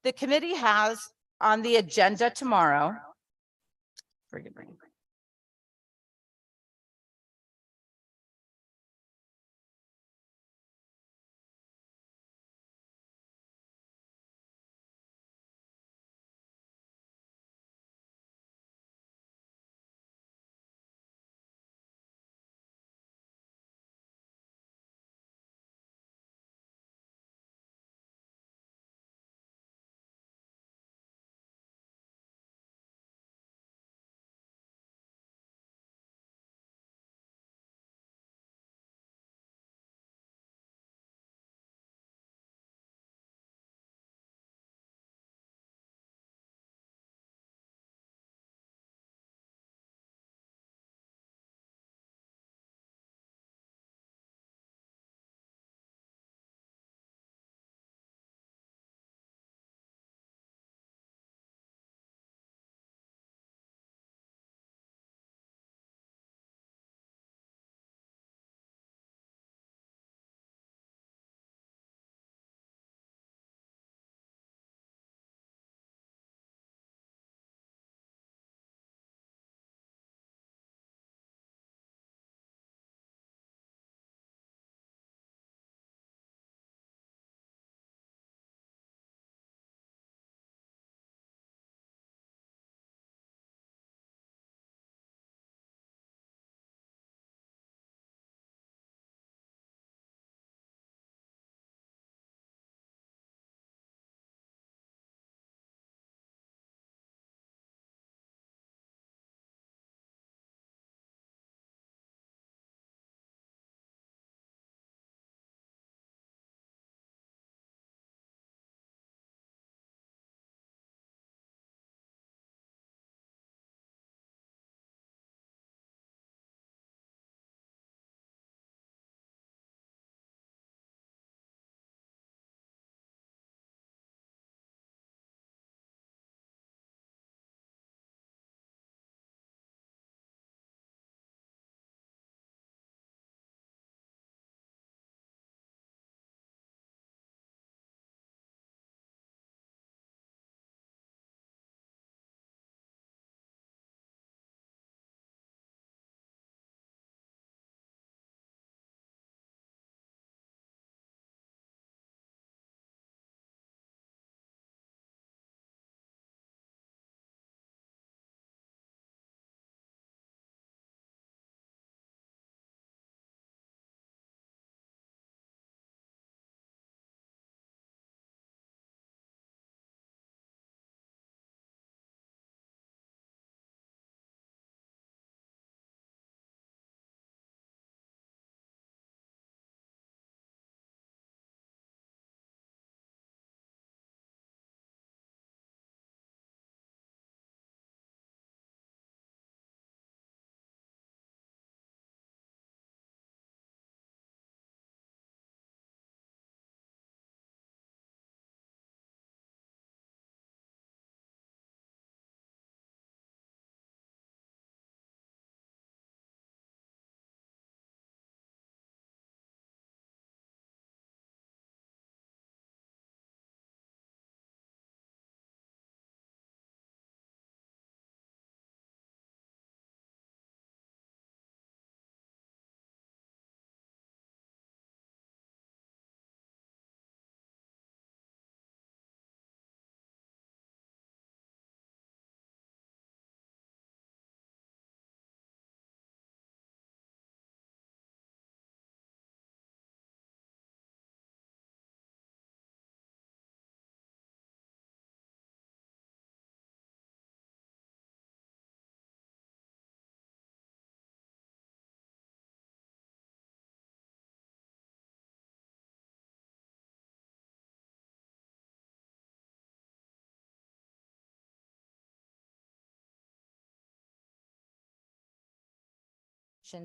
The committee has on the agenda tomorrow. Forgive me.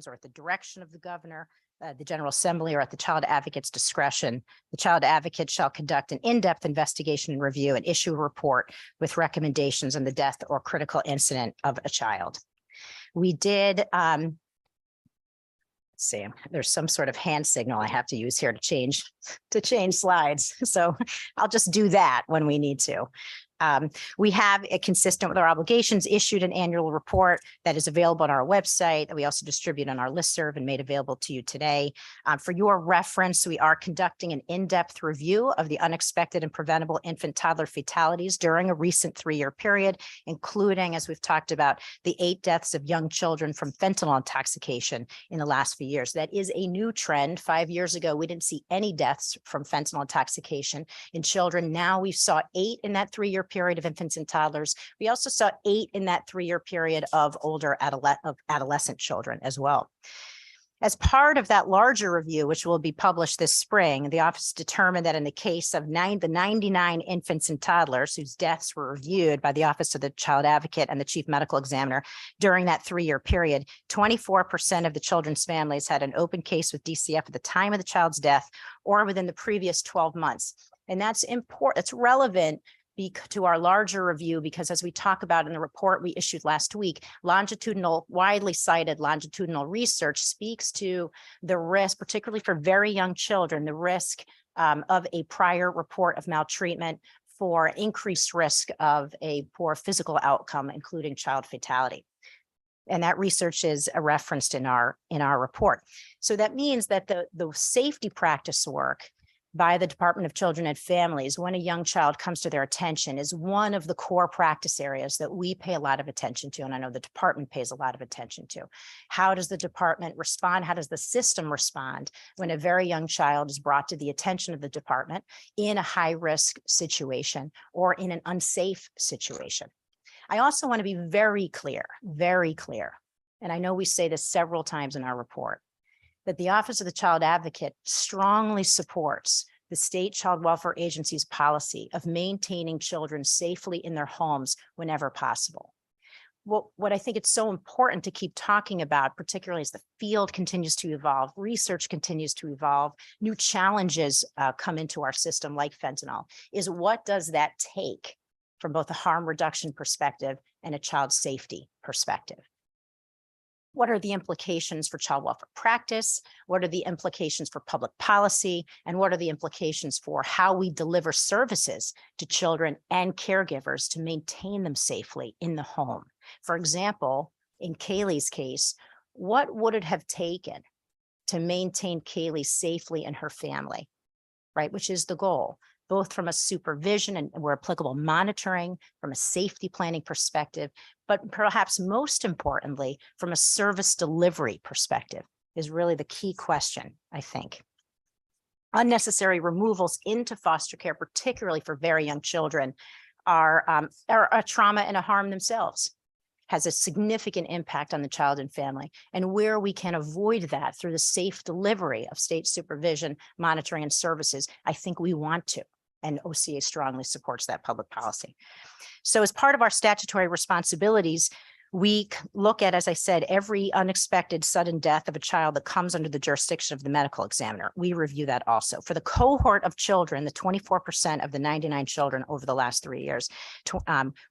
Or at the direction of the governor, the General Assembly, or at the child advocate's discretion. The child advocate shall conduct an in-depth investigation and review and issue a report with recommendations on the death or critical incident of a child. We did, let's See, there's some sort of hand signal I have to use here to change slides. So I'll just do that when we need to. We have, consistent with our obligations, issued an annual report that is available on our website that we also distribute on our listserv and made available to you today. For your reference, we are conducting an in-depth review of the unexpected and preventable infant toddler fatalities during a recent 3-year period, including, as we've talked about, the 8 deaths of young children from fentanyl intoxication in the last few years. That is a new trend. 5 years ago, we didn't see any deaths from fentanyl intoxication in children. Now we saw 8 in that 3-year period of infants and toddlers. We also saw 8 in that 3-year period of older adolescent children as well. As part of that larger review, which will be published this spring, the office determined that in the case of the 99 infants and toddlers whose deaths were reviewed by the Office of the Child Advocate and the Chief Medical Examiner during that 3-year period, 24% of the children's families had an open case with DCF at the time of the child's death or within the previous 12 months. And that's important, it's relevant to our larger review, because as we talk about in the report we issued last week, widely cited longitudinal research speaks to the risk, particularly for very young children, the risk of a prior report of maltreatment, for increased risk of a poor physical outcome, including child fatality. And that research is referenced in our report. So that means that the safety practice work by the Department of Children and Families when a young child comes to their attention is one of the core practice areas that we pay a lot of attention to, and I know the department pays a lot of attention to. How does the department respond? How does the system respond when a very young child is brought to the attention of the department in a high-risk situation or in an unsafe situation? I also want to be very clear, and I know we say this several times in our report, that the Office of the Child Advocate strongly supports the state child welfare agency's policy of maintaining children safely in their homes whenever possible. What I think it's so important to keep talking about, particularly as the field continues to evolve, research continues to evolve, new challenges come into our system like fentanyl, is what does that take from both a harm reduction perspective and a child safety perspective? What are the implications for child welfare practice? What are the implications for public policy? And what are the implications for how we deliver services to children and caregivers to maintain them safely in the home? For example, in Kaylee's case, what would it have taken to maintain Kaylee safely and her family, right? Which is the goal, both from a supervision and where applicable monitoring, from a safety planning perspective, but perhaps most importantly, from a service delivery perspective is really the key question, I think. Unnecessary removals into foster care, particularly for very young children, are a trauma and a harm themselves, has a significant impact on the child and family. And where we can avoid that through the safe delivery of state supervision, monitoring, and services, I think we want to. And OCA strongly supports that public policy. So as part of our statutory responsibilities, we look at, as I said, every unexpected sudden death of a child that comes under the jurisdiction of the medical examiner. We review that also. For the cohort of children, the 24% of the 99 children over the last 3 years,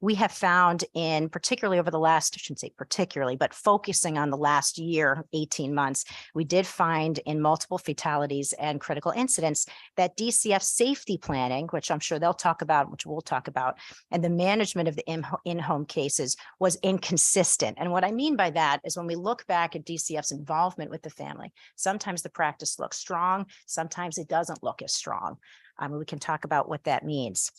we have found in particularly over the last, I shouldn't say particularly, but focusing on the last year, 18 months, we did find in multiple fatalities and critical incidents that DCF safety planning, which I'm sure they'll talk about, which we'll talk about, and the management of the in-home cases was inconsistent. And what I mean by that is when we look back at DCF's involvement with the family, sometimes the practice looks strong, sometimes it doesn't look as strong. We can talk about what that means.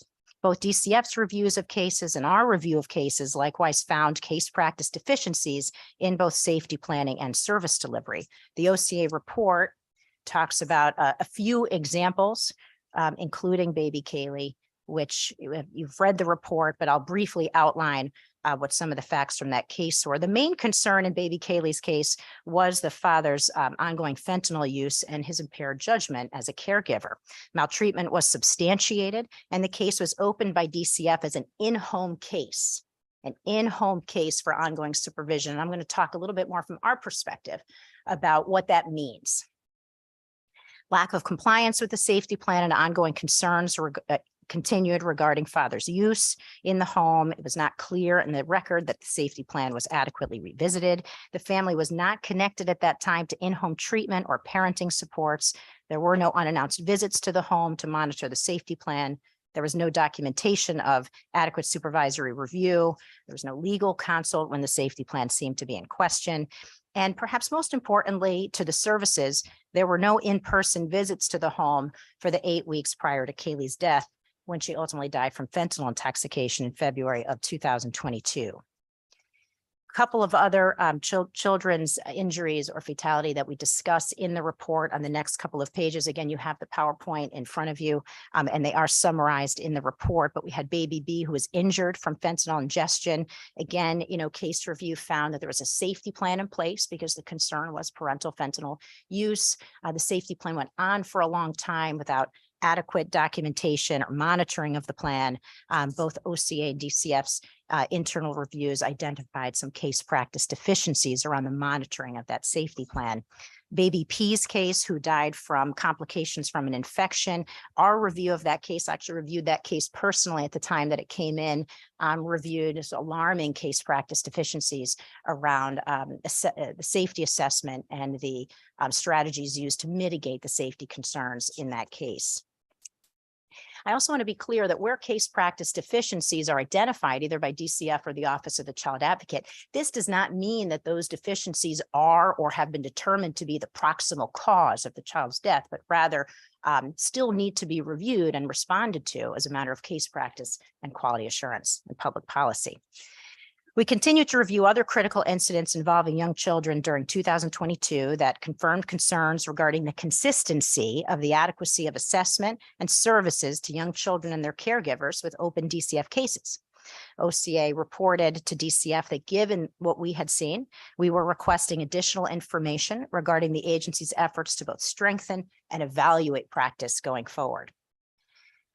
Both DCF's reviews of cases and our review of cases likewise found case practice deficiencies in both safety planning and service delivery. The OCA report talks about a few examples, including baby Kaylee, which you've read the report, but I'll briefly outline what some of the facts from that case were. The main concern in baby Kaylee's case was the father's ongoing fentanyl use and his impaired judgment as a caregiver. Maltreatment was substantiated, and the case was opened by DCF as an in-home case for ongoing supervision. And I'm going to talk a little bit more from our perspective about what that means. Lack of compliance with the safety plan and ongoing concerns continued regarding father's use in the home. It was not clear in the record that the safety plan was adequately revisited. The family was not connected at that time to in-home treatment or parenting supports. There were no unannounced visits to the home to monitor the safety plan. There was no documentation of adequate supervisory review. There was no legal consult when the safety plan seemed to be in question. And perhaps most importantly to the services, there were no in-person visits to the home for the 8 weeks prior to Kaylee's death, when she ultimately died from fentanyl intoxication in February of 2022. A couple of other children's injuries or fatality that we discuss in the report on the next couple of pages. Again, you have the PowerPoint in front of you, and they are summarized in the report. But we had baby B, who was injured from fentanyl ingestion. Again, case review found that there was a safety plan in place because the concern was parental fentanyl use. The safety plan went on for a long time without adequate documentation or monitoring of the plan. Both OCA and DCF's internal reviews identified some case practice deficiencies around the monitoring of that safety plan. Baby P's case, who died from complications from an infection, our review of that case, actually reviewed that case personally at the time that it came in, reviewed as alarming case practice deficiencies around the safety assessment and the strategies used to mitigate the safety concerns in that case. I also want to be clear that where case practice deficiencies are identified either by DCF or the Office of the Child Advocate, this does not mean that those deficiencies are or have been determined to be the proximal cause of the child's death, but rather still need to be reviewed and responded to as a matter of case practice and quality assurance and public policy. We continue to review other critical incidents involving young children during 2022 that confirmed concerns regarding the consistency of the adequacy of assessment and services to young children and their caregivers with open DCF cases. OCA reported to DCF that given what we had seen, we were requesting additional information regarding the agency's efforts to both strengthen and evaluate practice going forward.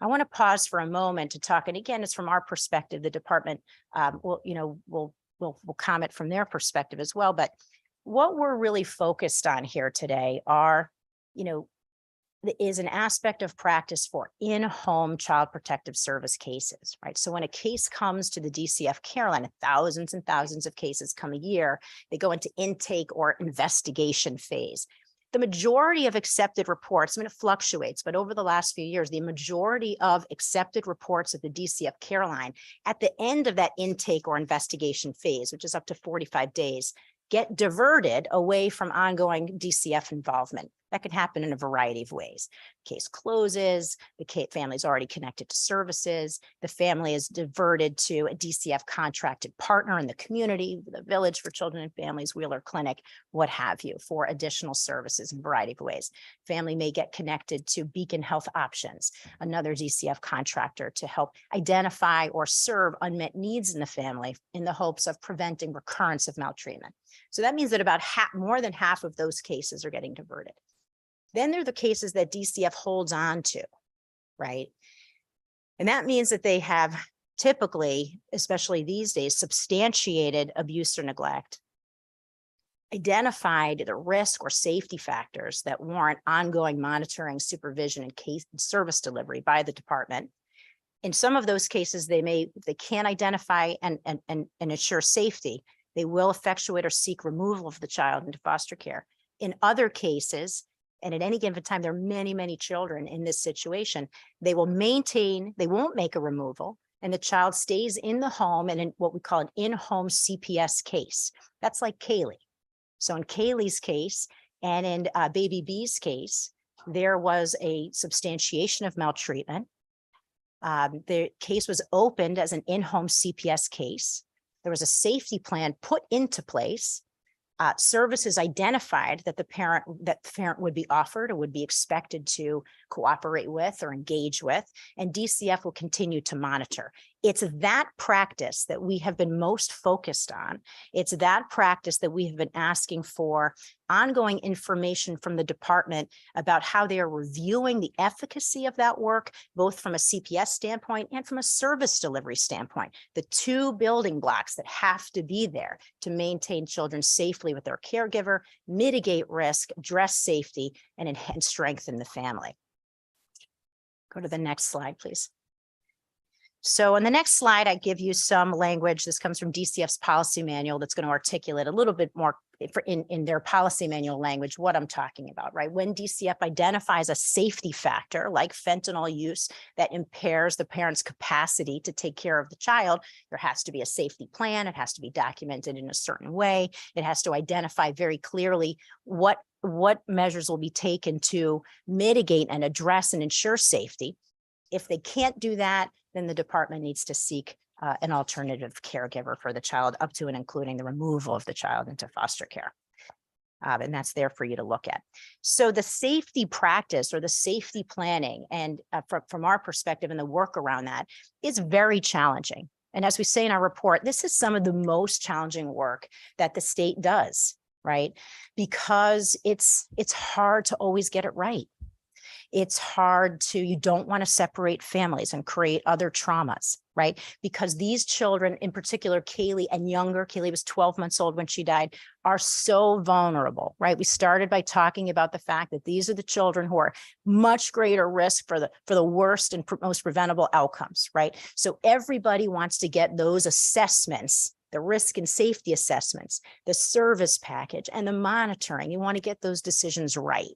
I want to pause for a moment to talk, and again, it's from our perspective. The department will comment from their perspective as well. But what we're really focused on here today are, is an aspect of practice for in-home child protective service cases, right? So when a case comes to the DCF care line, thousands and thousands of cases come a year, they go into intake or investigation phase. The majority of accepted reports, it fluctuates, but over the last few years, the majority of accepted reports at the DCF care line at the end of that intake or investigation phase, which is up to 45 days, get diverted away from ongoing DCF involvement. That can happen in a variety of ways. Case closes, the family is already connected to services, the family is diverted to a DCF contracted partner in the community, the Village for Children and Families, Wheeler Clinic, what have you, for additional services in a variety of ways. Family may get connected to Beacon Health Options, another DCF contractor, to help identify or serve unmet needs in the family in the hopes of preventing recurrence of maltreatment. So that means that about more than half of those cases are getting diverted. Then there are the cases that DCF holds on to, right? And that means that they have typically, especially these days, substantiated abuse or neglect, identified the risk or safety factors that warrant ongoing monitoring, supervision, and case service delivery by the department. In some of those cases, they can't identify and ensure safety. They will effectuate or seek removal of the child into foster care. In other cases, and at any given time, there are many, many children in this situation, they won't make a removal, and the child stays in the home and in what we call an in-home CPS case. That's like Kaylee. So in Kaylee's case and in baby B's case, there was a substantiation of maltreatment. The case was opened as an in-home CPS case. There was a safety plan put into place. Services identified that the parent would be offered or would be expected to cooperate with or engage with, and DCF will continue to monitor. It's that practice that we have been most focused on. It's that practice that we have been asking for ongoing information from the department about how they are reviewing the efficacy of that work, both from a CPS standpoint and from a service delivery standpoint, the two building blocks that have to be there to maintain children safely with their caregiver, mitigate risk, address safety, and enhance strengthen the family. Go to the next slide, please. So on the next slide, I give you some language. This comes from DCF's policy manual that's going to articulate a little bit more in their policy manual language what I'm talking about, right? When DCF identifies a safety factor like fentanyl use that impairs the parent's capacity to take care of the child, there has to be a safety plan. It has to be documented in a certain way. It has to identify very clearly what measures will be taken to mitigate and address and ensure safety. If they can't do that, then the department needs to seek an alternative caregiver for the child, up to and including the removal of the child into foster care. And that's there for you to look at. So the safety practice or the safety planning, and from our perspective and the work around that, is very challenging. And as we say in our report, this is some of the most challenging work that the state does, right? Because it's hard to always get it right. It's hard you don't want to separate families and create other traumas, right? Because these children, in particular, Kaylee and younger, Kaylee was 12 months old when she died, are so vulnerable, right? We started by talking about the fact that these are the children who are much greater risk for the worst and most preventable outcomes, right? So everybody wants to get those assessments, the risk and safety assessments, the service package, and the monitoring. You want to get those decisions right.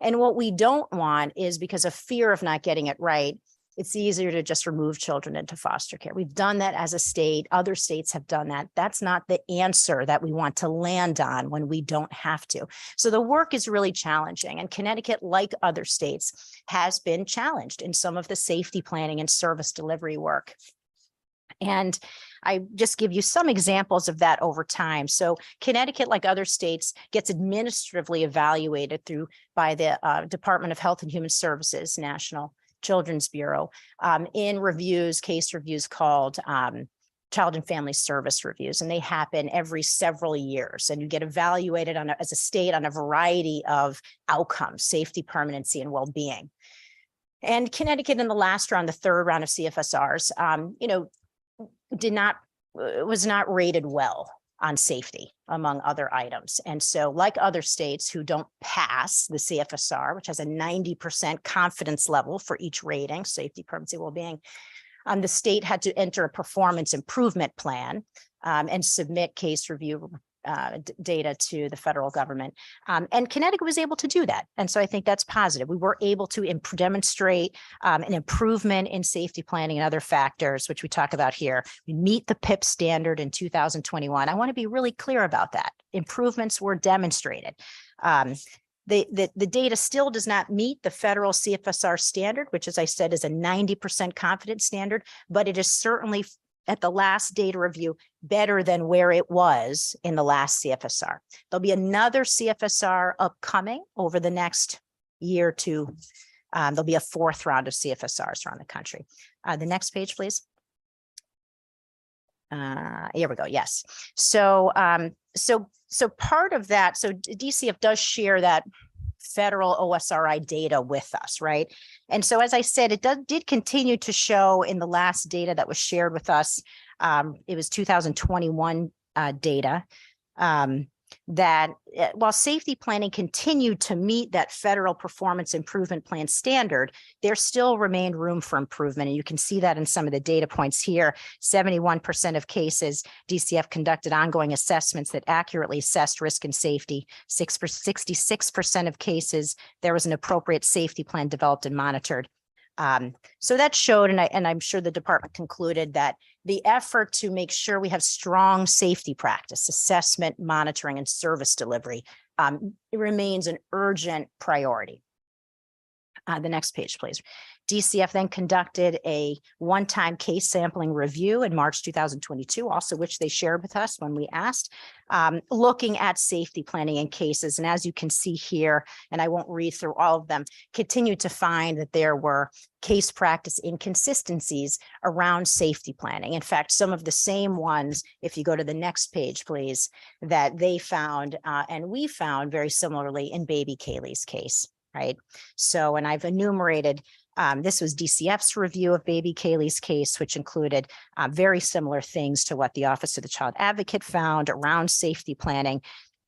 And what we don't want is, because of fear of not getting it right, it's easier to just remove children into foster care. We've done that as a state. Other states have done that. That's not the answer that we want to land on when we don't have to. So the work is really challenging. And Connecticut, like other states, has been challenged in some of the safety planning and service delivery work. And I just give you some examples of that over time. So Connecticut, like other states, gets administratively evaluated by the Department of Health and Human Services, National Children's Bureau, in case reviews called Child and Family Service Reviews. And they happen every several years. And you get evaluated as a state on a variety of outcomes: safety, permanency, and well-being. And Connecticut, in the last round, the third round of CFSRs, was not rated well on safety, among other items. And so, like other states who don't pass the CFSR, which has a 90% confidence level for each rating, safety, permanency, well-being, the state had to enter a performance improvement plan and submit case review data to the federal government. And Connecticut was able to do that. And so I think that's positive. We were able to demonstrate an improvement in safety planning and other factors, which we talk about here. We meet the PIP standard in 2021. I want to be really clear about that. Improvements were demonstrated. The data still does not meet the federal CFSR standard, which, as I said, is a 90% confidence standard, but it is certainly, at the last data review, better than where it was in the last CFSR. There'll be another CFSR upcoming over the next year or two. There'll be a fourth round of CFSRs around the country. The next page, please. Here we go. Yes. So part of that, so DCF does share that federal OSRI data with us, right? And so, as I said, it did continue to show in the last data that was shared with us, it was 2021 data, that while safety planning continued to meet that federal performance improvement plan standard, there still remained room for improvement. And you can see that in some of the data points here. 71% of cases, DCF conducted ongoing assessments that accurately assessed risk and safety. 66% of cases, there was an appropriate safety plan developed and monitored. So that showed, and I'm sure the department concluded, that the effort to make sure we have strong safety practice, assessment, monitoring, and service delivery, it remains an urgent priority. The next page, please. DCF then conducted a one-time case sampling review in March 2022, also which they shared with us when we asked, looking at safety planning in cases. And as you can see here, and I won't read through all of them, continued to find that there were case practice inconsistencies around safety planning. In fact, some of the same ones, if you go to the next page, please, that they found and we found very similarly in baby Kaylee's case, right? So, and I've enumerated, this was DCF's review of baby Kaylee's case, which included very similar things to what the Office of the Child Advocate found around safety planning,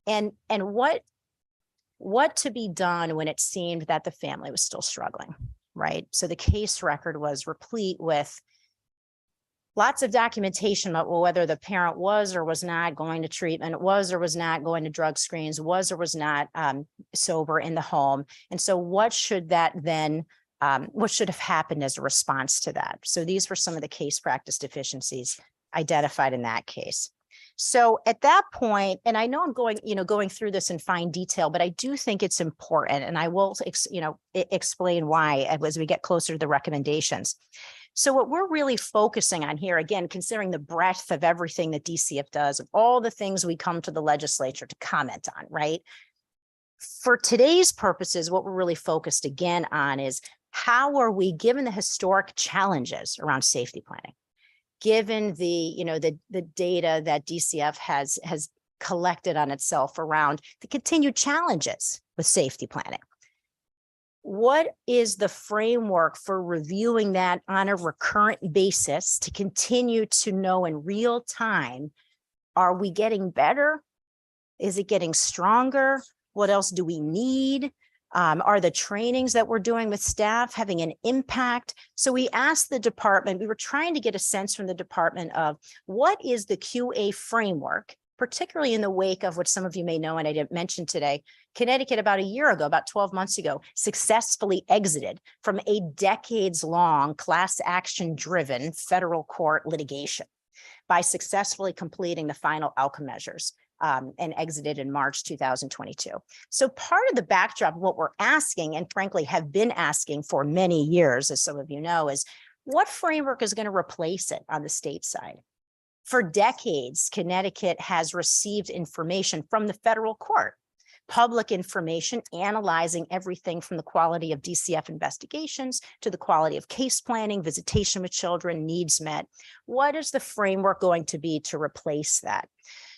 and what to be done when it seemed that the family was still struggling, right? So the case record was replete with Lots of documentation about whether the parent was or was not going to treatment, was or was not going to drug screens, was or was not sober in the home. And so what should that then, what should have happened as a response to that? So these were some of the case practice deficiencies identified in that case. So at that point, and I know I'm going through this in fine detail, but I do think it's important, and I will, explain why as we get closer to the recommendations. So what we're really focusing on here, again, considering the breadth of everything that DCF does, of all the things we come to the legislature to comment on, right? For today's purposes, what we're really focused again on is how are we, given the historic challenges around safety planning, given the data that DCF has collected on itself around the continued challenges with safety planning. What is the framework for reviewing that on a recurrent basis to continue to know in real time, are we getting better? Is it getting stronger? What else do we need? Are the trainings that we're doing with staff having an impact? So we asked the department, we were trying to get a sense from the department of what is the QA framework, particularly in the wake of what some of you may know, and I didn't mention today, Connecticut about a year ago, about 12 months ago, successfully exited from a decades-long class action-driven federal court litigation by successfully completing the final outcome measures and exited in March 2022. So part of the backdrop of what we're asking, and frankly have been asking for many years, as some of you know, is what framework is going to replace it on the state side? For decades, Connecticut has received information from the federal court, public information analyzing everything from the quality of DCF investigations to the quality of case planning, visitation with children, needs met. What is the framework going to be to replace that?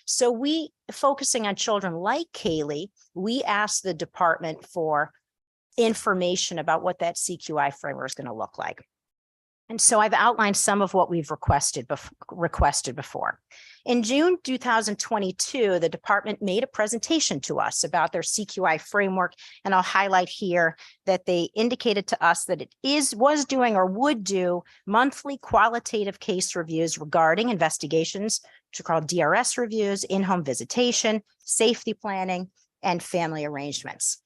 So we, focusing on children like Kaylee, we asked the department for information about what that CQI framework is going to look like. And so I've outlined some of what we've requested before. In June 2022, the department made a presentation to us about their CQI framework, and I'll highlight here that they indicated to us that it was doing or would do monthly qualitative case reviews regarding investigations, which are called DRS reviews, in-home visitation, safety planning, and family arrangements.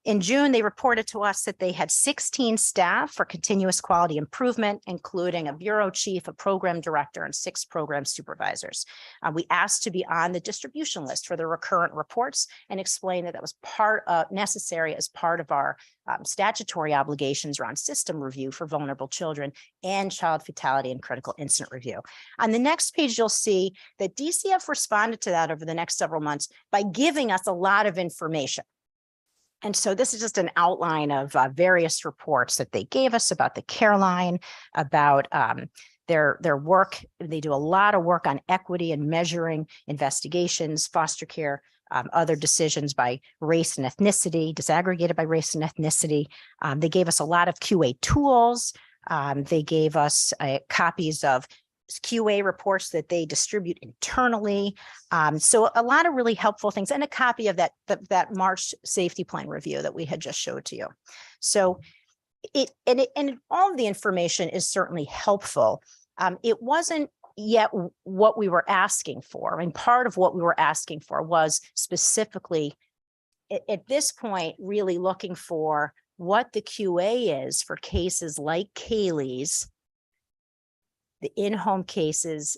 In June, they reported to us that they had 16 staff for continuous quality improvement, including a bureau chief, a program director, and 6 program supervisors. We asked to be on the distribution list for the recurrent reports and explained that that was necessary as part of our statutory obligations around system review for vulnerable children and child fatality and critical incident review. On the next page, you'll see that DCF responded to that over the next several months by giving us a lot of information. And so this is just an outline of various reports that they gave us about the care line, about their work. They do a lot of work on equity and measuring investigations, foster care, other decisions by race and ethnicity, disaggregated by race and ethnicity. They gave us a lot of QA tools. They gave us copies of QA reports that they distribute internally. So a lot of really helpful things, and a copy of that March safety plan review that we had just showed to you. So and all of the information is certainly helpful. It wasn't yet what we were asking for. I mean, part of what we were asking for was specifically at this point, really looking for what the QA is for cases like Kaylee's, the in-home cases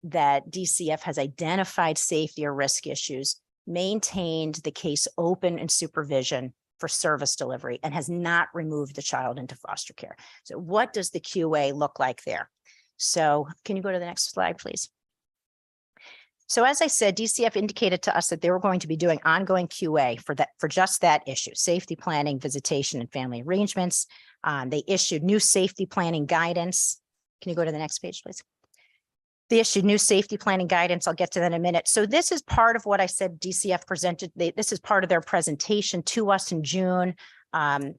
that DCF has identified safety or risk issues, maintained the case open in supervision for service delivery, and has not removed the child into foster care. So what does the QA look like there? So can you go to the next slide, please? So as I said, DCF indicated to us that they were going to be doing ongoing QA for just that issue, safety planning, visitation, and family arrangements. They issued new safety planning guidance. Can you go to the next page, please? They issued new safety planning guidance. I'll get to that in a minute. So this is part of what I said DCF presented. This is part of their presentation to us in June.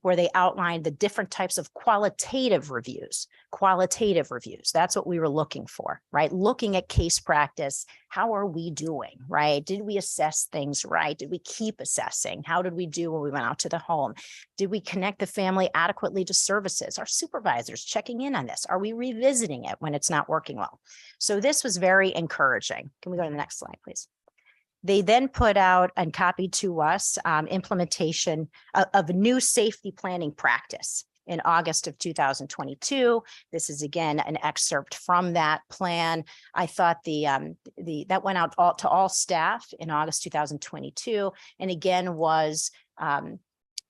where they outlined the different types of qualitative reviews. Qualitative reviews, that's what we were looking for, right? Looking at case practice, how are we doing, right? Did we assess things right? Did we keep assessing? How did we do when we went out to the home? Did we connect the family adequately to services? Are supervisors checking in on this? Are we revisiting it when it's not working well? So this was very encouraging. Can we go to the next slide, please? They then put out and copied to us implementation of a new safety planning practice in August of 2022. This is again an excerpt from that plan. I thought that went out to all staff in August 2022, and again was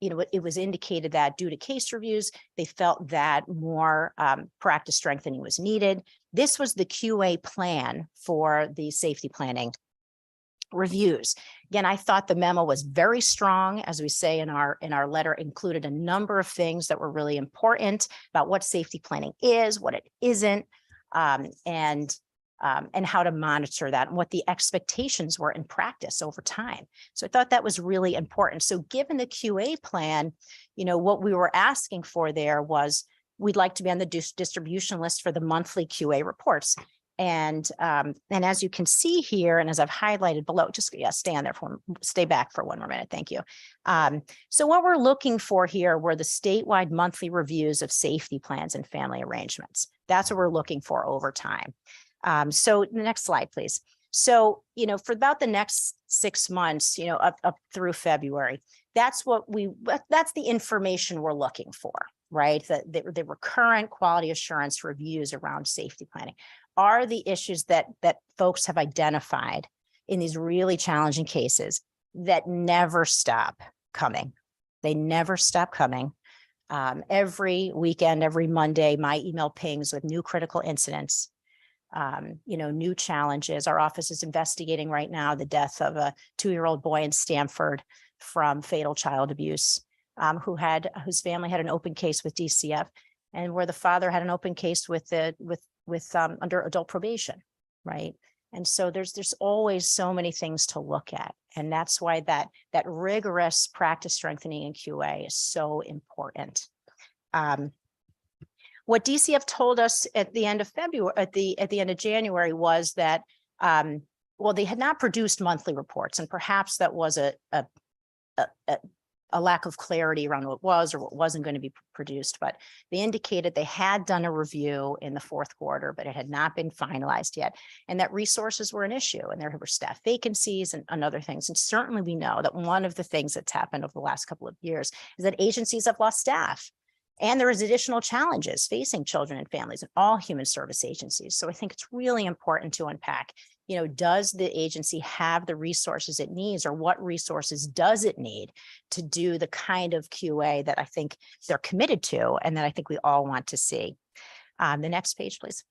it was indicated that due to case reviews, they felt that more practice strengthening was needed. This was the QA plan for the safety planning reviews. Again, I thought the memo was very strong, as we say in our letter, included a number of things that were really important about what safety planning is, what it isn't, and how to monitor that and what the expectations were in practice over time. So I thought that was really important. So given the QA plan, what we were asking for there was we'd like to be on the distribution list for the monthly QA reports. And as you can see here, and as I've highlighted below, just stay back for one more minute. Thank you. So what we're looking for here were the statewide monthly reviews of safety plans and family arrangements. That's what we're looking for over time. So the next slide, please. So, for about the next 6 months, up through February, that's the information we're looking for, right? The recurrent quality assurance reviews around safety planning are the issues that folks have identified in these really challenging cases that never stop coming. They never stop coming. Every weekend, every Monday, my email pings with new critical incidents, new challenges. Our office is investigating right now the death of a 2-year-old boy in Stanford from fatal child abuse, whose family had an open case with DCF, and where the father had an open case with under adult probation, right? And so there's always so many things to look at, and that's why that rigorous practice strengthening in QA is so important. What DCF told us at the end of February, at the end of January, was that they had not produced monthly reports, and perhaps that was a lack of clarity around what was or what wasn't going to be produced, but they indicated they had done a review in the fourth quarter, but it had not been finalized yet, and that resources were an issue, and there were staff vacancies and other things. And certainly we know that one of the things that's happened over the last couple of years is that agencies have lost staff, and there is additional challenges facing children and families in all human service agencies. So I think it's really important to unpack, does the agency have the resources it needs, or what resources does it need to do the kind of QA that I think they're committed to and that I think we all want to see. The next page, please.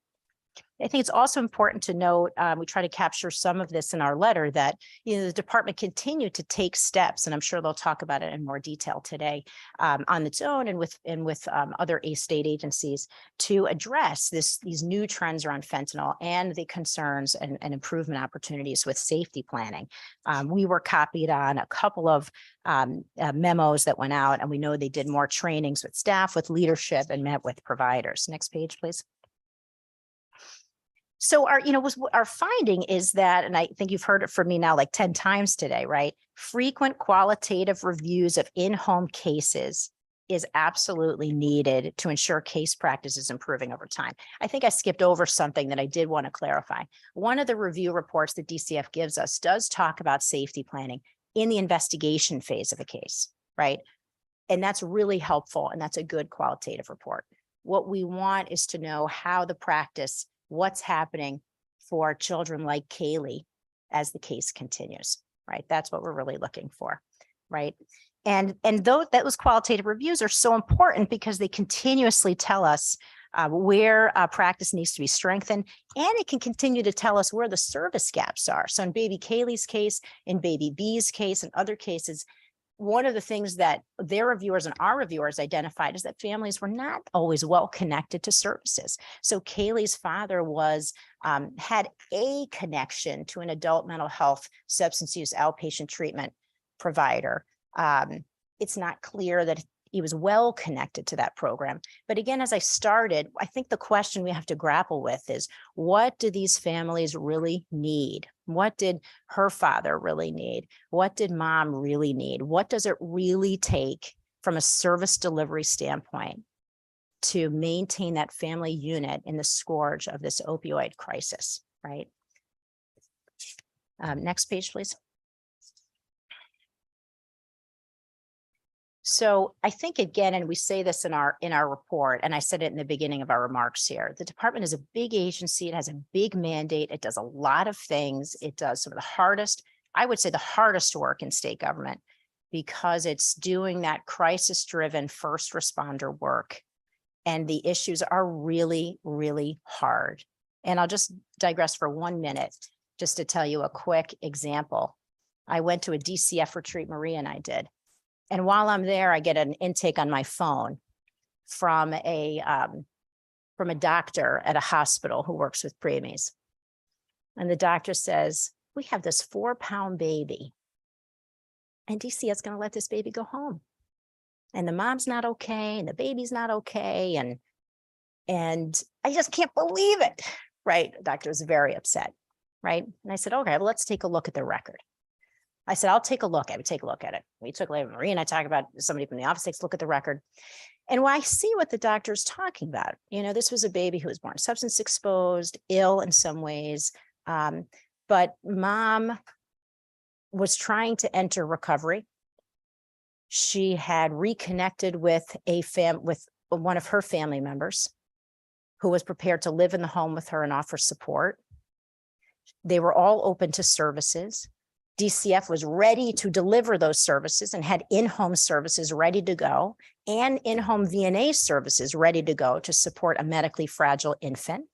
I think it's also important to note, we try to capture some of this in our letter, that the department continued to take steps, and I'm sure they'll talk about it in more detail today, on its own and with other state agencies to address these new trends around fentanyl and the concerns and improvement opportunities with safety planning. We were copied on a couple of memos that went out, and we know they did more trainings with staff, with leadership, and met with providers. Next page, please. So our finding is that, and I think you've heard it from me now like 10 times today, right? Frequent qualitative reviews of in-home cases is absolutely needed to ensure case practice is improving over time. I think I skipped over something that I did want to clarify. One of the review reports that DCF gives us does talk about safety planning in the investigation phase of a case, right? And that's really helpful, and that's a good qualitative report. What we want is to know how the practice, what's happening for children like Kaylee as the case continues, right? That's what we're really looking for, right? And those qualitative reviews are so important because they continuously tell us where practice needs to be strengthened, and it can continue to tell us where the service gaps are. So in baby Kaylee's case, in baby B's case, and other cases, one of the things that their reviewers and our reviewers identified is that families were not always well connected to services. So Kaylee's father had a connection to an adult mental health substance use outpatient treatment provider. It's not clear that he was well connected to that program. But again, as I started, I think the question we have to grapple with is, what do these families really need? What did her father really need? What did mom really need? What does it really take from a service delivery standpoint to maintain that family unit in the scourge of this opioid crisis, right? Next page, please. So I think, again, and we say this in our report, and I said it in the beginning of our remarks here, the department is a big agency. It has a big mandate. It does a lot of things. It does some of the hardest, I would say the hardest work in state government, because it's doing that crisis-driven first responder work. And the issues are really, really hard. And I'll just digress for 1 minute, just to tell you a quick example. I went to a DCF retreat, Maria and I did. And while I'm there, I get an intake on my phone from a doctor at a hospital who works with preemies. And the doctor says, we have this 4-pound baby, and DCF is going to let this baby go home. And the mom's not okay, and the baby's not okay. And I just can't believe it, right? The doctor was very upset, right? And I said, okay, well, let's take a look at the record. I said, I'll take a look. I would take a look at it. We took later, Maria and I talk about, somebody from the office takes a look at the record. And when I see what the doctor's talking about, you know, this was a baby who was born substance exposed, ill in some ways, but mom was trying to enter recovery. She had reconnected with with one of her family members who was prepared to live in the home with her and offer support. They were all open to services. DCF was ready to deliver those services and had in-home services ready to go and in-home VNA services ready to go to support a medically fragile infant.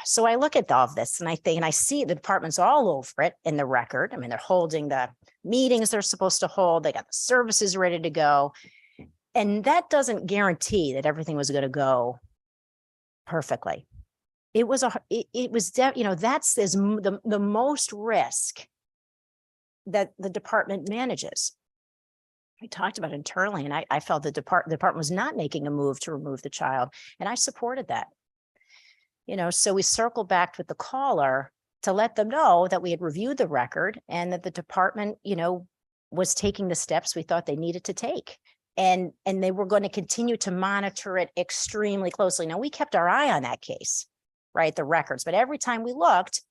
So I look at all of this and I think, and I see the department's all over it in the record. I mean, they're holding the meetings they're supposed to hold. They got the services ready to go. And that doesn't guarantee that everything was going to go perfectly. It was, you know, that's the most risk that the department manages. I talked about it internally, and I felt the department was not making a move to remove the child, and I supported that. You know, so we circled back with the caller to let them know that we had reviewed the record and that the department, you know, was taking the steps we thought they needed to take. And they were going to continue to monitor it extremely closely. Now, we kept our eye on that case, right, the records, but every time we looked,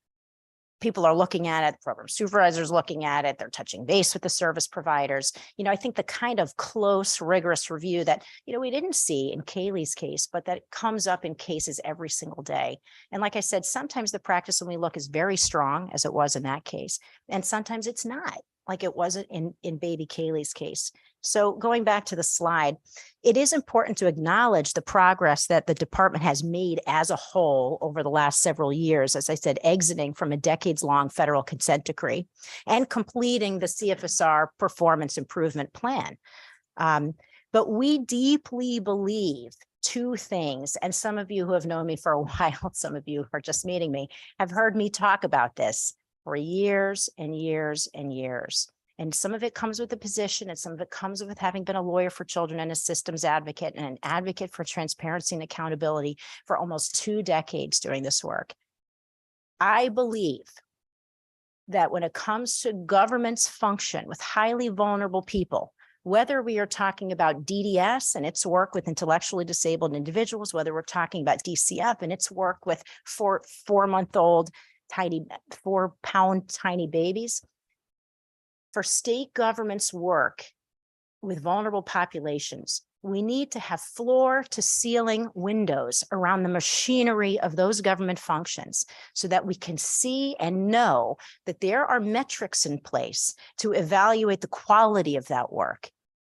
people are looking at it, the program supervisors looking at it, they're touching base with the service providers. You know, I think the kind of close, rigorous review that, you know, we didn't see in Kaylee's case, but that comes up in cases every single day. And like I said, sometimes the practice when we look is very strong, as it was in that case, and sometimes it's not, like it wasn't in baby Kaylee's case. So going back to the slide, it is important to acknowledge the progress that the department has made as a whole over the last several years, as I said, exiting from a decades-long federal consent decree and completing the CFSR performance improvement plan. But we deeply believe two things, and some of you who have known me for a while, some of you who are just meeting me, have heard me talk about this for years and years and years. And some of it comes with the position, and some of it comes with having been a lawyer for children and a systems advocate and an advocate for transparency and accountability for almost 2 decades doing this work. I believe that when it comes to government's function with highly vulnerable people, whether we are talking about DDS and its work with intellectually disabled individuals, whether we're talking about DCF and its work with 4-month-old tiny 4-pound tiny babies, for state government's work with vulnerable populations, we need to have floor to ceiling windows around the machinery of those government functions so that we can see and know that there are metrics in place to evaluate the quality of that work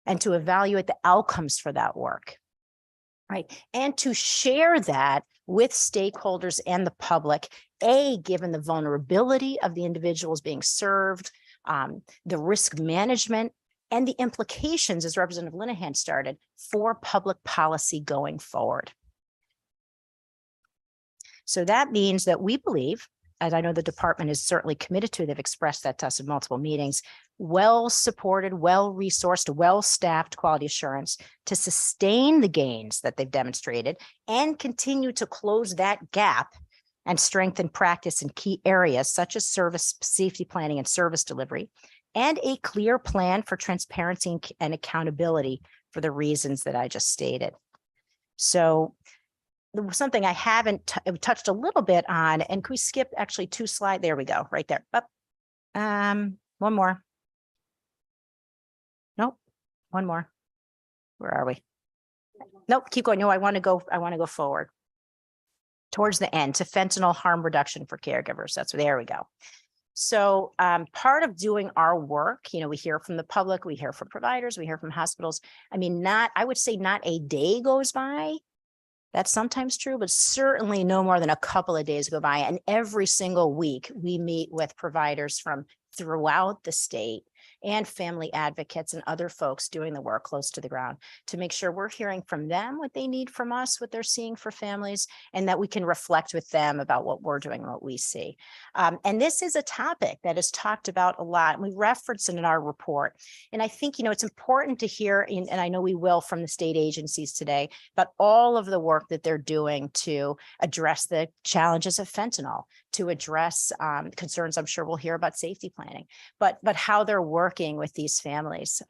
and to evaluate the outcomes for that work, right? And to share that with stakeholders and the public, given the vulnerability of the individuals being served, the risk management, and the implications, as Representative Linehan started, for public policy going forward. So that means that we believe, as I know the department is certainly committed to, they've expressed that to us in multiple meetings, well-supported, well-resourced, well-staffed quality assurance to sustain the gains that they've demonstrated and continue to close that gap and strengthen practice in key areas such as service safety planning and service delivery, and a clear plan for transparency and accountability for the reasons that I just stated. So something I haven't touched a little bit on, and can we skip actually 2 slides? There we go, right there. Up. One more. Nope, one more. Where are we? Nope, keep going. No, I want to go forward towards the end to fentanyl harm reduction for caregivers. There we go. So part of doing our work, we hear from the public, we hear from providers, we hear from hospitals. I mean, I would say not a day goes by. That's sometimes true, but certainly no more than a couple of days go by. And every single week we meet with providers from throughout the state and family advocates and other folks doing the work close to the ground to make sure we're hearing from them what they need from us, what they're seeing for families, and that we can reflect with them about what we're doing and what we see. And this is a topic that is talked about a lot, and we reference it in our report. And I think, it's important to hear, and I know we will from the state agencies today, but all of the work that they're doing to address the challenges of fentanyl, to address concerns I'm sure we'll hear about safety planning, but how they're working with these families.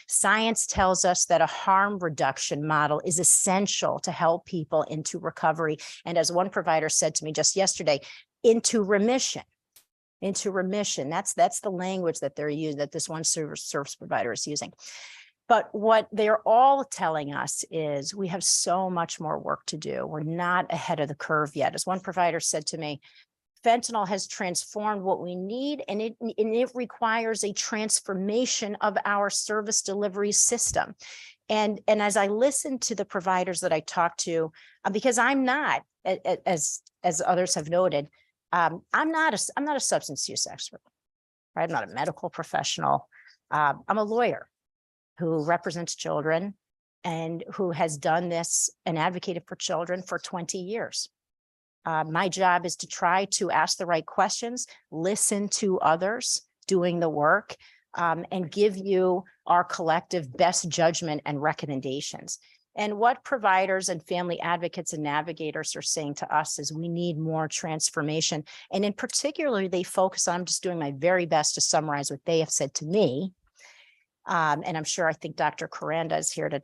Science tells us that a harm reduction model is essential to help people into recovery. And as one provider said to me just yesterday, into remission. That's the language that they're using, that this one service provider is using. But what they're all telling us is we have so much more work to do. We're not ahead of the curve yet. As one provider said to me, fentanyl has transformed what we need, and it requires a transformation of our service delivery system. And as I listen to the providers that I talk to, because I'm not, as others have noted, I'm not a substance use expert, right? I'm not a medical professional. I'm a lawyer who represents children and who has done this and advocated for children for 20 years. My job is to try to ask the right questions, listen to others doing the work, and give you our collective best judgment and recommendations. And what providers and family advocates and navigators are saying to us is we need more transformation. And in particular, they focus on, I'm just doing my very best to summarize what they have said to me. And I'm sure, I think Dr. Coranda is here to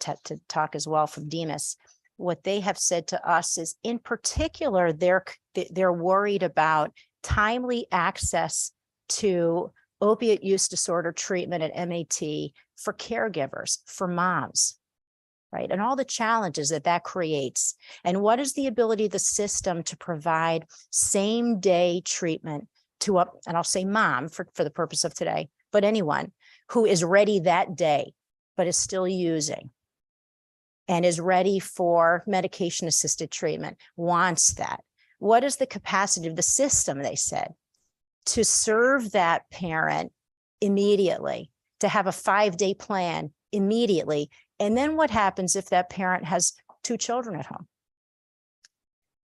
talk as well from DEMIS. What they have said to us is, in particular, they're worried about timely access to opiate use disorder treatment at MAT for caregivers, for moms, right? And all the challenges that creates. And what is the ability of the system to provide same day treatment to and I'll say mom for the purpose of today, but anyone who is ready that day, but is still using and is ready for medication-assisted treatment, wants that. What is the capacity of the system, they said, to serve that parent immediately, to have a 5-day plan immediately? And then what happens if that parent has 2 children at home?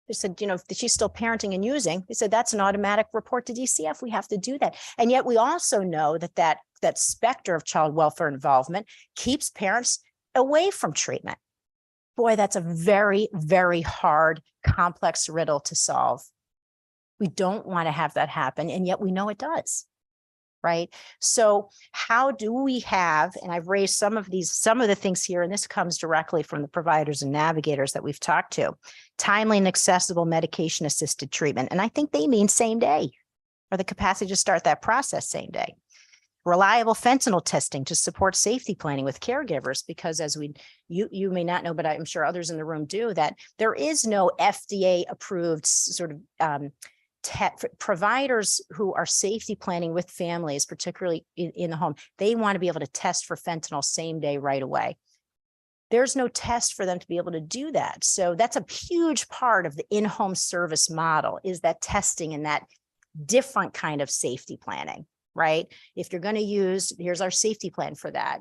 They said, if she's still parenting and using, they said, that's an automatic report to DCF. We have to do that. And yet we also know that specter of child welfare involvement keeps parents away from treatment. Boy, that's a very, very hard, complex riddle to solve. We don't want to have that happen, and yet we know it does, right? So how do we have, and I've raised some of the things here, and this comes directly from the providers and navigators that we've talked to, timely and accessible medication-assisted treatment. And I think they mean same day, or the capacity to start that process same day. Reliable fentanyl testing to support safety planning with caregivers, because as you may not know, but I'm sure others in the room do, that there is no FDA approved sort of providers who are safety planning with families, particularly in the home. They want to be able to test for fentanyl same day right away. There's no test for them to be able to do that. So that's a huge part of the in-home service model, is that testing and that different kind of safety planning. Right? If you're going to use, here's our safety plan for that,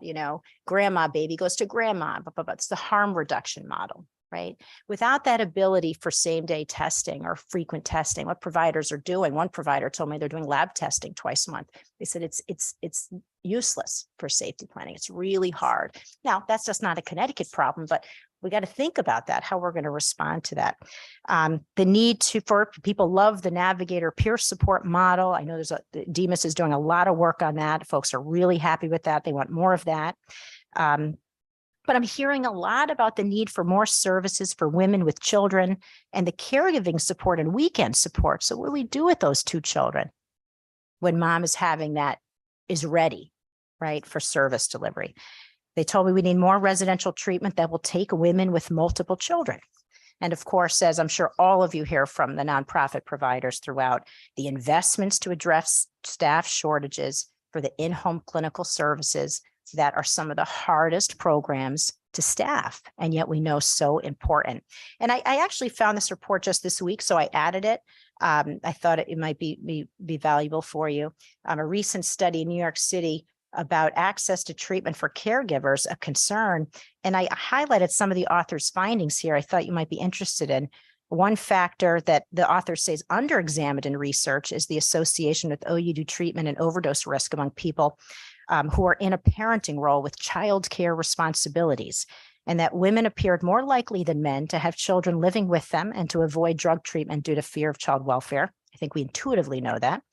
grandma, baby goes to grandma, it's the harm reduction model. right? Without that ability for same-day testing or frequent testing, what providers are doing. One provider told me they're doing lab testing twice a month. They said it's useless for safety planning. It's really hard. Now, that's just not a Connecticut problem, but we got to think about that, how we're going to respond to that. The need for people love the navigator peer support model. I know DEMIS is doing a lot of work on that. Folks are really happy with that. They want more of that. But I'm hearing a lot about the need for more services for women with children and the caregiving support and weekend support. So what do we do with those two children when mom is ready, right, for service delivery? They told me we need more residential treatment that will take women with multiple children. And of course, as I'm sure all of you hear from the nonprofit providers throughout, the investments to address staff shortages for the in-home clinical services that are some of the hardest programs to staff, and yet we know so important. And I actually found this report just this week, so I added it. I thought it might be valuable for you. A recent study in New York City about access to treatment for caregivers, a concern, and I highlighted some of the author's findings here I thought you might be interested in. One factor that the author says underexamined in research is the association with OUD treatment and overdose risk among people who are in a parenting role with child care responsibilities, and that women appeared more likely than men to have children living with them and to avoid drug treatment due to fear of child welfare. I think we intuitively know that.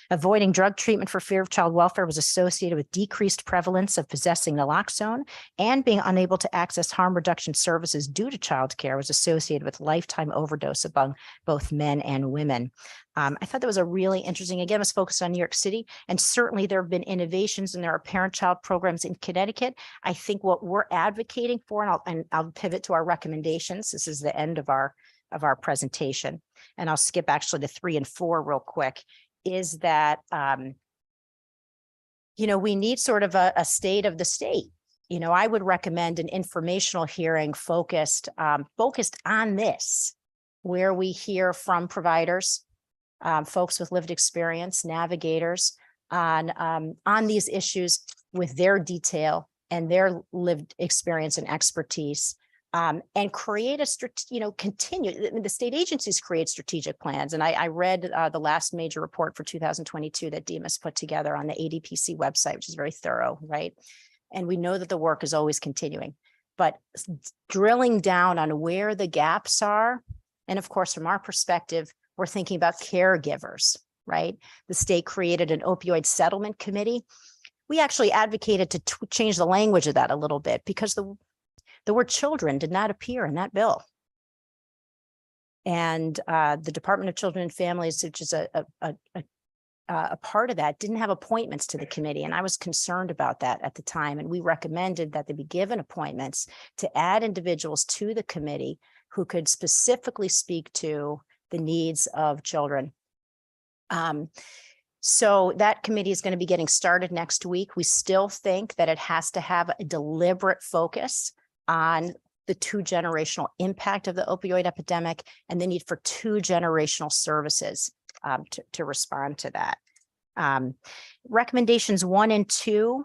Avoiding drug treatment for fear of child welfare was associated with decreased prevalence of possessing naloxone, and being unable to access harm reduction services due to child care was associated with lifetime overdose among both men and women. I thought that was a really interesting, again, was focused on New York City, and certainly there have been innovations and there are parent-child programs in Connecticut. I think what we're advocating for, and I'll pivot to our recommendations. This is the end of our presentation, and I'll skip actually to 3 and 4 real quick, is that, we need sort of a state of the state. I would recommend an informational hearing focused on this, where we hear from providers, folks with lived experience, navigators on these issues with their detail and their lived experience and expertise. And create continue. The state agencies create strategic plans. And I read the last major report for 2022 that DEMIS put together on the ADPC website, which is very thorough, right? And we know that the work is always continuing, but drilling down on where the gaps are. And of course, from our perspective, we're thinking about caregivers, right? The state created an opioid settlement committee. We actually advocated to change the language of that a little bit, because the word children did not appear in that bill. And the Department of Children and Families, which is a part of that, didn't have appointments to the committee. And I was concerned about that at the time. And we recommended that they be given appointments to add individuals to the committee who could specifically speak to the needs of children. So that committee is going to be getting started next week. We still think that it has to have a deliberate focus on the 2-generational impact of the opioid epidemic and the need for 2-generational services to respond to that. Recommendations 1 and 2,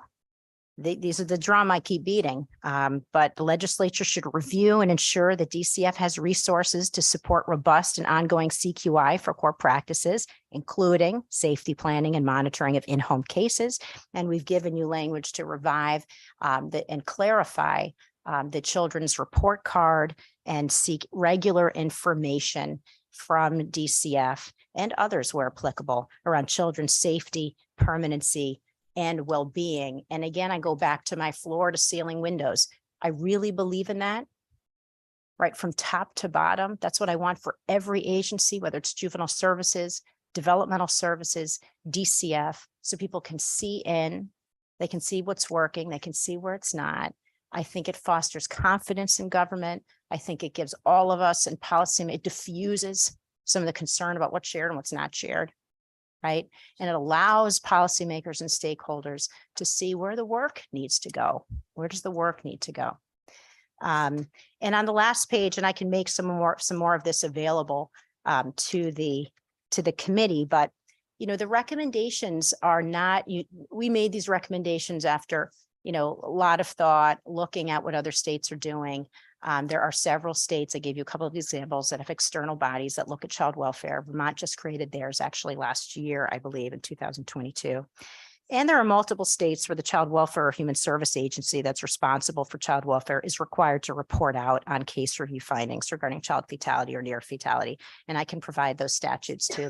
these are the drum I keep beating, but the legislature should review and ensure that DCF has resources to support robust and ongoing CQI for core practices, including safety planning and monitoring of in-home cases. And we've given you language to revive and clarify the children's report card and seek regular information from DCF and others where applicable around children's safety, permanency, and well-being. And again, I go back to my floor to ceiling windows. I really believe in that, right? From top to bottom. That's what I want for every agency, whether it's juvenile services, developmental services, DCF, so people can see they can see what's working, they can see where it's not. I think it fosters confidence in government. I think it gives all of us in policy, it diffuses some of the concern about what's shared and what's not shared, right? And it allows policymakers and stakeholders to see where the work needs to go. Where does the work need to go? And on the last page, and I can make some more of this available to the committee, but the recommendations are not, we made these recommendations after a lot of thought, looking at what other states are doing. There are several states, I gave you a couple of examples, that have external bodies that look at child welfare. Vermont just created theirs actually last year, I believe, in 2022. And there are multiple states where the Child Welfare or Human Service Agency that's responsible for child welfare is required to report out on case review findings regarding child fatality or near fatality. And I can provide those statutes to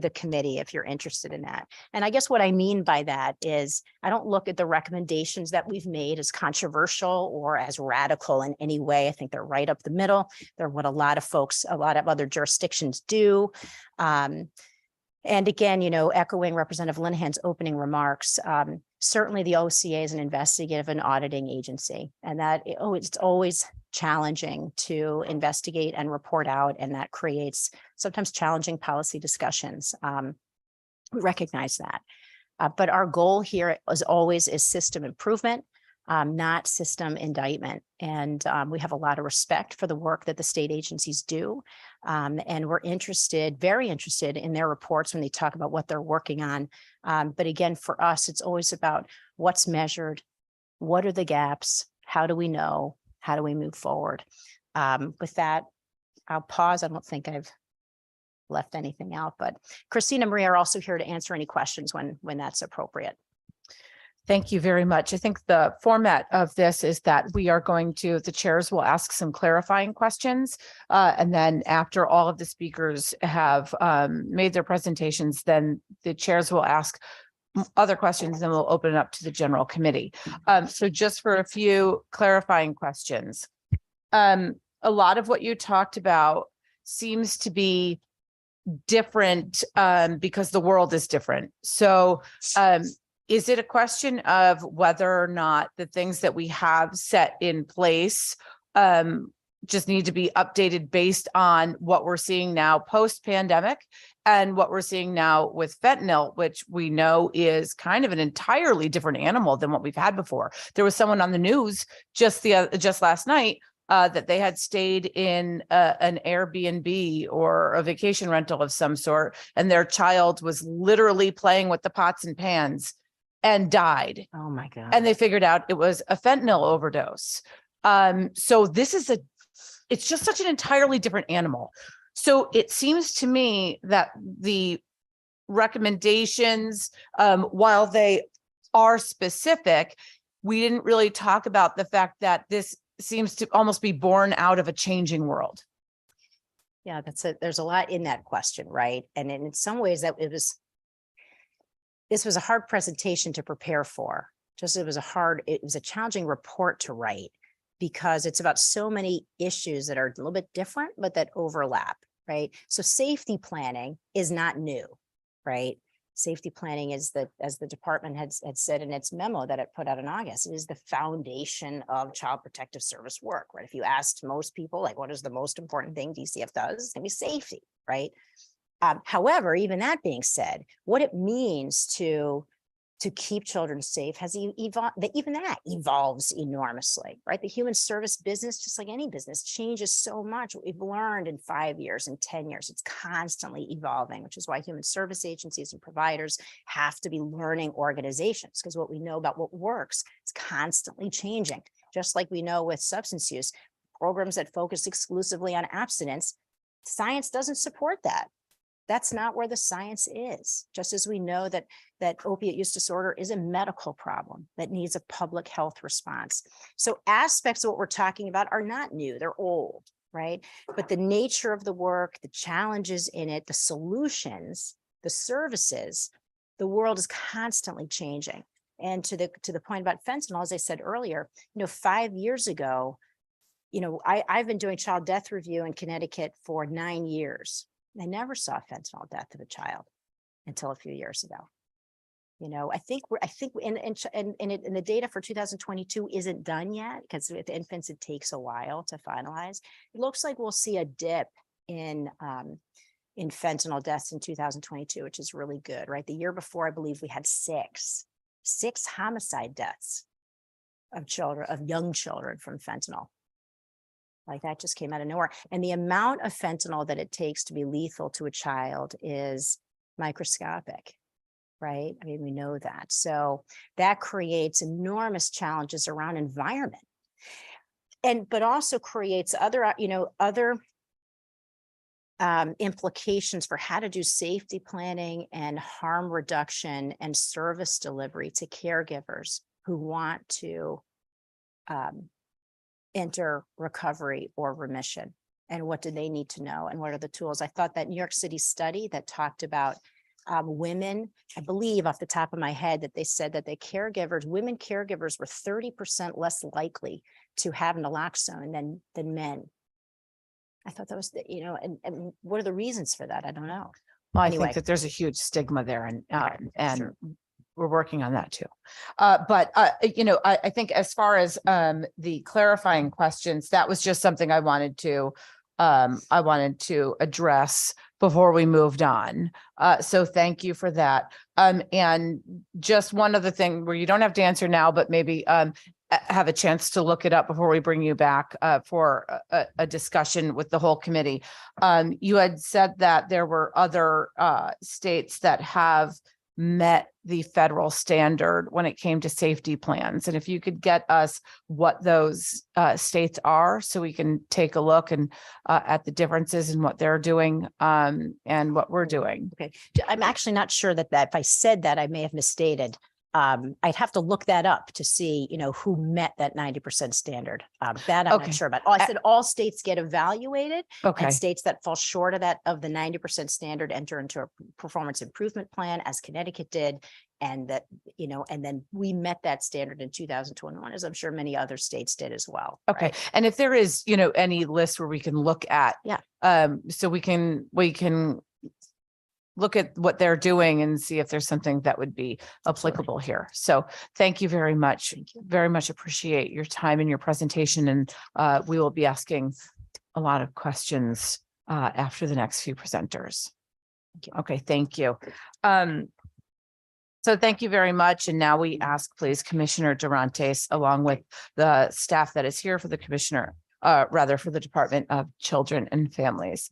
the committee if you're interested in that. And I guess what I mean by that is I don't look at the recommendations that we've made as controversial or as radical in any way. I think they're right up the middle. They're what a lot of other jurisdictions do. And again, echoing Representative Linehan's opening remarks, certainly the OCA is an investigative and auditing agency, and that it's always challenging to investigate and report out, and that creates sometimes challenging policy discussions. We recognize that, but our goal here is always system improvement, not system indictment. And we have a lot of respect for the work that the state agencies do. And we're very interested in their reports when they talk about what they're working on. But again, for us, it's always about what's measured, what are the gaps, how do we know, how do we move forward? With that, I'll pause. I don't think I've left anything out, but Christina and Maria are also here to answer any questions when that's appropriate. Thank you very much. I think the format of this is that we are the chairs will ask some clarifying questions. And then after all of the speakers have made their presentations, then the chairs will ask other questions and we'll open it up to the general committee. So just for a few clarifying questions. A lot of what you talked about seems to be different because the world is different. So is it a question of whether or not the things that we have set in place just need to be updated based on what we're seeing now post-pandemic and what we're seeing now with fentanyl, which we know is kind of an entirely different animal than what we've had before? There was someone on the news just last night that they had stayed in an Airbnb or a vacation rental of some sort, and their child was literally playing with the pots and pans and died. Oh my God. And they figured out it was a fentanyl overdose. So it's just such an entirely different animal. So it seems to me that the recommendations, while they are specific, we didn't really talk about the fact that this seems to almost be born out of a changing world. Yeah, there's a lot in that question, right? And in some ways this was a hard presentation to prepare for. It was a challenging report to write because it's about so many issues that are a little bit different, but that overlap, right? So safety planning is not new, right? Safety planning is as the department had said in its memo that it put out in August, it is the foundation of Child Protective Service work, right? If you asked most people, like, what is the most important thing DCF does? It's gonna be safety, right? However, even that being said, what it means to keep children safe has evolved. Even that evolves enormously, right? The human service business, just like any business, changes so much. What we've learned in 5 years and 10 years, it's constantly evolving, which is why human service agencies and providers have to be learning organizations, because what we know about what works is constantly changing. Just like we know with substance use, programs that focus exclusively on abstinence, science doesn't support that. That's not where the science is. Just as we know that opiate use disorder is a medical problem that needs a public health response. So aspects of what we're talking about are not new, they're old, right? But the nature of the work, the challenges in it, the solutions, the services, the world is constantly changing. And to the point about fentanyl, as I said earlier, 5 years ago, I've been doing child death review in Connecticut for 9 years. I never saw fentanyl death of a child until a few years ago. I think in the data for 2022 isn't done yet, because with infants, it takes a while to finalize. It looks like we'll see a dip in fentanyl deaths in 2022, which is really good, right? The year before, I believe we had six homicide deaths of young children from fentanyl. Like that just came out of nowhere. And the amount of fentanyl that it takes to be lethal to a child is microscopic, right? I mean, we know that. So that creates enormous challenges around environment. but also creates other, other implications for how to do safety planning and harm reduction and service delivery to caregivers who want to enter recovery or remission. And what do they need to know? And what are the tools? I thought that New York City study that talked about women, I believe off the top of my head, that they said that women caregivers were 30% less likely to have naloxone than men. I thought that was, and what are the reasons for that? I don't know. Well, I Anyway. think that there's a huge stigma there, and Sure. we're working on that too. I think as far as the clarifying questions, that was just something I wanted to address before we moved on. So thank you for that. And just one other thing where you don't have to answer now, but maybe have a chance to look it up before we bring you back for a discussion with the whole committee. You had said that there were other states that have met the federal standard when it came to safety plans. And if you could get us what those states are, so we can take a look and at the differences in what they're doing and what we're doing. Okay. I'm actually not sure that if I said that, I may have misstated. I'd have to look that up to see, who met that 90% standard. That I'm Okay. not sure about. I said all states get evaluated. Okay. And states that fall short of the 90% standard enter into a performance improvement plan, as Connecticut did. And that, and then we met that standard in 2021, as I'm sure many other states did as well. Okay. Right? And if there is, any list where we can look at, so we can look at what they're doing and see if there's something that would be applicable here. So thank you very much. Very much appreciate your time and your presentation. And we will be asking a lot of questions after the next few presenters. Okay, thank you. So thank you very much. And now we ask, please, Commissioner Durantes, along with the staff that is here for the commissioner, for the Department of Children and Families.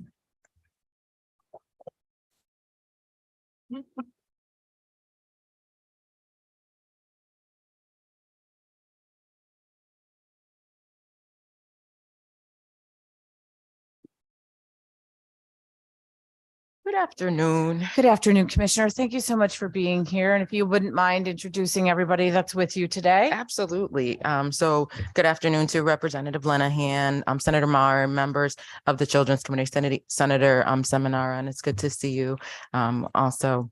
Good afternoon. Good afternoon, Commissioner. Thank you so much for being here. And if you wouldn't mind introducing everybody that's with you today. Absolutely. So good afternoon to Representative Lenahan, Senator Maher, members of the Children's Committee, Senator Seminara, and it's good to see you. Also,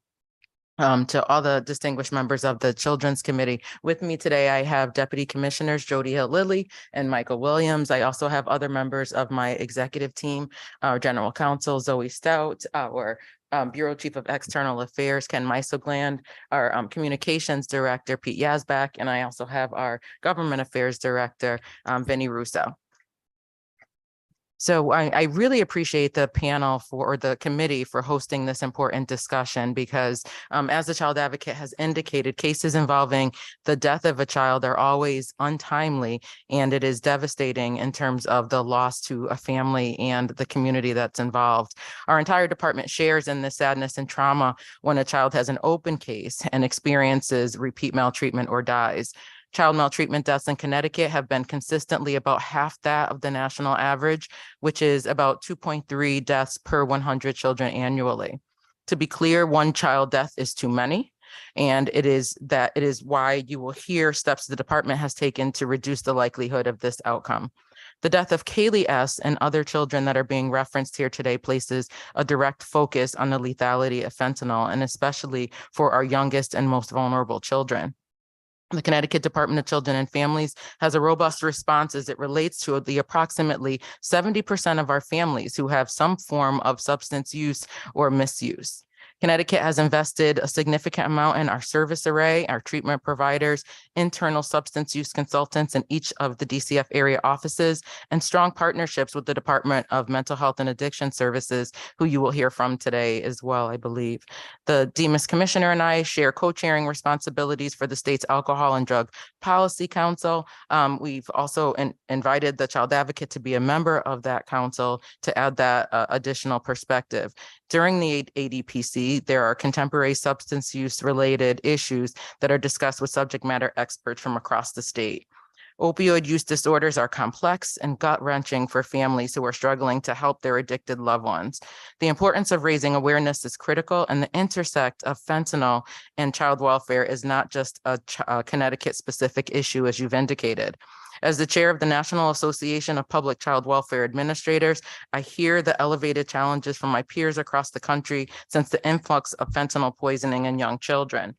to all the distinguished members of the Children's Committee. With me today, I have Deputy Commissioners Jody Hill-Lilly and Michael Williams. I also have other members of my executive team, our General Counsel, Zoe Stout, our Bureau Chief of External Affairs, Ken Meisogland, our Communications Director, Pete Yazbak, and I also have our Government Affairs Director, Vinny Russo. So I really appreciate the panel or the committee for hosting this important discussion because as the child advocate has indicated, cases involving the death of a child are always untimely, and it is devastating in terms of the loss to a family and the community that's involved. Our entire department shares in the sadness and trauma when a child has an open case and experiences repeat maltreatment or dies. Child maltreatment deaths in Connecticut have been consistently about half that of the national average, which is about 2.3 deaths per 100 children annually. To be clear, one child death is too many, and it is why you will hear steps the department has taken to reduce the likelihood of this outcome. The death of Kaylee S. and other children that are being referenced here today places a direct focus on the lethality of fentanyl, and especially for our youngest and most vulnerable children. The Connecticut Department of Children and Families has a robust response as it relates to the approximately 70% of our families who have some form of substance use or misuse. Connecticut has invested a significant amount in our service array, our treatment providers, internal substance use consultants in each of the DCF area offices, and strong partnerships with the Department of Mental Health and Addiction Services, who you will hear from today as well, I believe. The DMIS Commissioner and I share co-chairing responsibilities for the state's Alcohol and Drug Policy Council. We've also invited the Child Advocate to be a member of that council to add that additional perspective. During the ADPC, there are contemporary substance use related issues that are discussed with subject matter experts from across the state. Opioid use disorders are complex and gut-wrenching for families who are struggling to help their addicted loved ones. The importance of raising awareness is critical, and the intersect of fentanyl and child welfare is not just a Connecticut-specific issue, as you've indicated. As the chair of the National Association of Public Child Welfare Administrators, I hear the elevated challenges from my peers across the country since the influx of fentanyl poisoning in young children.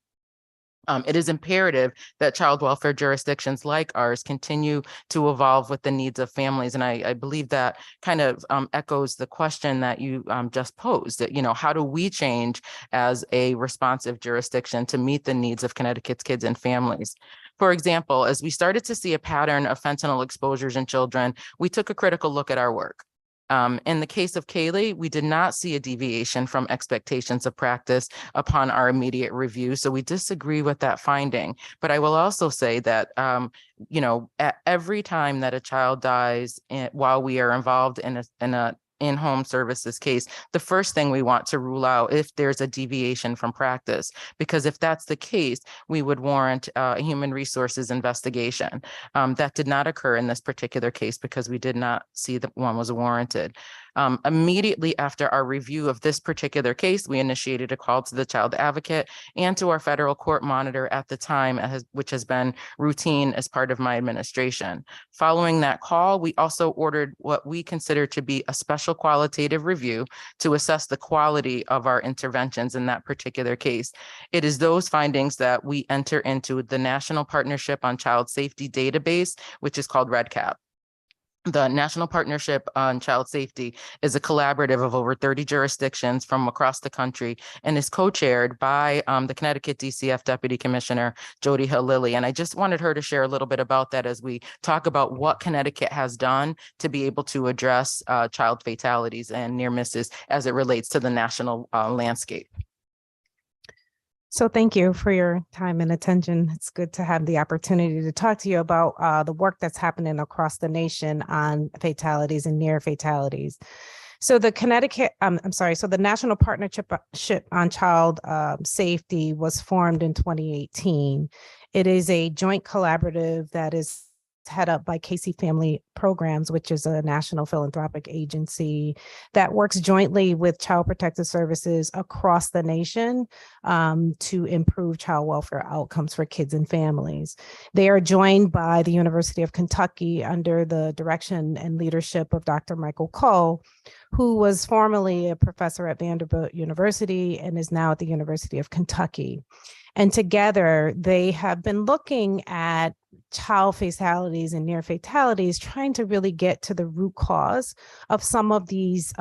It is imperative that child welfare jurisdictions like ours continue to evolve with the needs of families. And I believe that kind of echoes the question that you just posed, that, how do we change as a responsive jurisdiction to meet the needs of Connecticut's kids and families? For example, as we started to see a pattern of fentanyl exposures in children, we took a critical look at our work. In the case of Kaylee, we did not see a deviation from expectations of practice upon our immediate review. So we disagree with that finding. But I will also say that, at every time that a child dies while we are involved in a in-home services case, the first thing we want to rule out if there's a deviation from practice, because if that's the case, we would warrant a human resources investigation. That did not occur in this particular case because we did not see that one was warranted. Immediately after our review of this particular case, we initiated a call to the child advocate and to our federal court monitor at the time, which has been routine as part of my administration. Following that call, we also ordered what we consider to be a special qualitative review to assess the quality of our interventions in that particular case. It is those findings that we enter into the National Partnership on Child Safety database, which is called REDCap. The National Partnership on Child Safety is a collaborative of over 30 jurisdictions from across the country and is co-chaired by the Connecticut DCF Deputy Commissioner, Jody Hill-Lilly. And I just wanted her to share a little bit about that as we talk about what Connecticut has done to be able to address child fatalities and near misses as it relates to the national landscape. So thank you for your time and attention. It's good to have the opportunity to talk to you about the work that's happening across the nation on fatalities and near fatalities. So the the National Partnership on Child Safety was formed in 2018. It is a joint collaborative that is head up by Casey Family Programs, which is a national philanthropic agency that works jointly with Child Protective Services across the nation to improve child welfare outcomes for kids and families. They are joined by the University of Kentucky under the direction and leadership of Dr. Michael Coe, who was formerly a professor at Vanderbilt University and is now at the University of Kentucky. And together, they have been looking at child fatalities and near fatalities, trying to really get to the root cause of some of these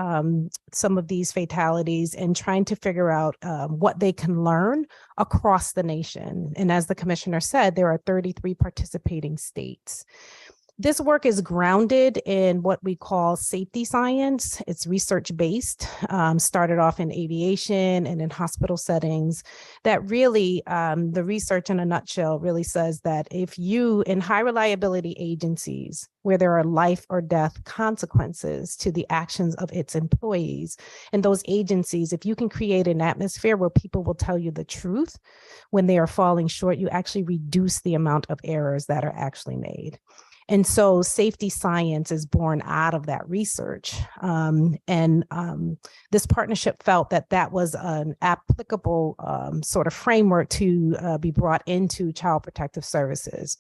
fatalities and trying to figure out what they can learn across the nation. And as the commissioner said, there are 33 participating states. This work is grounded in what we call safety science. It's research-based, started off in aviation and in hospital settings. That really, the research in a nutshell really says that if you, in high reliability agencies, where there are life or death consequences to the actions of its employees, in those agencies, if you can create an atmosphere where people will tell you the truth when they are falling short, you actually reduce the amount of errors that are actually made. And so safety science is born out of that research. This partnership felt that that was an applicable sort of framework to be brought into Child Protective Services.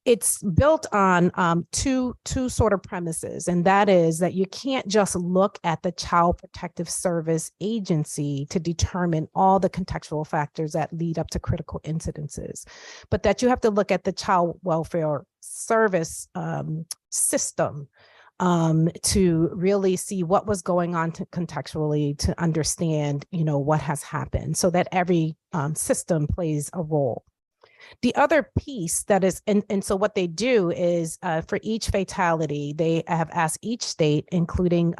It's built on two sort of premises, and that is that you can't just look at the Child Protective Service agency to determine all the contextual factors that lead up to critical incidences, but that you have to look at the child welfare service system to really see what was going on contextually to understand, what has happened, so that every system plays a role. The other piece that is, and so what they do is for each fatality, they have asked each state, including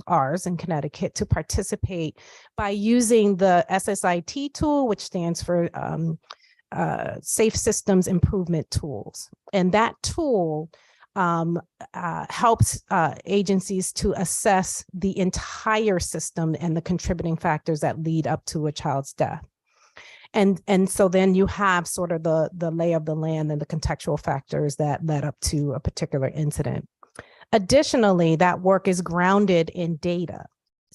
ours in Connecticut, to participate by using the SSIT tool, which stands for Safe Systems Improvement Tools. And that tool helps agencies to assess the entire system and the contributing factors that lead up to a child's death. And so then you have sort of the lay of the land and the contextual factors that led up to a particular incident. Additionally, that work is grounded in data.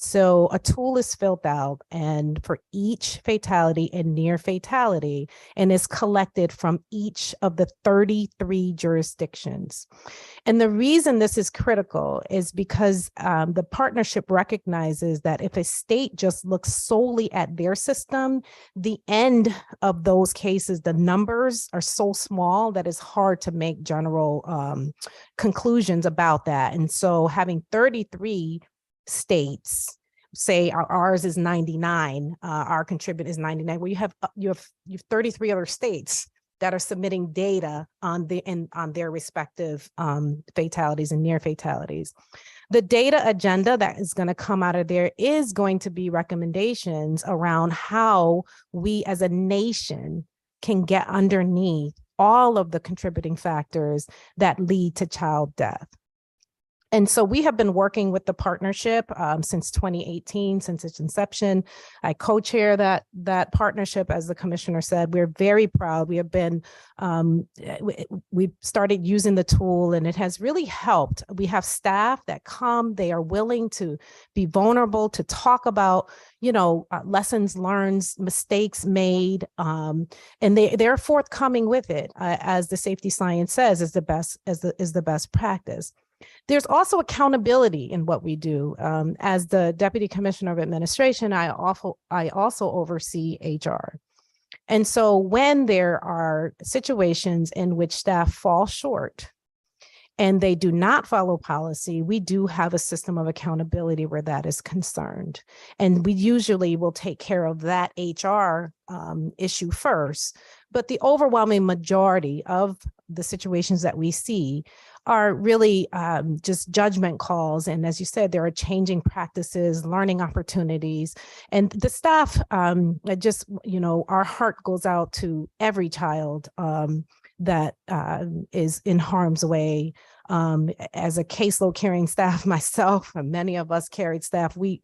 So a tool is filled out and for each fatality and near fatality, and is collected from each of the 33 jurisdictions. And the reason this is critical is because the partnership recognizes that if a state just looks solely at their system, the end of those cases, the numbers are so small that it's hard to make general conclusions about that. And so having 33 states, say ours is 99, our contribute is 99, well, you have 33 other states that are submitting data on their respective fatalities and near fatalities. The data agenda that is going to come out of there is going to be recommendations around how we as a nation can get underneath all of the contributing factors that lead to child death. And so we have been working with the partnership since 2018, since its inception. I co-chair that partnership, as the commissioner said. We're very proud. We have been, we started using the tool and it has really helped. We have staff that come, they are willing to be vulnerable, to talk about, lessons learned, mistakes made, and they're forthcoming with it, as the safety science says is the best practice. There's also accountability in what we do. As the Deputy Commissioner of Administration, I also oversee HR. And so when there are situations in which staff fall short and they do not follow policy, we do have a system of accountability where that is concerned. And we usually will take care of that HR issue first. But the overwhelming majority of the situations that we see are really just judgment calls. And as you said, there are changing practices, learning opportunities, and the staff our heart goes out to every child that is in harm's way. As a caseload carrying staff myself, and many of us carried staff, we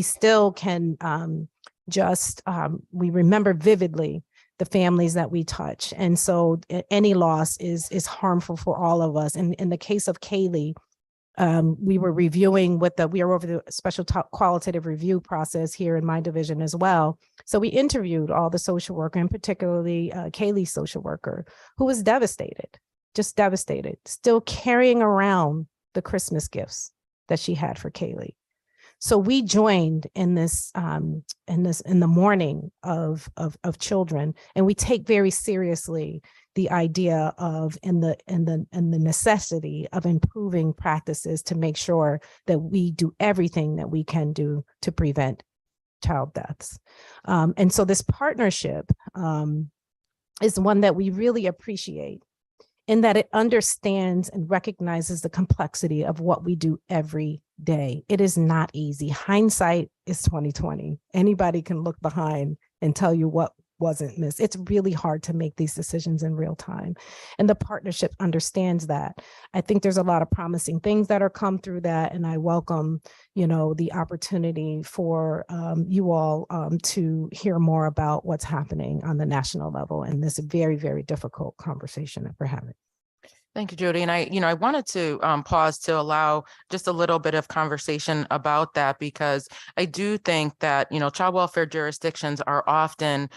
still can we remember vividly the families that we touch. And so any loss is harmful for all of us. And in the case of Kaylee, we were reviewing we are over the special qualitative review process here in my division as well. So we interviewed all the social worker, and particularly Kaylee's social worker, who was devastated, just devastated, still carrying around the Christmas gifts that she had for Kaylee. So we joined in the mourning of children, and we take very seriously the idea of and the necessity of improving practices to make sure that we do everything that we can do to prevent child deaths. And so this partnership is one that we really appreciate, in that it understands and recognizes the complexity of what we do every day. It is not easy. Hindsight is 2020. Anybody can look behind and tell you what wasn't missed. It's really hard to make these decisions in real time. And the partnership understands that. I think there's a lot of promising things that are come through that. And I welcome, the opportunity for you all to hear more about what's happening on the national level in this very, very difficult conversation that we're having. Thank you, Jody. And I wanted to pause to allow just a little bit of conversation about that, because I do think that, child welfare jurisdictions are often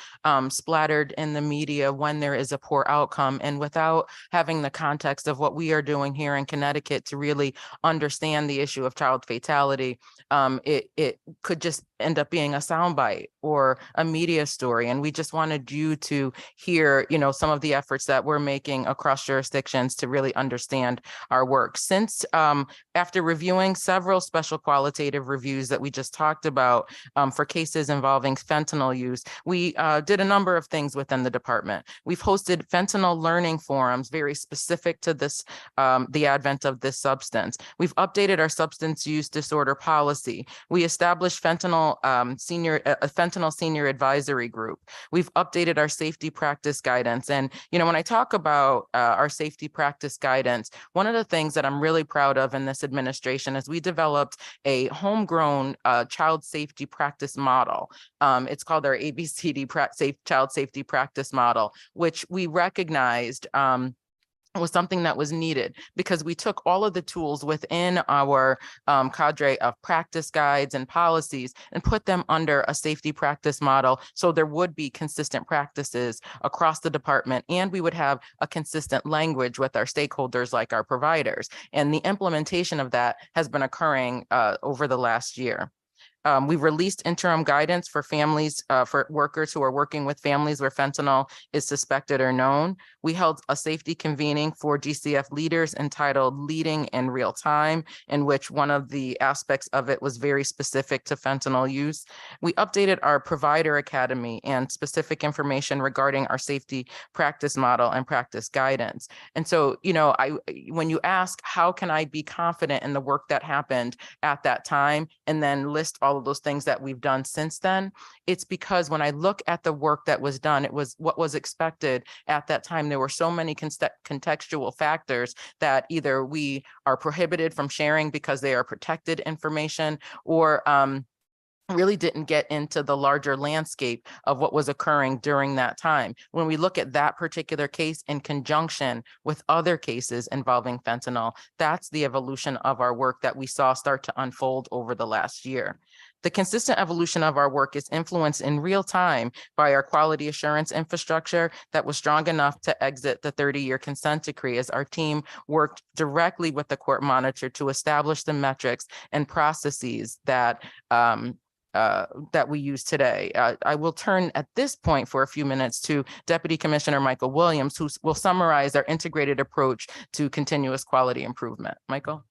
splattered in the media when there is a poor outcome, and without having the context of what we are doing here in Connecticut to really understand the issue of child fatality, it could just end up being a soundbite or a media story. And we just wanted you to hear, some of the efforts that we're making across jurisdictions to really understand our work. Since after reviewing several special qualitative reviews that we just talked about for cases involving fentanyl use, we did a number of things within the department. We've hosted fentanyl learning forums very specific to this, the advent of this substance. We've updated our substance use disorder policy. We established fentanyl senior advisory group. We've updated our safety practice guidance. And, when I talk about our safety practice practice guidance. One of the things that I'm really proud of in this administration is we developed a homegrown child safety practice model. It's called our ABCD Child Safety Practice Model, which we recognized was something that was needed because we took all of the tools within our cadre of practice guides and policies and put them under a safety practice model. So there would be consistent practices across the department, and we would have a consistent language with our stakeholders like our providers. And the implementation of that has been occurring over the last year. We've released interim guidance for families, for workers who are working with families where fentanyl is suspected or known. We held a safety convening for GCF leaders entitled Leading in Real Time, in which one of the aspects of it was very specific to fentanyl use. We updated our provider academy and specific information regarding our safety practice model and practice guidance. And so, you know, when you ask, how can I be confident in the work that happened at that time, and then list all of those things that we've done since then, it's because when I look at the work that was done, it was what was expected at that time. There were so many contextual factors that either we are prohibited from sharing because they are protected information, or really didn't get into the larger landscape of what was occurring during that time. When we look at that particular case in conjunction with other cases involving fentanyl, that's the evolution of our work that we saw start to unfold over the last year. The consistent evolution of our work is influenced in real time by our quality assurance infrastructure that was strong enough to exit the 30-year consent decree, as our team worked directly with the court monitor to establish the metrics and processes that that we use today. I will turn at this point for a few minutes to Deputy Commissioner Michael Williams, who will summarize our integrated approach to continuous quality improvement. Michael.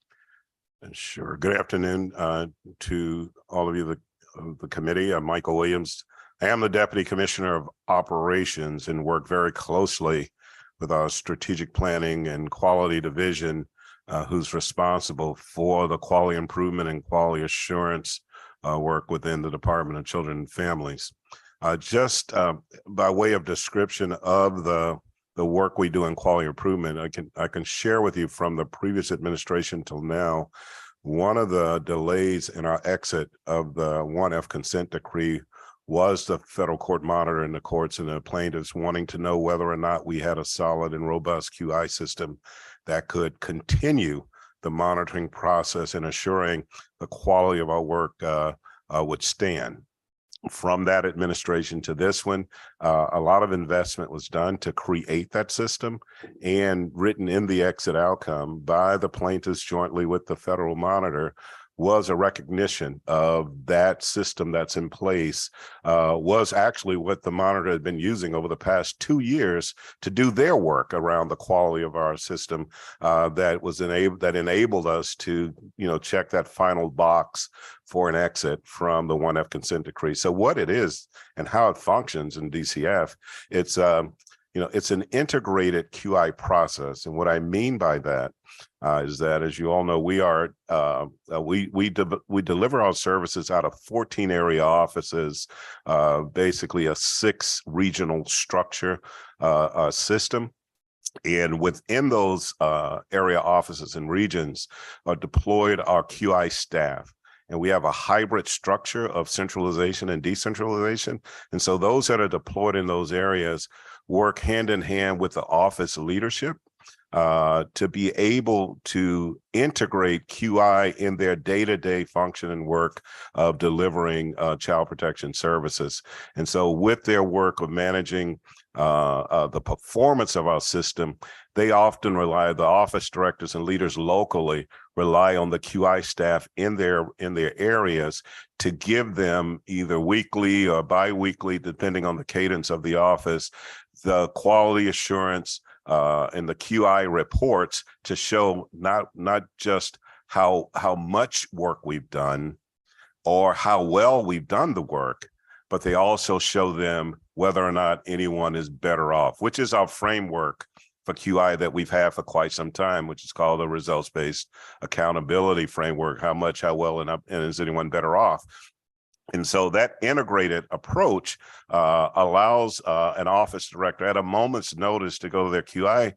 Sure. Good afternoon to all of you, the committee. I'm Michael Williams. I am the Deputy Commissioner of Operations and work very closely with our Strategic Planning and Quality Division, who's responsible for the quality improvement and quality assurance work within the Department of Children and Families. Just by way of description of the work we do in quality improvement, I can share with you from the previous administration till now, one of the delays in our exit of the 1F consent decree was the federal court monitor and the courts and the plaintiffs wanting to know whether or not we had a solid and robust QI system that could continue the monitoring process and assuring the quality of our work would stand. From that administration to this one, a lot of investment was done to create that system, and written in the exit outcome by the plaintiffs jointly with the federal monitor was a recognition of that system that's in place, was actually what the monitor had been using over the past 2 years to do their work around the quality of our system, that enabled us to, check that final box for an exit from the 1F consent decree. So what it is and how it functions in DCF, it's an integrated QI process. And what I mean by that is that, as you all know, we deliver our services out of 14 area offices, basically a 6 regional structure system. And within those area offices and regions are deployed our QI staff. And we have a hybrid structure of centralization and decentralization. And so those that are deployed in those areas work hand in hand with the office leadership to be able to integrate QI in their day-to-day function and work of delivering child protection services. And so with their work of managing the performance of our system, they often rely, the office directors and leaders locally rely on the QI staff in their areas to give them either weekly or bi-weekly, depending on the cadence of the office, the quality assurance and the QI reports to show not just how much work we've done or how well we've done the work, but they also show them whether or not anyone is better off, which is our framework for QI that we've had for quite some time, which is called the results-based accountability framework. How much, how well, and is anyone better off? And so that integrated approach allows an office director at a moment's notice to go to their QI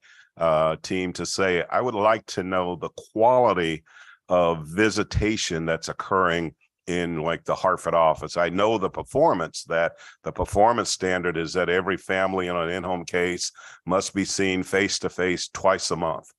team to say, I would like to know the quality of visitation that's occurring in like the Hartford office. I know the performance standard is that every family in an in-home case must be seen face-to-face twice a month.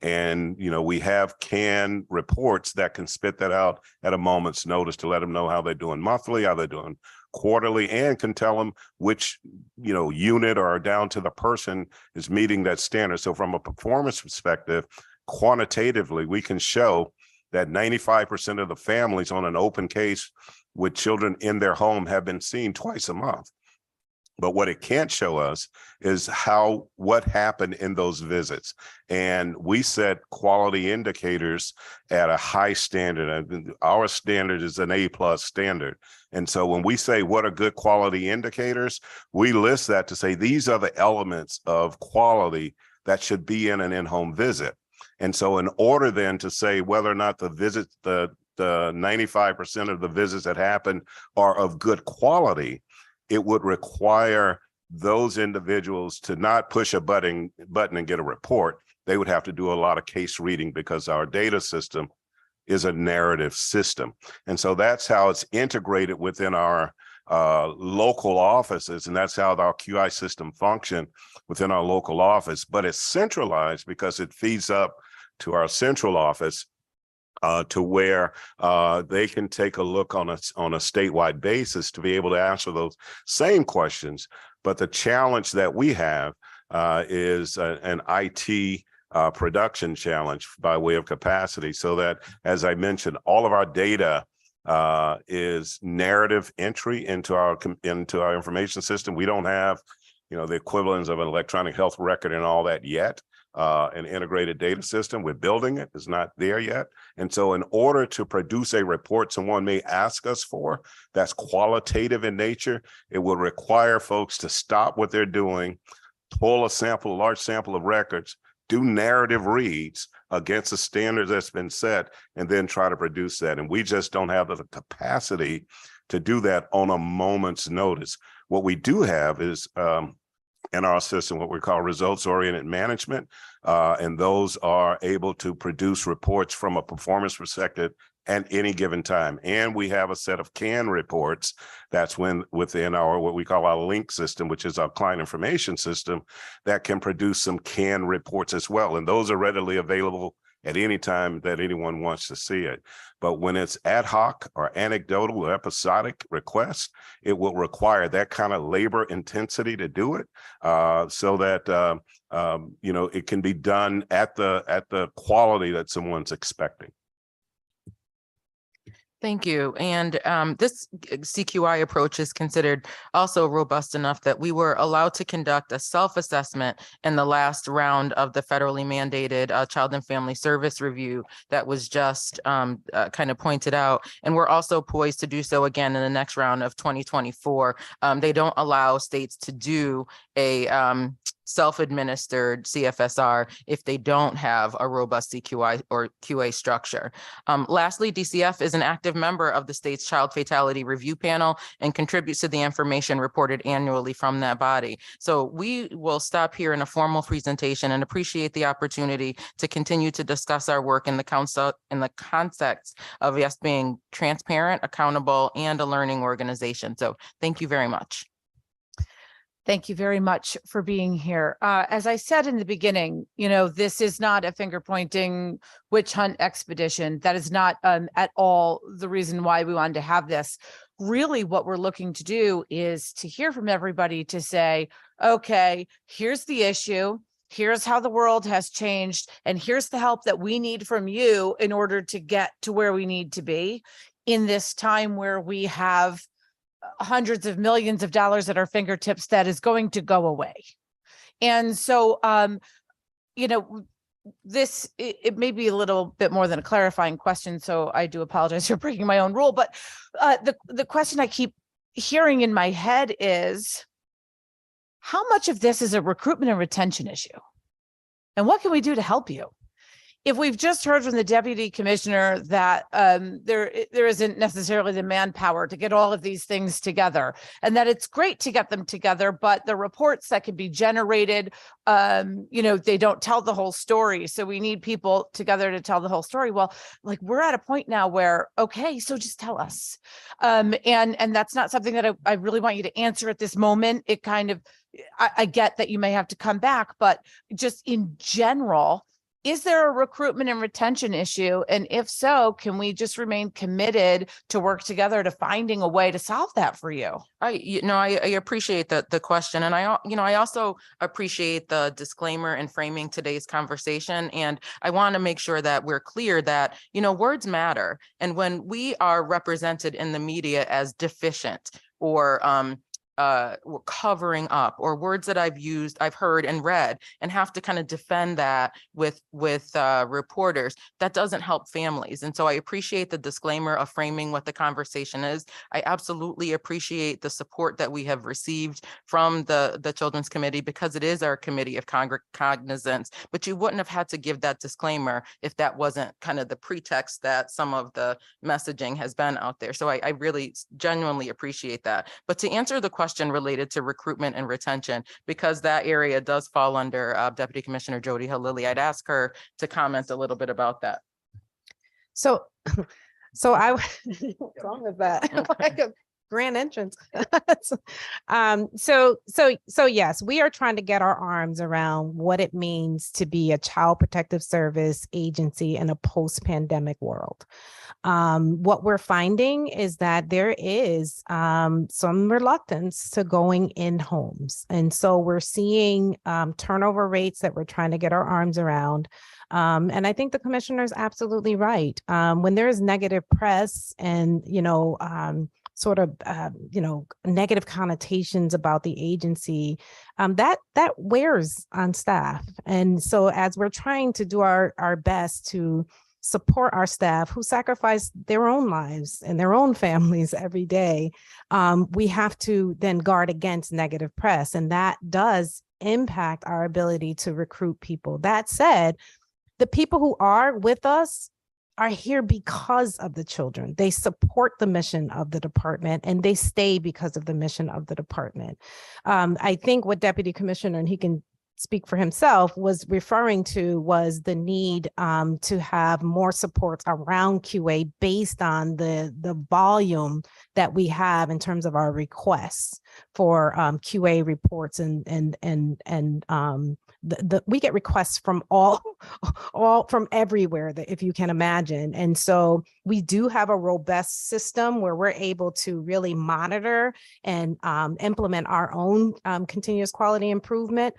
And, you know, we have canned reports that can spit that out at a moment's notice to let them know how they're doing monthly, how they're doing quarterly, and can tell them which, you know, unit or down to the person is meeting that standard. So from a performance perspective, quantitatively, we can show that 95% of the families on an open case with children in their home have been seen twice a month. But what it can't show us is what happened in those visits. And we set quality indicators at a high standard. Our standard is an A+ standard. And so when we say what are good quality indicators, we list that to say these are the elements of quality that should be in an in-home visit. And so in order then to say whether or not the 95% of the visits that happen are of good quality, it would require those individuals to not push a button and get a report. They would have to do a lot of case reading because our data system is a narrative system. And so that's how it's integrated within our local offices. And that's how our QI system function within our local office. But it's centralized because it feeds up to our central office to where they can take a look on a statewide basis to be able to answer those same questions. But the challenge that we have is an IT production challenge by way of capacity, so that, as I mentioned, all of our data is narrative entry into our information system. We don't have, you know, the equivalents of an electronic health record and all that yet. An integrated data system. We're building it. It's not there yet. And so in order to produce a report someone may ask us for that's qualitative in nature, it will require folks to stop what they're doing, pull a large sample of records, do narrative reads against the standards that's been set, and then try to produce that. And we just don't have the capacity to do that on a moment's notice. What we do have is in our system, what we call results-oriented management, and those are able to produce reports from a performance perspective at any given time. And we have a set of canned reports that's within our what we call our link system, which is our client information system, that can produce some canned reports as well. And those are readily available at any time that anyone wants to see it. But when it's ad hoc or anecdotal or episodic requests, it will require that kind of labor intensity to do it, so that you know, it can be done at the quality that someone's expecting. Thank you. And this CQI approach is considered also robust enough that we were allowed to conduct a self-assessment in the last round of the federally mandated Child and Family Service Review that was just kind of pointed out. And we're also poised to do so again in the next round of 2024. They don't allow states to do a self-administered CFSR if they don't have a robust CQI or QA structure. Lastly, DCF is an active member of the state's Child Fatality Review Panel and contributes to the information reported annually from that body. So we will stop here in a formal presentation and appreciate the opportunity to continue to discuss our work in the context of us being transparent, accountable, and a learning organization. So thank you very much. Thank you very much for being here. As I said in the beginning, you know, this is not a finger pointing witch hunt expedition. That is not at all the reason why we wanted to have this. Really, what we're looking to do is to hear from everybody to say, okay, here's the issue. Here's how the world has changed. And here's the help that we need from you in order to get to where we need to be in this time where we have hundreds of millions of dollars at our fingertips that is going to go away. And so, you know, it may be a little bit more than a clarifying question, so I do apologize for breaking my own rule, but the question I keep hearing in my head is, how much of this is a recruitment and retention issue? And what can we do to help you? if we've just heard from the deputy commissioner that there isn't necessarily the manpower to get all of these things together, and that it's great to get them together, but the reports that can be generated, they don't tell the whole story. So we need people together to tell the whole story. Well, like, we're at a point now where, okay, so just tell us. And that's not something that I really want you to answer at this moment. It kind of, I get that you may have to come back, but just in general, is there a recruitment and retention issue? And if so, can we just remain committed to work together to finding a way to solve that for you? I appreciate the question. And I also appreciate the disclaimer and framing today's conversation. And I want to make sure that we're clear that, words matter. And when we are represented in the media as deficient or covering up, or words that I've heard and read, and have to kind of defend that with reporters, that doesn't help families. And so I appreciate the disclaimer of framing what the conversation is. I absolutely appreciate the support that we have received from the Children's Committee, because it is our committee of cognizance, but you wouldn't have had to give that disclaimer if that wasn't kind of the pretext that some of the messaging has been out there. So I really genuinely appreciate that. But to answer the question related to recruitment and retention, because that area does fall under Deputy Commissioner Jody Halili, I'd ask her to comment a little bit about that. So I wrong with that. Like a grand entrance. So yes, we are trying to get our arms around what it means to be a child protective service agency in a post-pandemic world. What we're finding is that there is some reluctance to going in homes. And so we're seeing turnover rates that we're trying to get our arms around. And I think the commissioner is absolutely right. When there is negative press and, negative connotations about the agency, that wears on staff. And so as we're trying to do our best to support our staff who sacrifice their own lives and their own families every day, we have to then guard against negative press. And that does impact our ability to recruit people. That said, the people who are with us are here because of the children. They support the mission of the department, and they stay because of the mission of the department. I think what Deputy Commissioner, and he can speak for himself, was referring to was the need to have more supports around QA based on the volume that we have in terms of our requests for QA reports, and we get requests from all from everywhere, that if you can imagine. And so we do have a robust system where we're able to really monitor and implement our own continuous quality improvement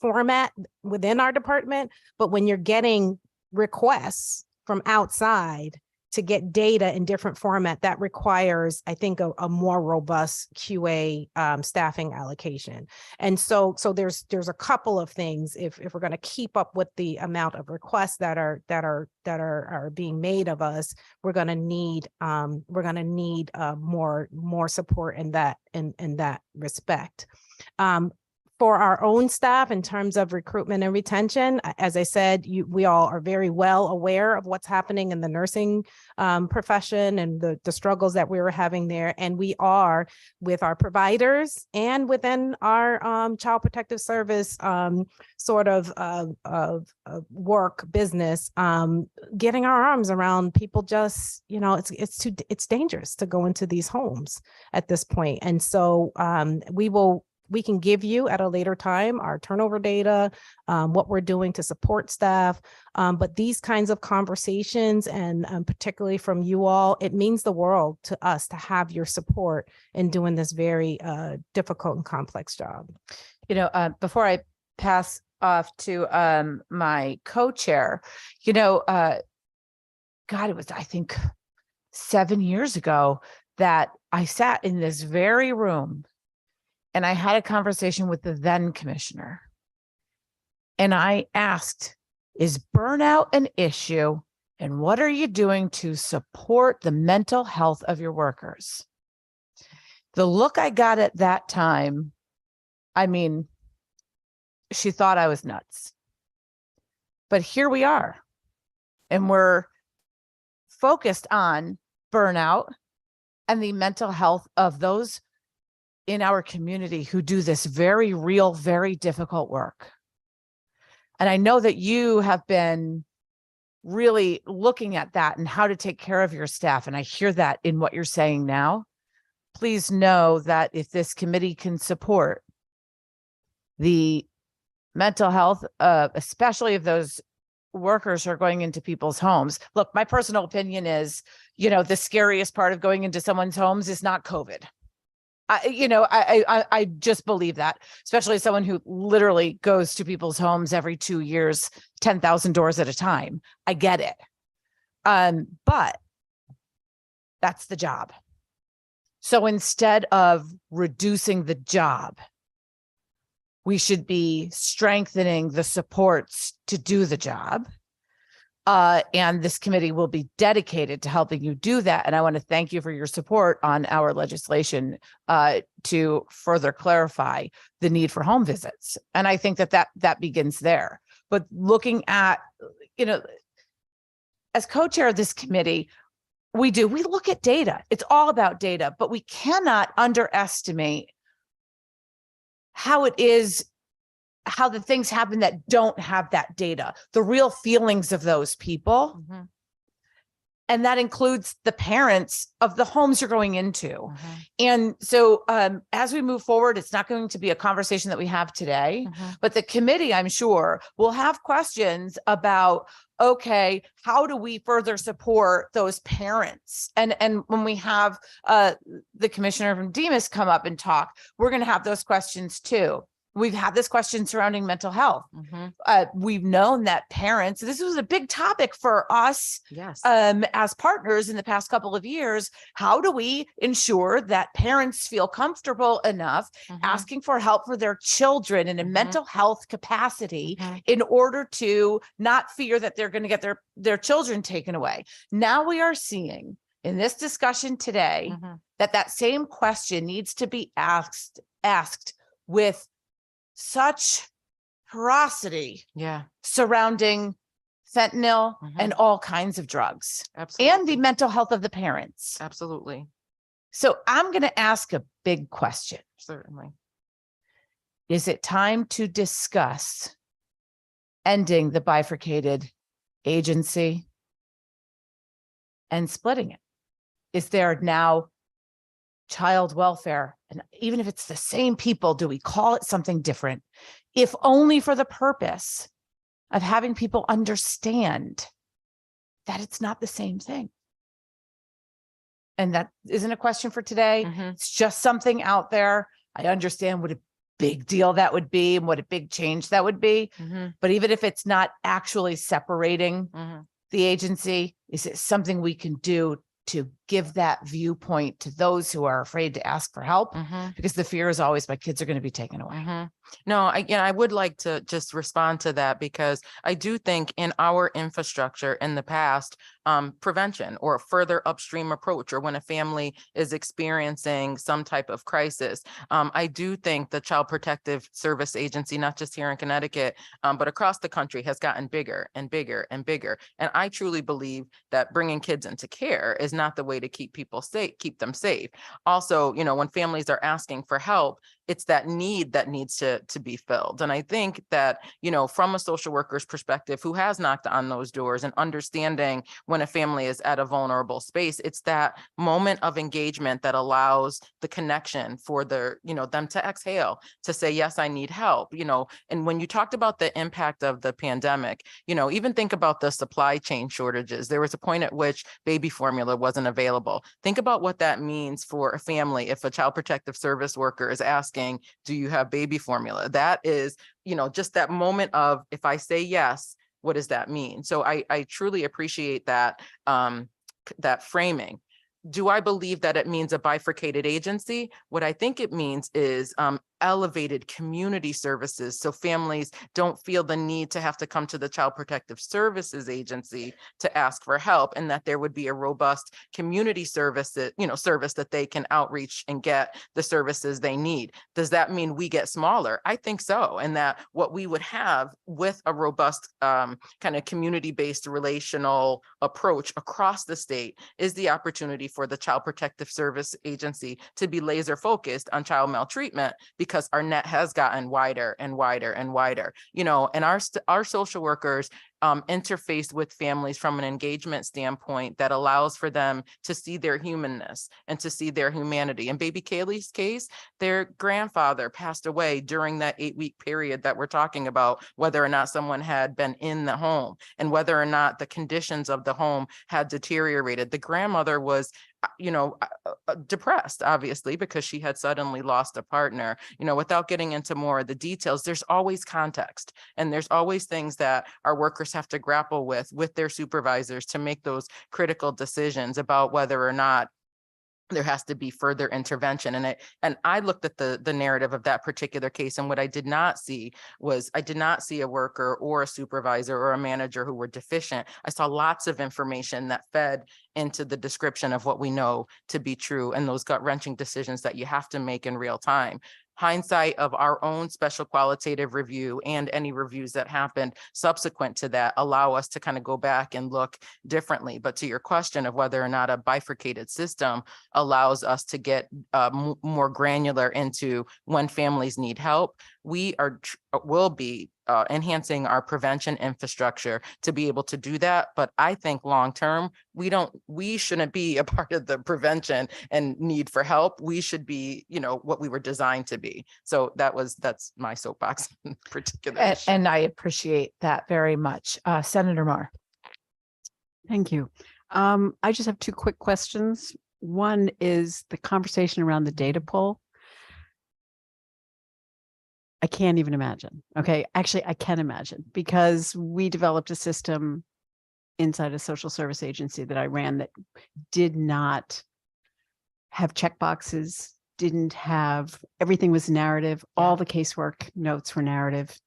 format within our department. But when you're getting requests from outside to get data in different format, that requires, I think, a more robust QA staffing allocation. And so there's a couple of things. If we're going to keep up with the amount of requests that are being made of us, we're going to need more support in that respect. For our own staff, in terms of recruitment and retention, as I said, we all are very well aware of what's happening in the nursing profession and the struggles that we were having there. And we are, with our providers and within our child protective service work business, getting our arms around people. Just, it's dangerous to go into these homes at this point. And so we can give you at a later time our turnover data, what we're doing to support staff. But these kinds of conversations, and particularly from you all, it means the world to us to have your support in doing this very difficult and complex job. Before I pass off to my co-chair, God, it was, I think, 7 years ago that I sat in this very room and I had a conversation with the then commissioner. And I asked, is burnout an issue? And what are you doing to support the mental health of your workers? The look I got at that time, I mean, she thought I was nuts. But here we are, and we're focused on burnout and the mental health of those in our community who do this very real, very difficult work. And I know that you have been really looking at that and how to take care of your staff. And I hear that in what you're saying now. Please know that if this committee can support the mental health, especially of those workers who are going into people's homes. Look, my personal opinion is, the scariest part of going into someone's homes is not COVID. I just believe that, especially as someone who literally goes to people's homes every 2 years, 10,000 doors at a time. I get it. But that's the job. So instead of reducing the job, we should be strengthening the supports to do the job. And this committee will be dedicated to helping you do that. And I want to thank you for your support on our legislation to further clarify the need for home visits. And I think that begins there. But looking at, as co-chair of this committee, we look at data. It's all about data, but we cannot underestimate how the things happen that don't have that data, the real feelings of those people. Mm-hmm. And that includes the parents of the homes you're going into. Mm-hmm. And so as we move forward, it's not going to be a conversation that we have today, Mm-hmm. but the committee, I'm sure, will have questions about, okay, how do we further support those parents? And when we have the commissioner from Demas come up and talk, we're going to have those questions too. We've had this question surrounding mental health. Mm-hmm. We've known that parents, this was a big topic for us Yes. as partners in the past couple of years. How do we ensure that parents feel comfortable enough Mhm. asking for help for their children in a Mhm. mental health capacity Mhm. in order to not fear that they're going to get their children taken away? Now we are seeing in this discussion today Mhm. that same question needs to be asked with such ferocity Yeah, surrounding fentanyl Mhm. and all kinds of drugs absolutely. and the mental health of the parents. Absolutely. So I'm going to ask a big question. Certainly. Is it time to discuss ending the bifurcated agency and splitting it? Is there now child welfare? And even if it's the same people, do we call it something different? If only for the purpose of having people understand that it's not the same thing. And that isn't a question for today. Mhm. It's just something out there. I understand what a big deal that would be and what a big change that would be. Mhm. But even if it's not actually separating Mhm. the agency, is it something we can do to give that viewpoint to those who are afraid to ask for help? Mhm. Because the fear is always my kids are going to be taken away. Mhm. No, I would like to just respond to that, because I do think in our infrastructure in the past, prevention or a further upstream approach, or when a family is experiencing some type of crisis, I do think the Child Protective Service Agency, not just here in Connecticut, but across the country, has gotten bigger and bigger and bigger. And I truly believe that bringing kids into care is not the way to keep people safe, keep them safe. Also, when families are asking for help, it's that need that needs to be filled. And I think that, from a social worker's perspective, who has knocked on those doors and understanding when a family is at a vulnerable space, it's that moment of engagement that allows the connection for them to exhale, to say, yes, I need help, and when you talked about the impact of the pandemic, even think about the supply chain shortages. There was a point at which baby formula wasn't available. Think about what that means for a family if a child protective service worker is asking, do you have baby formula? That is, just that moment of, if I say yes, what does that mean? So I truly appreciate that, that framing. Do I believe that it means a bifurcated agency? What I think it means is elevated community services so families don't feel the need to have to come to the Child Protective Services Agency to ask for help, and that there would be a robust community service that they can outreach and get the services they need. Does that mean we get smaller? I think so. And that what we would have with a robust kind of community-based relational approach across the state is the opportunity for the Child Protective Service Agency to be laser focused on child maltreatment, because our net has gotten wider and wider and wider, and our social workers interface with families from an engagement standpoint that allows for them to see their humanness and to see their humanity. In baby Kaylee's case, their grandfather passed away during that 8-week period that we're talking about, whether or not someone had been in the home and whether or not the conditions of the home had deteriorated. The grandmother was depressed, obviously, because she had suddenly lost a partner. Without getting into more of the details, there's always context, and there's always things that our workers have to grapple with their supervisors to make those critical decisions about whether or not there has to be further intervention. And I looked at the narrative of that particular case, and what I did not see a worker or a supervisor or a manager who were deficient. I saw lots of information that fed into the description of what we know to be true, and those gut-wrenching decisions that you have to make in real time. Hindsight of our own special qualitative review and any reviews that happened subsequent to that allow us to kind of go back and look differently. But to your question of whether or not a bifurcated system allows us to get more granular into when families need help, we will be enhancing our prevention infrastructure to be able to do that. But I think long-term, we shouldn't be a part of the prevention and need for help. We should be, what we were designed to be. So that's my soapbox in particular. And I appreciate that very much. Senator Marr. Thank you. I just have two quick questions. One is the conversation around the data pull. I can't even imagine. Okay. Actually, I can imagine, because we developed a system inside a social service agency that I ran that did not have checkboxes, everything was narrative. All the casework notes were narrative.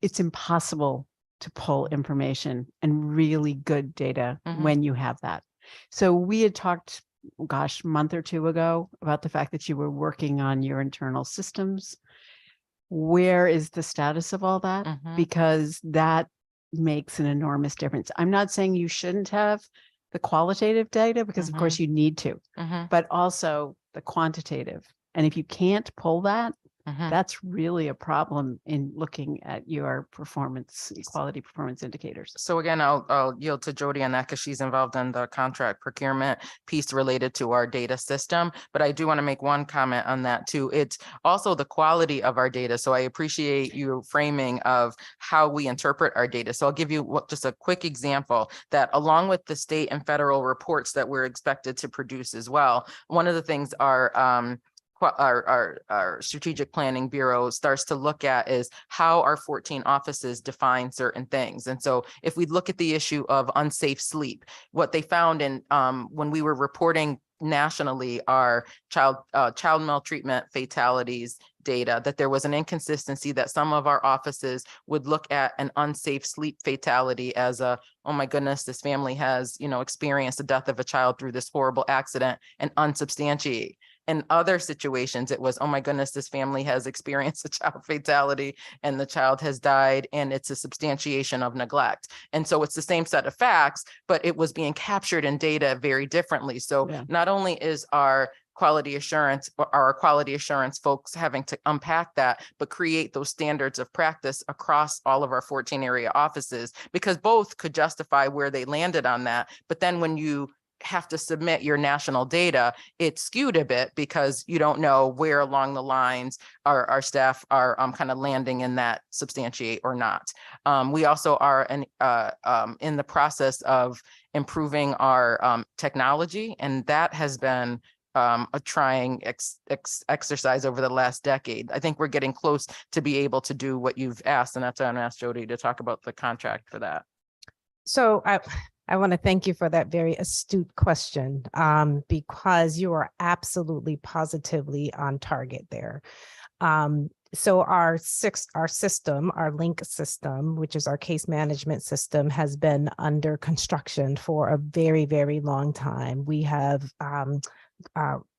It's impossible to pull information and really good data when you have that. So we had talked, a month or two ago about the fact that you were working on your internal systems. Where is the status of all that? Because that makes an enormous difference. I'm not saying you shouldn't have the qualitative data, because of course you need to, but also the quantitative. And if you can't pull that, that's really a problem in looking at your quality performance indicators. So again, I'll yield to Jody on that, because she's involved in the contract procurement piece related to our data system. But I do want to make one comment on that too. It's also the quality of our data. So I appreciate your framing of how we interpret our data. So I'll give you just a quick example that, along with the state and federal reports that we're expected to produce as well, one of the things our strategic planning bureau starts to look at is how our 14 offices define certain things. And so if we look at the issue of unsafe sleep, what they found in when we were reporting nationally our child maltreatment fatalities data, that there was an inconsistency, that some of our offices would look at an unsafe sleep fatality as oh my goodness, this family has, experienced the death of a child through this horrible accident, and unsubstantiate. In other situations, it was, oh my goodness, this family has experienced a child fatality and the child has died, and it's a substantiation of neglect. And so it's the same set of facts, but it was being captured in data very differently. So not only is our quality assurance folks having to unpack that, but create those standards of practice across all of our 14 area offices, because both could justify where they landed on that. But then when you have to submit your national data, it's skewed a bit, because you don't know where along the lines our staff are kind of landing in that substantiate or not. We also are in the process of improving our technology, and that has been a trying exercise over the last decade. I think we're getting close to be able to do what you've asked, and that's why I'm going to ask Jody to talk about the contract for that. So I want to thank you for that very astute question, because you are absolutely positively on target there. So our system, our link system, which is our case management system, has been under construction for a very, very long time. We have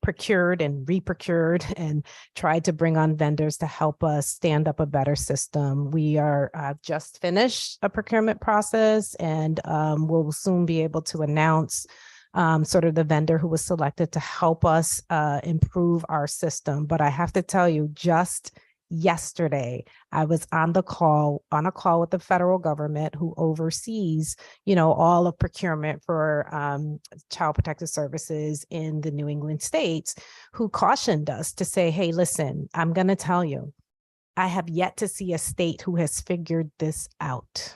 procured and re-procured and tried to bring on vendors to help us stand up a better system. We are just finished a procurement process, and we'll soon be able to announce sort of the vendor who was selected to help us improve our system. But I have to tell you, just yesterday, I was on a call with the federal government, who oversees, all of procurement for child protective services in the New England states, who cautioned us to say, hey, listen, I'm going to tell you, I have yet to see a state who has figured this out.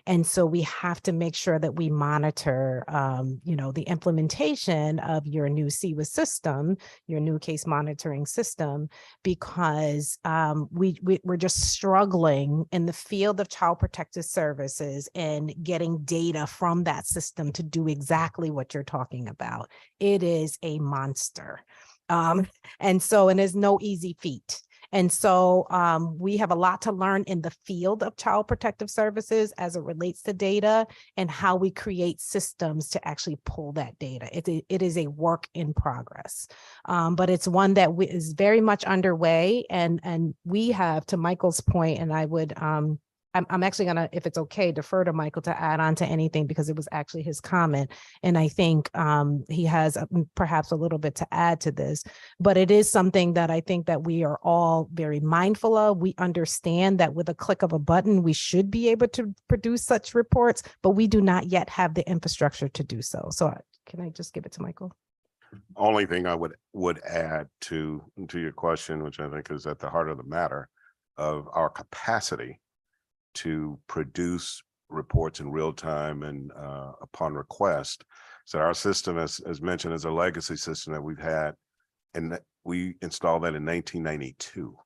And so we have to make sure that we monitor, the implementation of your new CWIS system, your new case monitoring system, because we're just struggling in the field of child protective services and getting data from that system to do exactly what you're talking about. It is a monster. And there's no easy feat. And so we have a lot to learn in the field of child protective services as it relates to data and how we create systems to actually pull that data. It is a work in progress, but it's one that is very much underway. And we have, to Michael's point, and I would, I'm actually going to, if it's okay, defer to Michael to add on to anything, because it was actually his comment. And I think he has perhaps a little bit to add to this, but it is something that I think that we are all very mindful of. We understand that with a click of a button, we should be able to produce such reports, but we do not yet have the infrastructure to do so. So can I just give it to Michael? Only thing I would add to your question, which I think is at the heart of the matter, of our capacity to produce reports in real time and upon request. So our system, as mentioned, is a legacy system that we've had, and we installed that in 1992.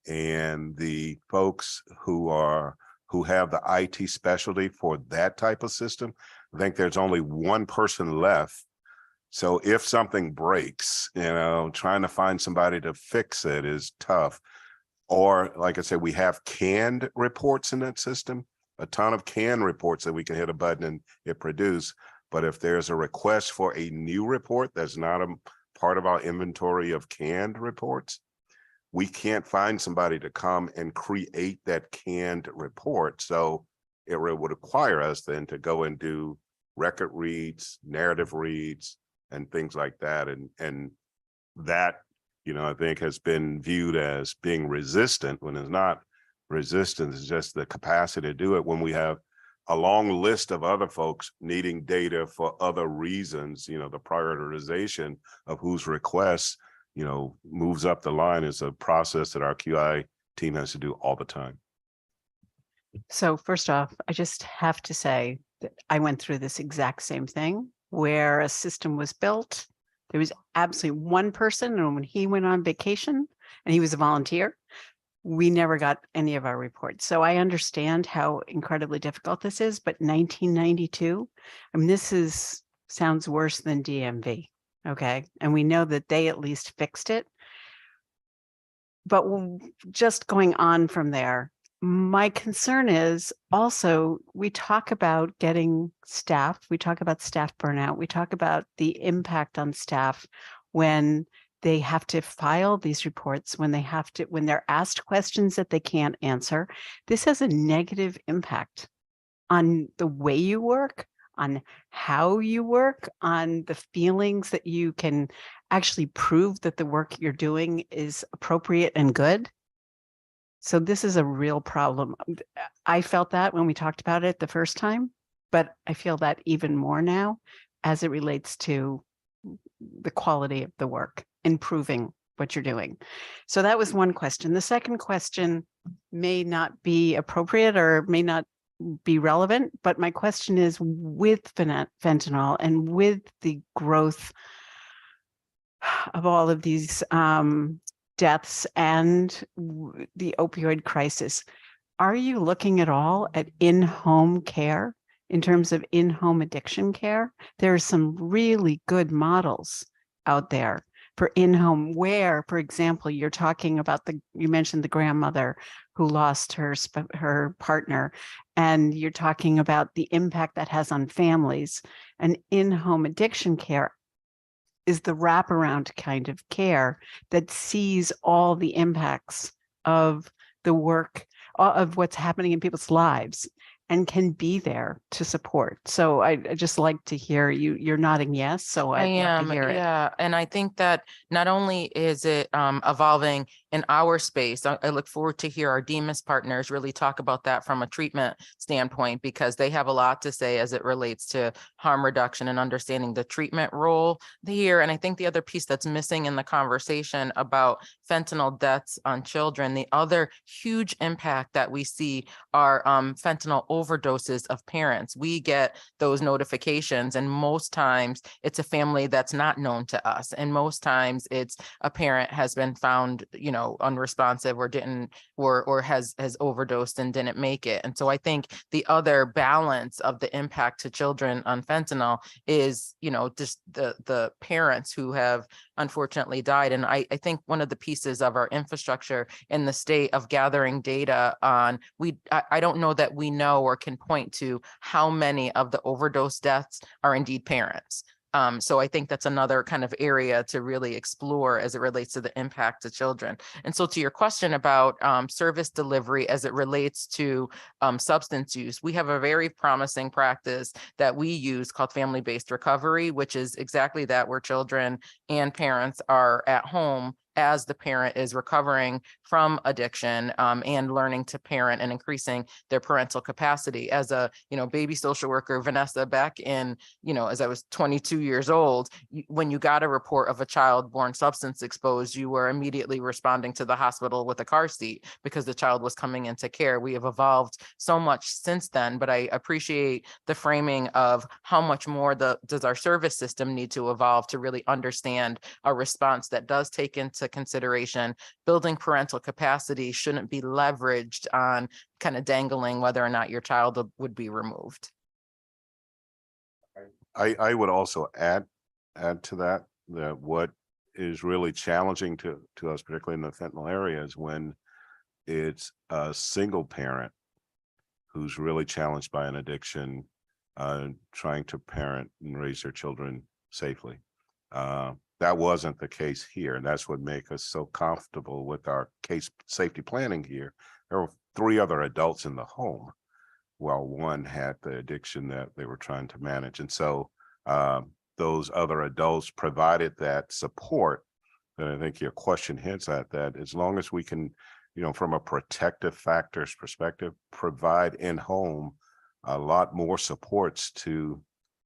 And the folks who have the IT specialty for that type of system, I think there's only one person left. So if something breaks, trying to find somebody to fix it is tough. Or, like I said, we have canned reports in that system, a ton of canned reports that we can hit a button and it produce. But if there's a request for a new report that's not a part of our inventory of canned reports, we can't find somebody to come and create that canned report. So it would require us then to go and do record reads, narrative reads, and things like that. And that, I think has been viewed as being resistant, when it's not resistance, it's just the capacity to do it when we have a long list of other folks needing data for other reasons. The prioritization of whose requests, moves up the line is a process that our QI team has to do all the time. So first off, I just have to say that I went through this exact same thing where a system was built. There was absolutely one person, and when he went on vacation, and he was a volunteer, we never got any of our reports. So I understand how incredibly difficult this is, but 1992, this sounds worse than DMV, okay? And we know that they at least fixed it. But just going on from there, my concern is also, we talk about getting staff, we talk about staff burnout, we talk about the impact on staff when they have to file these reports, when they're asked questions that they can't answer. This has a negative impact on the way you work, on how you work, on the feelings that you can actually prove that the work you're doing is appropriate and good. So this is a real problem. I felt that when we talked about it the first time, but I feel that even more now as it relates to the quality of the work, improving what you're doing. So that was one question. The second question may not be appropriate or may not be relevant, but my question is, with fentanyl and with the growth of all of these deaths and the opioid crisis, are you looking at all at in-home care in terms of in-home addiction care? There are some really good models out there for in-home where, for example, you're talking about you mentioned the grandmother who lost her partner, and you're talking about the impact that has on families. And in-home addiction care is the wraparound kind of care that sees all the impacts of the work of what's happening in people's lives and can be there to support. So I just like to hear you're nodding yes. So I'd love to hear it. Yeah. And I think that not only is it evolving in our space, I look forward to hear our DEMIS partners really talk about that from a treatment standpoint, because they have a lot to say as it relates to harm reduction and understanding the treatment role here. And I think the other piece that's missing in the conversation about fentanyl deaths on children, the other huge impact that we see are fentanyl overdoses of parents. We get those notifications, and most times it's a family that's not known to us. And most times it's a parent has been found, unresponsive or has overdosed and didn't make it. And so I think the other balance of the impact to children on fentanyl is, just the parents who have unfortunately died. And I think one of the pieces of our infrastructure in the state of gathering data on, I don't know that we know or can point to how many of the overdose deaths are indeed parents. So I think that's another kind of area to really explore as it relates to the impact to children. And so to your question about service delivery as it relates to substance use, we have a very promising practice that we use called family-based recovery, which is exactly that, where children and parents are at home as the parent is recovering from addiction and learning to parent and increasing their parental capacity. As a, baby social worker, Vanessa, back in, as I was 22 years old, when you got a report of a child born substance exposed, you were immediately responding to the hospital with a car seat because the child was coming into care. We have evolved so much since then, but I appreciate the framing of how much more does our service system need to evolve to really understand a response that does take into consideration building parental capacity shouldn't be leveraged on kind of dangling whether or not your child would be removed. I would also add to that what is really challenging to us, particularly in the fentanyl area, is when it's a single parent who's really challenged by an addiction, trying to parent and raise their children safely. That wasn't the case here, and that's what makes us so comfortable with our case safety planning here. There were 3 other adults in the home, while one had the addiction that they were trying to manage. And so those other adults provided that support. And I think your question hints at that. As long as we can, from a protective factors perspective, provide in home a lot more supports to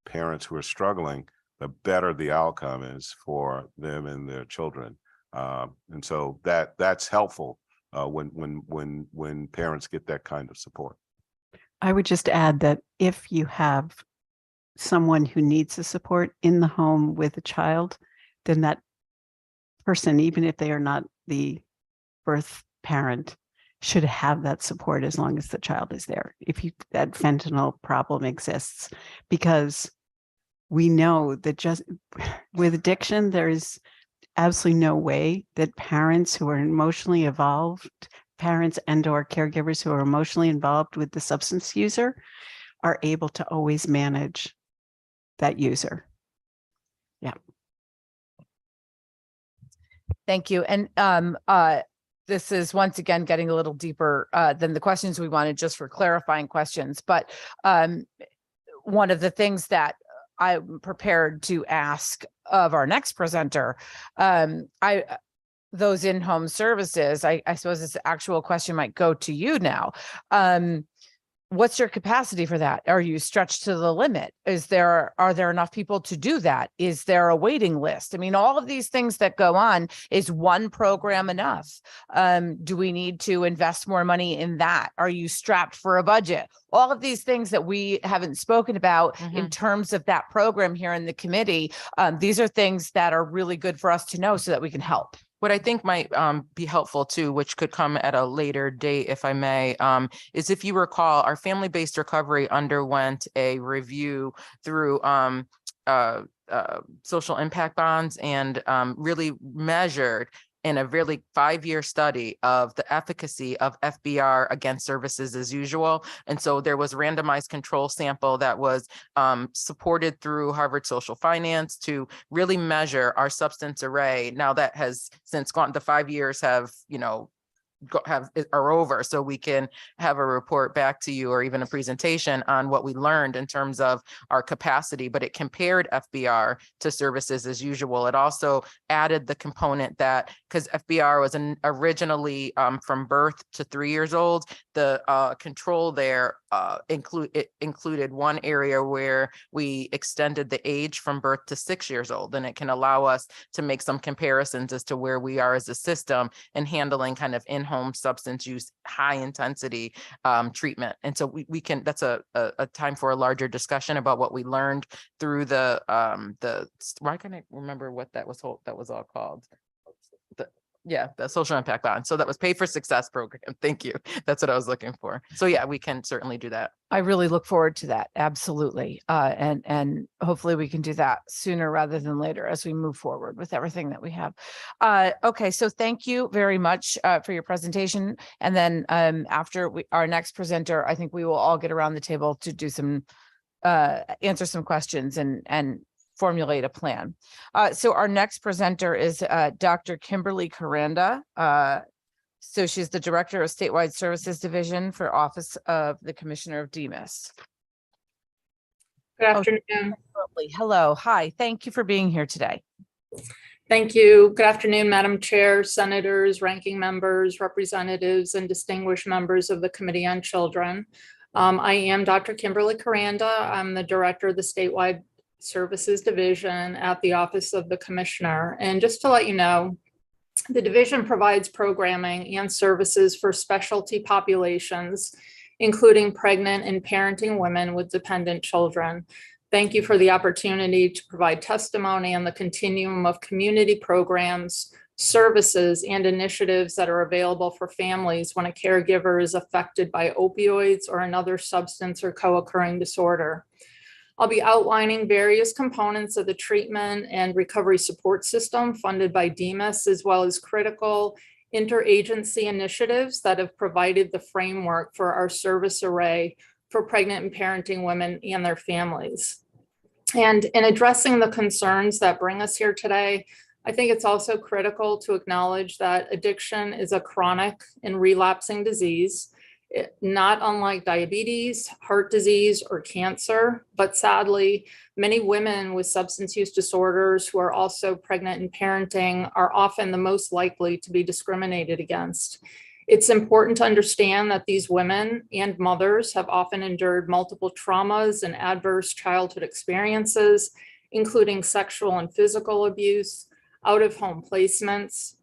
parents who are struggling, the better the outcome is for them and their children. And so that's helpful when parents get that kind of support. I would just add that if you have someone who needs the support in the home with a child, then that person, even if they are not the birth parent, should have that support as long as the child is there. If that fentanyl problem exists, because we know that just with addiction, there is absolutely no way that parents who are emotionally involved, parents and or caregivers who are emotionally involved with the substance user, are able to always manage that user. Yeah. Thank you. And this is once again getting a little deeper than the questions we wanted, just for clarifying questions. But one of the things that I'm prepared to ask of our next presenter, those in-home services, I suppose this actual question might go to you now. What's your capacity for that? Are you stretched to the limit? Are there enough people to do that? Is there a waiting list? I mean, all of these things that go on, is one program enough? Do we need to invest more money in that? Are you strapped for a budget? All of these things that we haven't spoken about in terms of that program here in the committee. These are things that are really good for us to know so that we can help. What I think might be helpful too, which could come at a later date, if I may, is if you recall, our family-based recovery underwent a review through social impact bonds and really measured in a really 5-year study of the efficacy of FBR against services as usual. And so there was a randomized control sample that was supported through Harvard Social Finance to really measure our substance array. Now that has since gone, the 5 years have, are over, so we can have a report back to you or even a presentation on what we learned in terms of our capacity. But it compared FBR to services as usual. It also added the component that, because FBR was originally from birth to 3 years old, the control there included one area where we extended the age from birth to 6 years old, and it can allow us to make some comparisons as to where we are as a system in handling kind of in-home substance use, high intensity treatment. And so we can, that's a time for a larger discussion about what we learned through the why can't I remember what that was all called? The social impact bond. So that was Pay for Success program. Thank you. That's what I was looking for. So yeah, we can certainly do that. I really look forward to that. Absolutely. And hopefully we can do that sooner rather than later as we move forward with everything that we have. Okay, so thank you very much for your presentation. And then after our next presenter, I think we will all get around the table to do some, answer some questions and formulate a plan. So our next presenter is Dr. Kimberly Caranda. So she's the Director of Statewide Services Division for Office of the Commissioner of DMIS. Good afternoon. Hello. Hi. Thank you for being here today. Thank you. Good afternoon, Madam Chair, Senators, ranking members, representatives, and distinguished members of the Committee on Children. I am Dr. Kimberly Caranda. I'm the Director of the Statewide Services Division at the Office of the Commissioner. And just to let you know, the division provides programming and services for specialty populations, including pregnant and parenting women with dependent children. Thank you for the opportunity to provide testimony on the continuum of community programs, services, and initiatives that are available for families when a caregiver is affected by opioids or another substance or co-occurring disorder. I'll be outlining various components of the treatment and recovery support system funded by DMIS, as well as critical interagency initiatives that have provided the framework for our service array for pregnant and parenting women and their families. And in addressing the concerns that bring us here today, I think it's also critical to acknowledge that addiction is a chronic and relapsing disease, not unlike diabetes, heart disease, or cancer. But sadly, many women with substance use disorders who are also pregnant and parenting are often the most likely to be discriminated against. It's important to understand that these women and mothers have often endured multiple traumas and adverse childhood experiences, including sexual and physical abuse, out-of-home placements,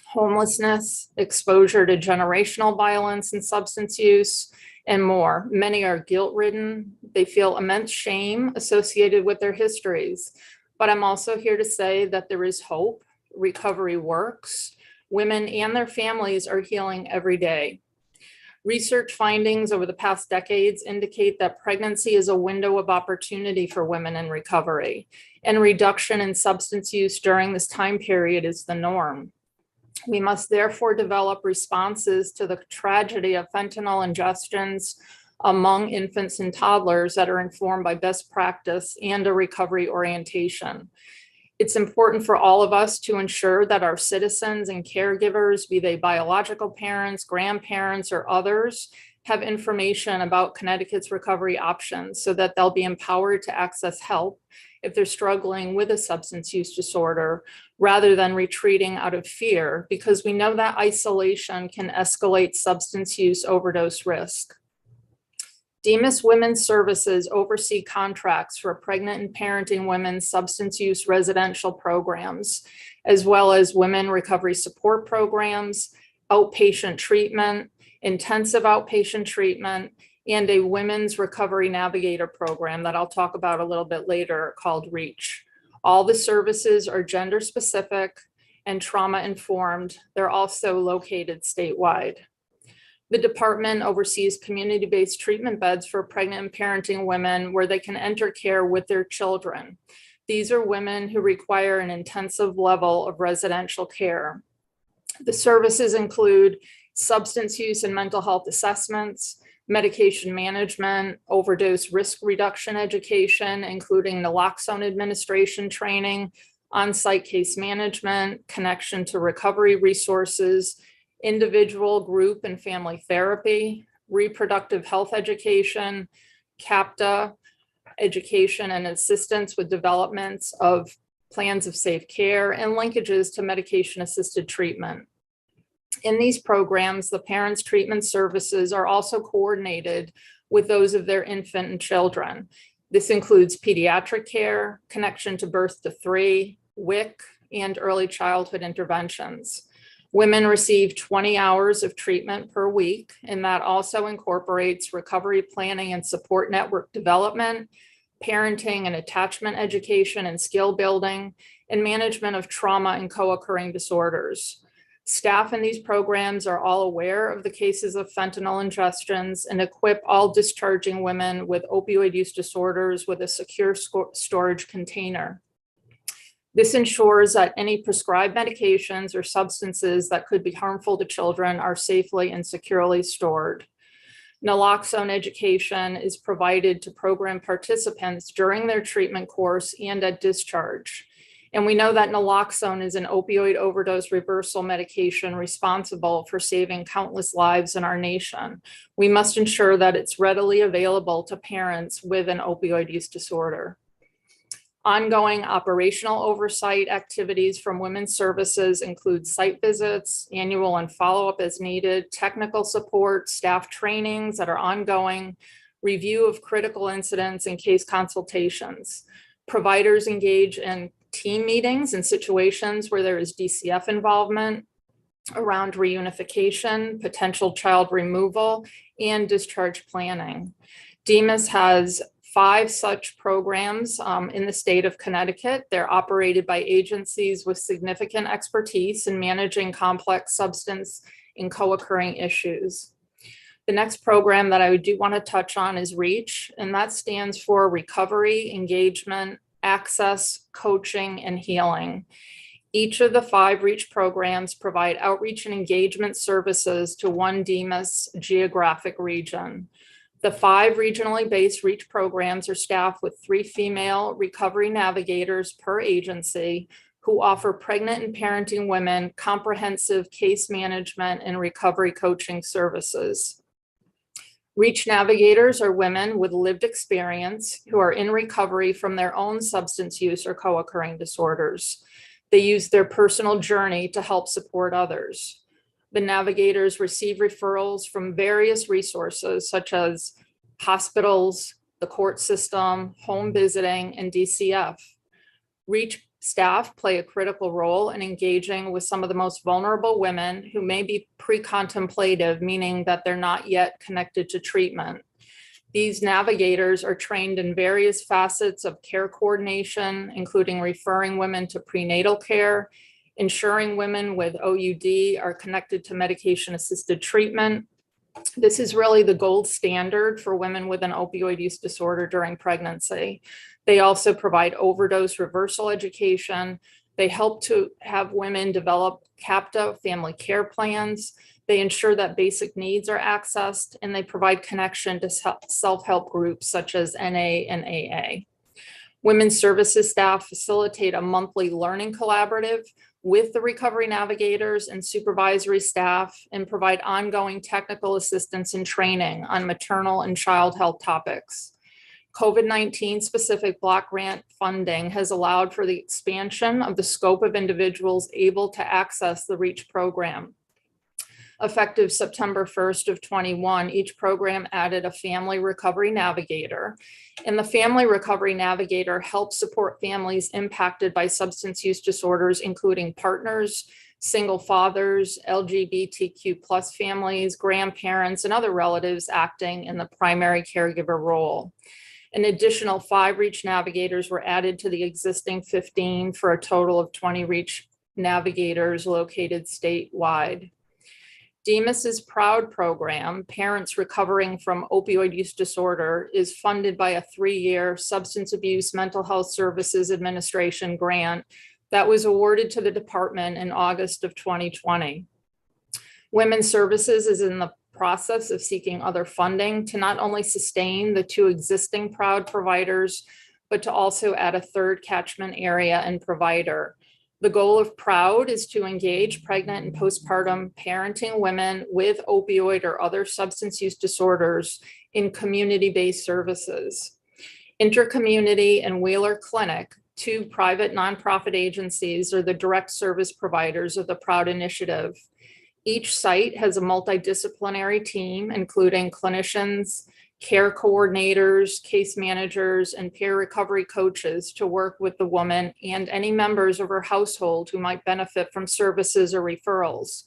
homelessness, exposure to generational violence and substance use, and more. Many are guilt-ridden. They feel immense shame associated with their histories. But I'm also here to say that there is hope. Recovery works. Women and their families are healing every day. Research findings over the past decades indicate that pregnancy is a window of opportunity for women in recovery, and reduction in substance use during this time period is the norm. We must therefore develop responses to the tragedy of fentanyl ingestions among infants and toddlers that are informed by best practice and a recovery orientation. It's important for all of us to ensure that our citizens and caregivers, be they biological parents, grandparents, or others, have information about Connecticut's recovery options so that they'll be empowered to access help if they're struggling with a substance use disorder, rather than retreating out of fear, because we know that isolation can escalate substance use overdose risk. DMIS Women's Services oversee contracts for pregnant and parenting women's substance use residential programs, as well as women recovery support programs, outpatient treatment, intensive outpatient treatment, and a women's recovery navigator program that I'll talk about a little bit later called REACH. All the services are gender specific and trauma informed. They're also located statewide. The department oversees community-based treatment beds for pregnant and parenting women where they can enter care with their children. These are women who require an intensive level of residential care. The services include substance use and mental health assessments, medication management, overdose risk reduction education, including naloxone administration training, on-site case management, connection to recovery resources, individual, group, and family therapy, reproductive health education, CAPTA education and assistance with developments of plans of safe care, and linkages to medication-assisted treatment. In these programs, the parents' treatment services are also coordinated with those of their infant and children. This includes pediatric care, connection to birth to 3, WIC, and early childhood interventions. Women receive 20 hours of treatment per week, and that also incorporates recovery planning and support network development, parenting and attachment education and skill building, and management of trauma and co-occurring disorders. Staff in these programs are all aware of the cases of fentanyl ingestions and equip all discharging women with opioid use disorders with a secure storage container. This ensures that any prescribed medications or substances that could be harmful to children are safely and securely stored. Naloxone education is provided to program participants during their treatment course and at discharge. And we know that naloxone is an opioid overdose reversal medication responsible for saving countless lives in our nation. We must ensure that it's readily available to parents with an opioid use disorder. Ongoing operational oversight activities from Women's Services include site visits, annual and follow-up as needed, technical support, staff trainings that are ongoing, review of critical incidents and case consultations. Providers engage in team meetings in situations where there is DCF involvement around reunification, potential child removal, and discharge planning. DEMAS has 5 such programs in the state of Connecticut. They're operated by agencies with significant expertise in managing complex substance and co-occurring issues. The next program that I do want to touch on is REACH, and that stands for Recovery, Engagement, Access, Coaching, and Healing. Each of the 5 REACH programs provide outreach and engagement services to one DEMAS geographic region. The 5 regionally based REACH programs are staffed with 3 female recovery navigators per agency who offer pregnant and parenting women comprehensive case management and recovery coaching services. REACH navigators are women with lived experience who are in recovery from their own substance use or co-occurring disorders. They use their personal journey to help support others. The navigators receive referrals from various resources such as hospitals, the court system, home visiting, and DCF. REACH staff play a critical role in engaging with some of the most vulnerable women who may be pre-contemplative, meaning that they're not yet connected to treatment. These navigators are trained in various facets of care coordination, including referring women to prenatal care, ensuring women with OUD are connected to medication-assisted treatment. This is really the gold standard for women with an opioid use disorder during pregnancy. They also provide overdose reversal education. They help to have women develop CAPTA family care plans. They ensure that basic needs are accessed, and they provide connection to self-help groups such as NA and AA. Women's Services staff facilitate a monthly learning collaborative with the recovery navigators and supervisory staff and provide ongoing technical assistance and training on maternal and child health topics. COVID-19 specific block grant funding has allowed for the expansion of the scope of individuals able to access the REACH program. Effective September 1st of 21, each program added a family recovery navigator. And the family recovery navigator helps support families impacted by substance use disorders, including partners, single fathers, LGBTQ+ families, grandparents, and other relatives acting in the primary caregiver role. An additional 5 REACH navigators were added to the existing 15 for a total of 20 REACH navigators located statewide. Demas's PROUD program, Parents Recovering from Opioid Use Disorder, is funded by a 3-year Substance Abuse Mental Health Services Administration grant that was awarded to the department in August of 2020. Women's Services is in the process of seeking other funding to not only sustain the 2 existing PROUD providers, but to also add a 3rd catchment area and provider. The goal of PROUD is to engage pregnant and postpartum parenting women with opioid or other substance use disorders in community-based services. Intercommunity and Wheeler Clinic, 2 private nonprofit agencies, are the direct service providers of the PROUD initiative. Each site has a multidisciplinary team, including clinicians, care coordinators, case managers, and peer recovery coaches to work with the woman and any members of her household who might benefit from services or referrals.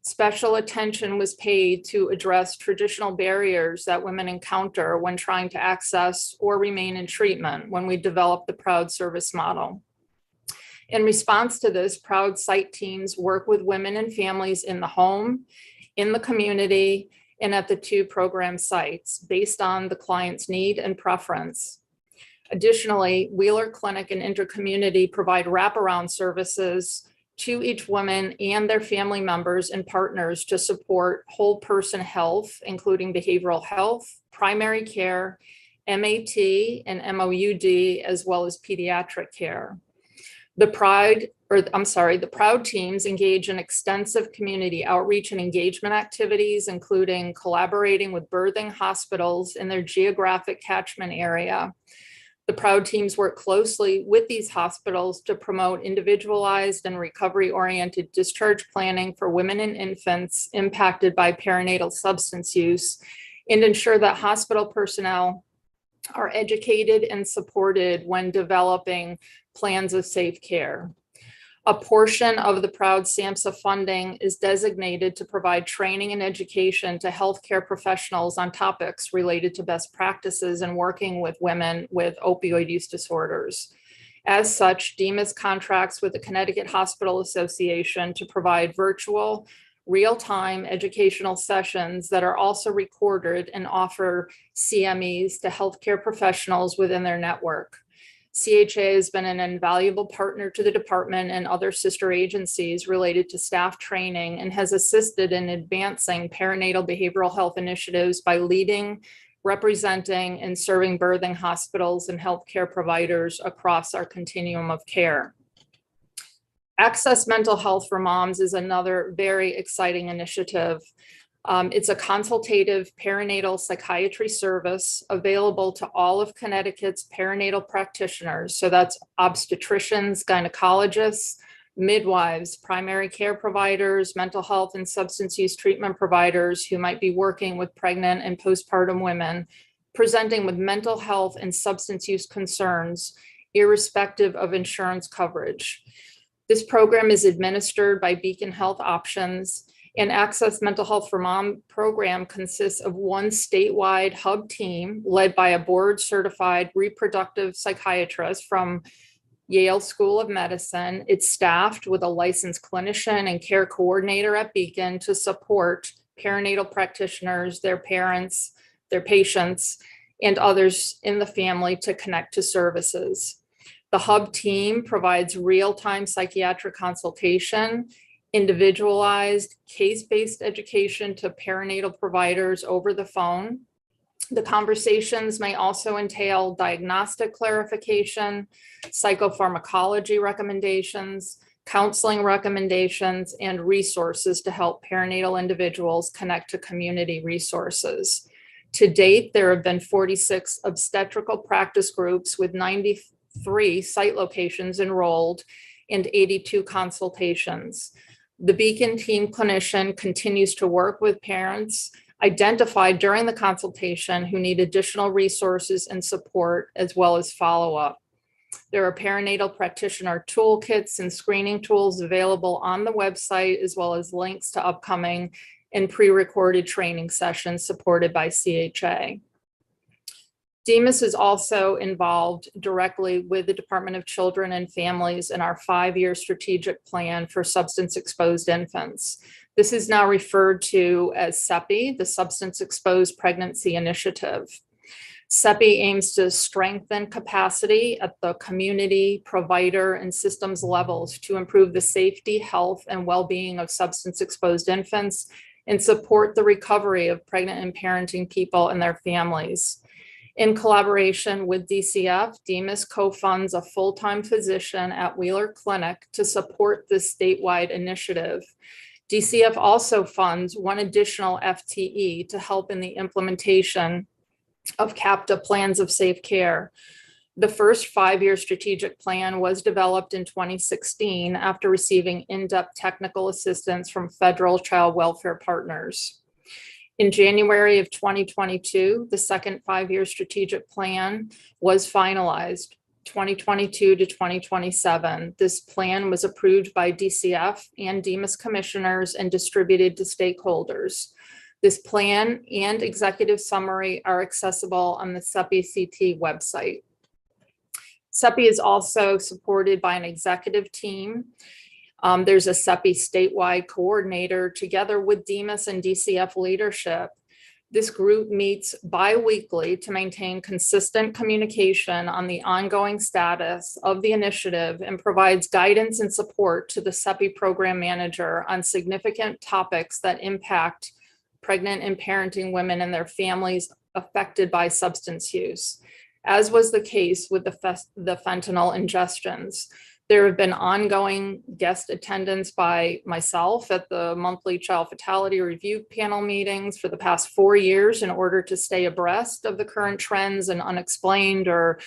Special attention was paid to address traditional barriers that women encounter when trying to access or remain in treatment when we developed the PROUD service model. In response to this, PROUD site teams work with women and families in the home, in the community, and at the 2 program sites based on the client's need and preference. Additionally, Wheeler Clinic and Intercommunity provide wraparound services to each woman and their family members and partners to support whole person health, including behavioral health, primary care, MAT and MOUD, as well as pediatric care. The PROUD teams engage in extensive community outreach and engagement activities, including collaborating with birthing hospitals in their geographic catchment area. The PROUD teams work closely with these hospitals to promote individualized and recovery-oriented discharge planning for women and infants impacted by perinatal substance use, and ensure that hospital personnel are educated and supported when developing plans of safe care. A portion of the PROUD SAMHSA funding is designated to provide training and education to healthcare professionals on topics related to best practices in working with women with opioid use disorders. As such, DEMAS contracts with the Connecticut Hospital Association to provide virtual, real-time educational sessions that are also recorded and offer CMEs to healthcare professionals within their network. CHA has been an invaluable partner to the department and other sister agencies related to staff training and has assisted in advancing perinatal behavioral health initiatives by leading, representing, and serving birthing hospitals and healthcare providers across our continuum of care. Access Mental Health for Moms is another very exciting initiative. It's a consultative perinatal psychiatry service available to all of Connecticut's perinatal practitioners. So that's obstetricians, gynecologists, midwives, primary care providers, mental health and substance use treatment providers who might be working with pregnant and postpartum women, presenting with mental health and substance use concerns, irrespective of insurance coverage. This program is administered by Beacon Health Options, and Access Mental Health for Mom program consists of one statewide hub team led by a board-certified reproductive psychiatrist from Yale School of Medicine. It's staffed with a licensed clinician and care coordinator at Beacon to support perinatal practitioners, their parents, their patients, and others in the family to connect to services. The hub team provides real-time psychiatric consultation, individualized case-based education to perinatal providers over the phone. The conversations may also entail diagnostic clarification, psychopharmacology recommendations, counseling recommendations, and resources to help perinatal individuals connect to community resources. To date, there have been 46 obstetrical practice groups with 93 site locations enrolled and 82 consultations. The Beacon team clinician continues to work with parents identified during the consultation who need additional resources and support, as well as follow-up. There are perinatal practitioner toolkits and screening tools available on the website, as well as links to upcoming and pre-recorded training sessions supported by CHA. DEMIS is also involved directly with the Department of Children and Families in our 5-year strategic plan for substance exposed infants. This is now referred to as SEPI, the Substance Exposed Pregnancy Initiative. SEPI aims to strengthen capacity at the community, provider, and systems levels to improve the safety, health, and well-being of substance exposed infants and support the recovery of pregnant and parenting people and their families. In collaboration with DCF, DEMIS co-funds a full-time physician at Wheeler Clinic to support this statewide initiative. DCF also funds one additional FTE to help in the implementation of CAPTA plans of safe care. The first 5-year strategic plan was developed in 2016 after receiving in-depth technical assistance from federal child welfare partners. In January of 2022, the second 5-year strategic plan was finalized, 2022 to 2027. This plan was approved by DCF and DEMIS commissioners and distributed to stakeholders. This plan and executive summary are accessible on the SEPI-CT website. SEPI is also supported by an executive team. There's a SEPI statewide coordinator together with DEMIS and DCF leadership. This group meets bi-weekly to maintain consistent communication on the ongoing status of the initiative and provides guidance and support to the SEPI program manager on significant topics that impact pregnant and parenting women and their families affected by substance use, as was the case with the fentanyl ingestions. There have been ongoing guest attendance by myself at the monthly child fatality review panel meetings for the past 4 years in order to stay abreast of the current trends and unexplained or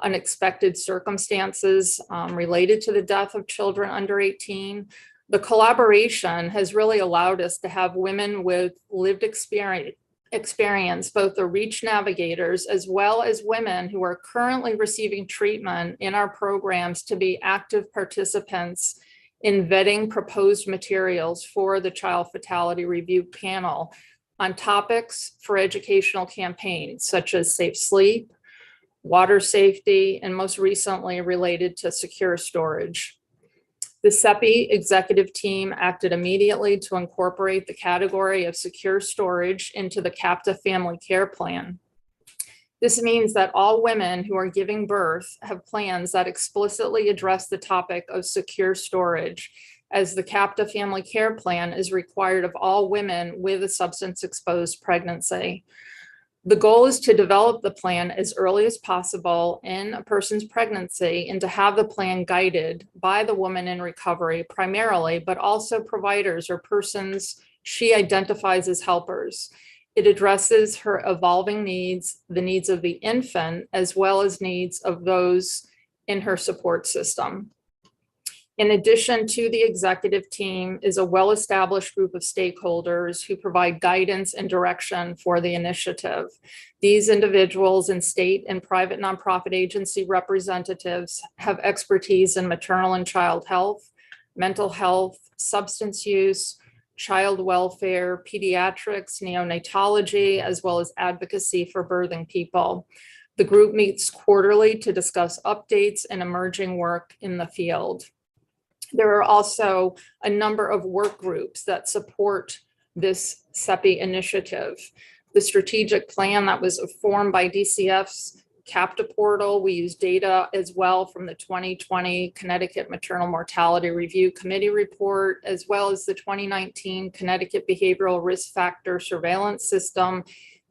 unexpected circumstances related to the death of children under 18. The collaboration has really allowed us to have women with lived experience, both the REACH navigators as well as women who are currently receiving treatment in our programs, to be active participants in vetting proposed materials for the child fatality review panel on topics for educational campaigns such as safe sleep, water safety, and most recently related to secure storage. The SEPI executive team acted immediately to incorporate the category of secure storage into the CAPTA family care plan. This means that all women who are giving birth have plans that explicitly address the topic of secure storage, as the CAPTA family care plan is required of all women with a substance exposed pregnancy. The goal is to develop the plan as early as possible in a person's pregnancy and to have the plan guided by the woman in recovery primarily, but also providers or persons she identifies as helpers. It addresses her evolving needs, the needs of the infant, as well as needs of those in her support system. In addition to the executive team is a well-established group of stakeholders who provide guidance and direction for the initiative. These individuals and state and private nonprofit agency representatives have expertise in maternal and child health, mental health, substance use, child welfare, pediatrics, neonatology, as well as advocacy for birthing people. The group meets quarterly to discuss updates and emerging work in the field. There are also a number of work groups that support this SEPI initiative. The strategic plan that was formed by DCF's CAPTA portal, we use data as well from the 2020 Connecticut Maternal Mortality Review Committee report, as well as the 2019 Connecticut Behavioral Risk Factor Surveillance System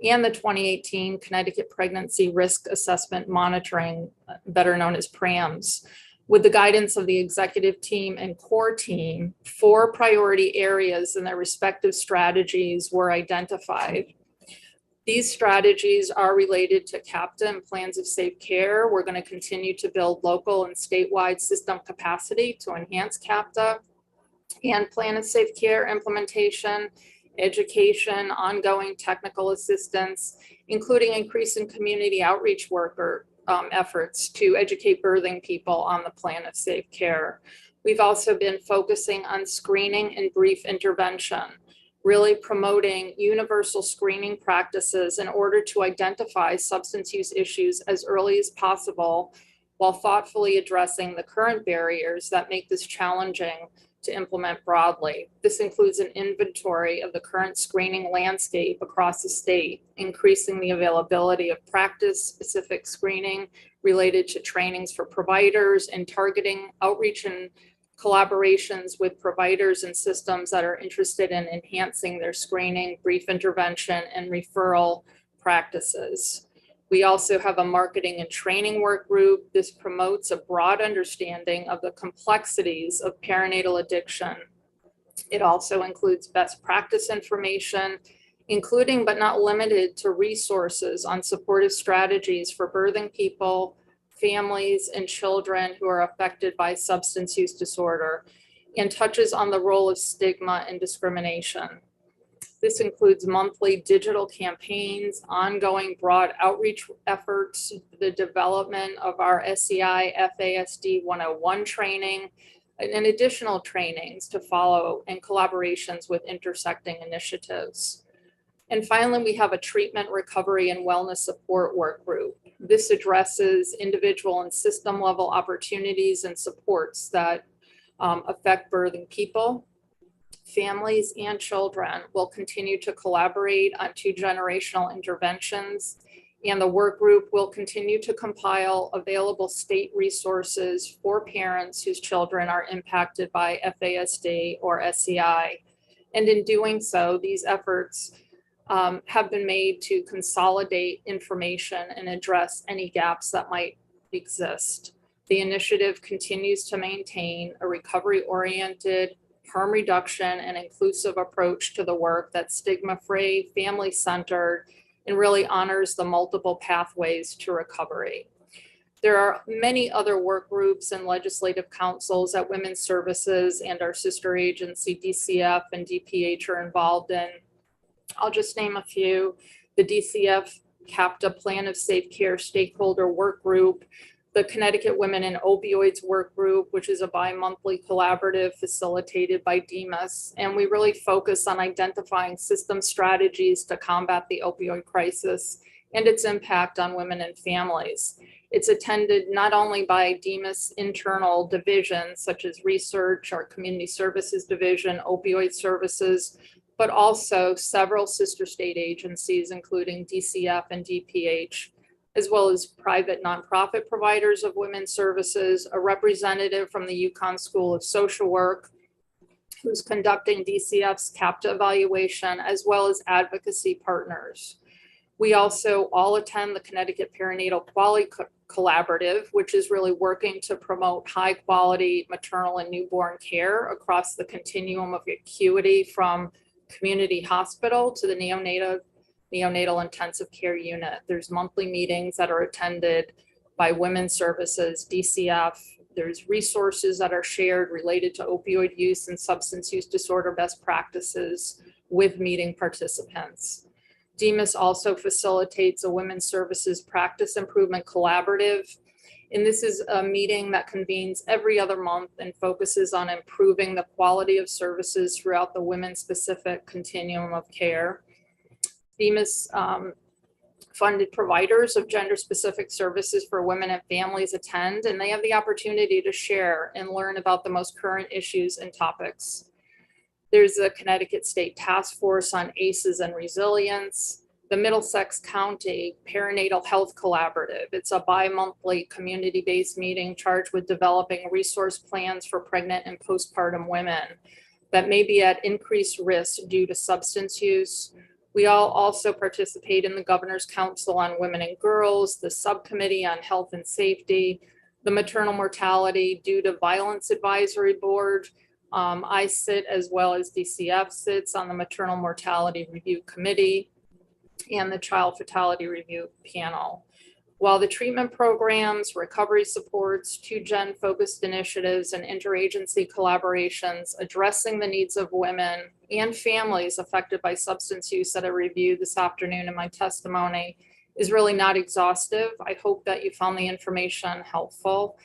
and the 2018 Connecticut Pregnancy Risk Assessment Monitoring, better known as PRAMS. With the guidance of the executive team and core team, 4 priority areas and their respective strategies were identified. These strategies are related to CAPTA and plans of safe care. We're going to continue to build local and statewide system capacity to enhance CAPTA and plan of safe care implementation, education, ongoing technical assistance, including increasing community outreach worker efforts to educate birthing people on the plan of safe care. We've also been focusing on screening and brief intervention. really promoting universal screening practices in order to identify substance use issues as early as possible, while thoughtfully addressing the current barriers that make this challenging to implement broadly. This includes an inventory of the current screening landscape across the state, increasing the availability of practice-specific screening related to trainings for providers, and targeting outreach and collaborations with providers and systems that are interested in enhancing their screening, brief intervention, and referral practices. We also have a marketing and training work group. This promotes a broad understanding of the complexities of perinatal addiction. It also includes best practice information, including but not limited to resources on supportive strategies for birthing people, families, and children who are affected by substance use disorder, and touches on the role of stigma and discrimination. This includes monthly digital campaigns, ongoing broad outreach efforts, the development of our SEI FASD 101 training, and additional trainings to follow, and collaborations with intersecting initiatives. And finally, we have a treatment, recovery, and wellness support work group. This addresses individual and system level opportunities and supports that affect birthing people. Families and children will continue to collaborate on 2-generational interventions, and the work group will continue to compile available state resources for parents whose children are impacted by FASD or SEI. And in doing so, these efforts have been made to consolidate information and address any gaps that might exist. The initiative continues to maintain a recovery-oriented, harm reduction, and inclusive approach to the work that's stigma-free, family-centered, and really honors the multiple pathways to recovery. There are many other work groups and legislative councils that Women's Services and our sister agency DCF and DPH are involved in. I'll just name a few. The DCF CAPTA Plan of Safe Care Stakeholder Work Group, the Connecticut Women and Opioids Work Group, which is a bi-monthly collaborative facilitated by DEMAS. And we really focus on identifying system strategies to combat the opioid crisis and its impact on women and families. It's attended not only by DEMAS internal divisions, such as research, our community services division, opioid services, but also several sister state agencies, including DCF and DPH, as well as private nonprofit providers of women's services, a representative from the UConn School of Social Work, who's conducting DCF's CAPTA evaluation, as well as advocacy partners. We also all attend the Connecticut Perinatal Quality Collaborative, which is really working to promote high quality maternal and newborn care across the continuum of acuity, from community hospital to the neonatal intensive care unit. There's monthly meetings that are attended by Women's Services, DCF. There's resources that are shared related to opioid use and substance use disorder best practices with meeting participants. DEMAS also facilitates a Women's Services Practice Improvement Collaborative. And this is a meeting that convenes every other month and focuses on improving the quality of services throughout the women-specific continuum of care. DEMAS funded providers of gender-specific services for women and families attend, and they have the opportunity to share and learn about the most current issues and topics. There's a Connecticut State Task Force on ACEs and Resilience, the Middlesex County Perinatal Health Collaborative. It's a bi-monthly community-based meeting charged with developing resource plans for pregnant and postpartum women that may be at increased risk due to substance use. We all also participate in the Governor's Council on Women and Girls, the Subcommittee on Health and Safety, the Maternal Mortality Due to Violence Advisory Board. I sit, as well as DCF sits, on the Maternal Mortality Review Committee and the Child Fatality Review Panel. While the treatment programs, recovery supports, 2-gen focused initiatives, and interagency collaborations addressing the needs of women and families affected by substance use that I reviewed this afternoon in my testimony is really not exhaustive. I hope that you found the information helpful.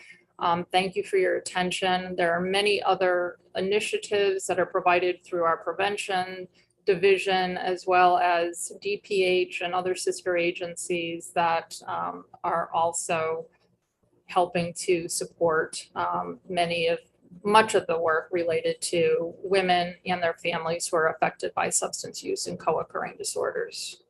Thank you for your attention. There are many other initiatives that are provided through our prevention, division, as well as DPH and other sister agencies that are also helping to support much of the work related to women and their families who are affected by substance use and co-occurring disorders.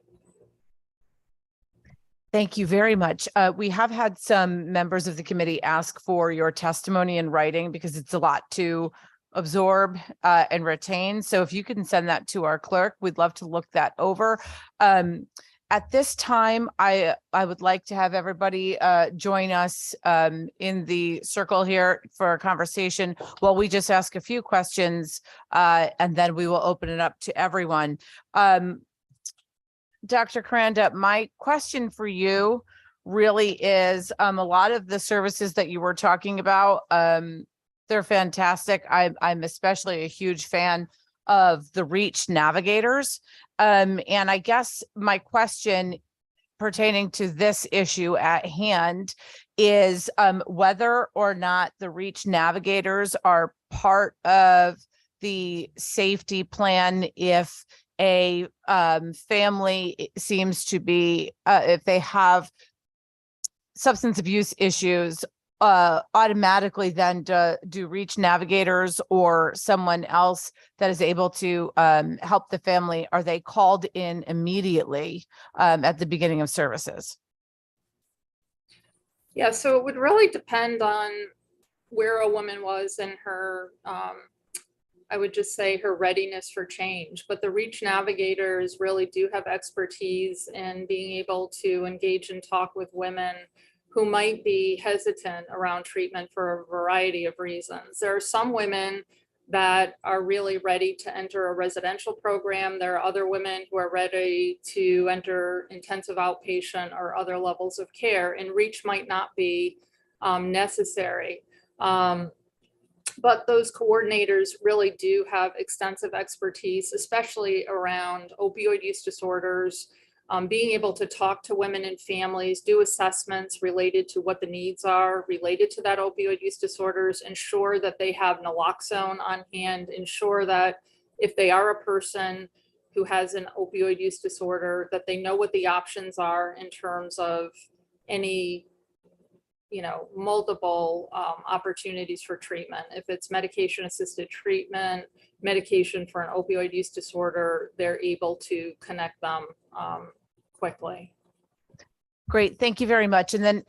Thank you very much. We have had some members of the committee ask for your testimony in writing because it's a lot to absorb and retain. So if you can send that to our clerk, we'd love to look that over. At this time, I would like to have everybody join us in the circle here for a conversation while we just ask a few questions and then we will open it up to everyone. Dr. Kuranda, my question for you really is a lot of the services that you were talking about, they're fantastic. I'm especially a huge fan of the REACH navigators. And I guess my question pertaining to this issue at hand is whether or not the REACH navigators are part of the safety plan if a family seems to be, if they have substance abuse issues, automatically then do REACH navigators or someone else that is able to help the family, are they called in immediately at the beginning of services? Yeah, so it would really depend on where a woman was in her, I would just say her readiness for change. But the REACH navigators really do have expertise in being able to engage and talk with women who might be hesitant around treatment for a variety of reasons. There are some women that are really ready to enter a residential program. There are other women who are ready to enter intensive outpatient or other levels of care, and REACH might not be necessary. But those coordinators really do have extensive expertise, especially around opioid use disorders, being able to talk to women and families, do assessments related to what the needs are related to that opioid use disorders, ensure that they have naloxone on hand, ensure that if they are a person who has an opioid use disorder, that they know what the options are in terms of any multiple opportunities for treatment. If it's medication assisted treatment, medication for an opioid use disorder, they're able to connect them quickly. Great, thank you very much. And then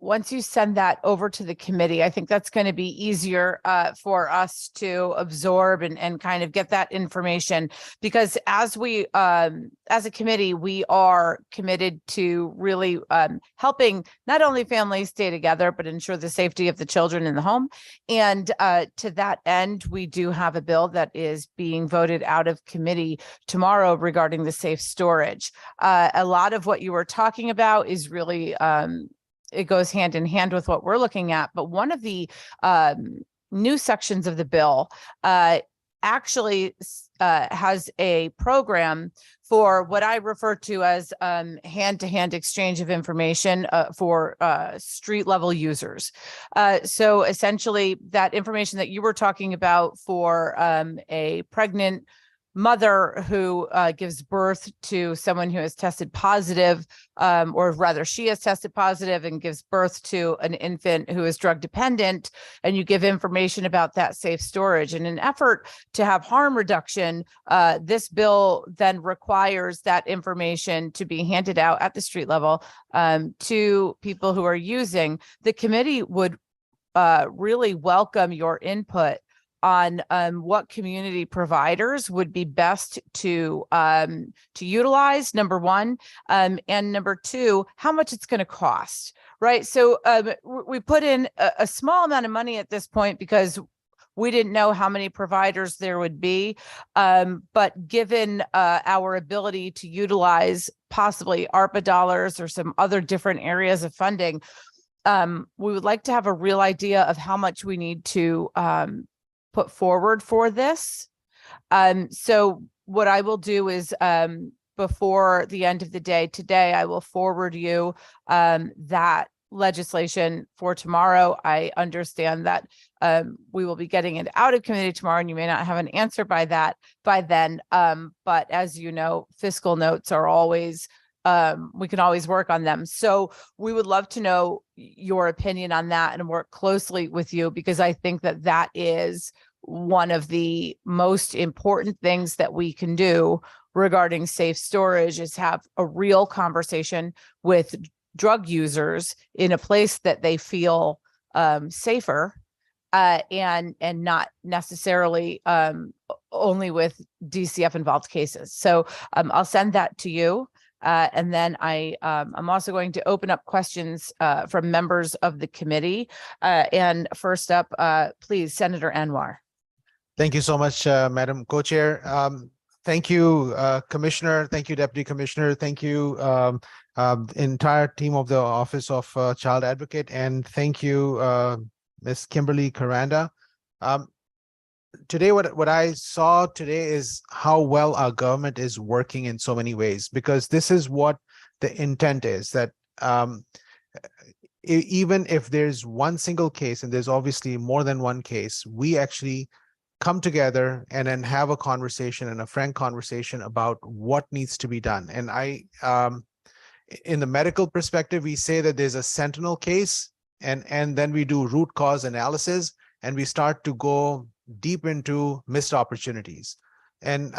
once you send that over to the committee, I think that's going to be easier for us to absorb and kind of get that information, because as we, as a committee, we are committed to really helping not only families stay together, but ensure the safety of the children in the home. And to that end, we do have a bill that is being voted out of committee tomorrow regarding the safe storage. A lot of what you were talking about is really it goes hand in hand with what we're looking at. But one of the new sections of the bill actually has a program for what I refer to as hand-to-hand exchange of information for street level users. So essentially that information that you were talking about for a pregnant mother who gives birth to someone who has tested positive, or rather she has tested positive and gives birth to an infant who is drug dependent, and you give information about that safe storage. In an effort to have harm reduction, this bill then requires that information to be handed out at the street level to people who are using. The committee would really welcome your input on what community providers would be best to utilize, number one, and number two, how much it's going to cost, right? So we put in a small amount of money at this point because we didn't know how many providers there would be, but given our ability to utilize possibly ARPA dollars or some other different areas of funding, we would like to have a real idea of how much we need to put forward for this. So what I will do is before the end of the day today, I will forward you that legislation for tomorrow. I understand that we will be getting it out of committee tomorrow, and you may not have an answer by then. But as you know, fiscal notes are always, we can always work on them. So we would love to know your opinion on that and work closely with you, because I think that that is one of the most important things that we can do regarding safe storage, is have a real conversation with drug users in a place that they feel safer, and not necessarily only with DCF involved cases. So I'll send that to you. And then I'm also going to open up questions from members of the committee. And first up, please, Senator Anwar. Thank you so much, Madam Co-Chair. Thank you, Commissioner. Thank you, Deputy Commissioner. Thank you, entire team of the Office of Child Advocate. And thank you, Ms. Kimberly Caranda. Today, what I saw today is how well our government is working in so many ways, because this is what the intent is, that even if there's one single case, and there's obviously more than one case, we actually come together and then have a conversation, and a frank conversation about what needs to be done. And in the medical perspective, we say that there's a sentinel case, and then we do root cause analysis, and we start to go deep into missed opportunities. And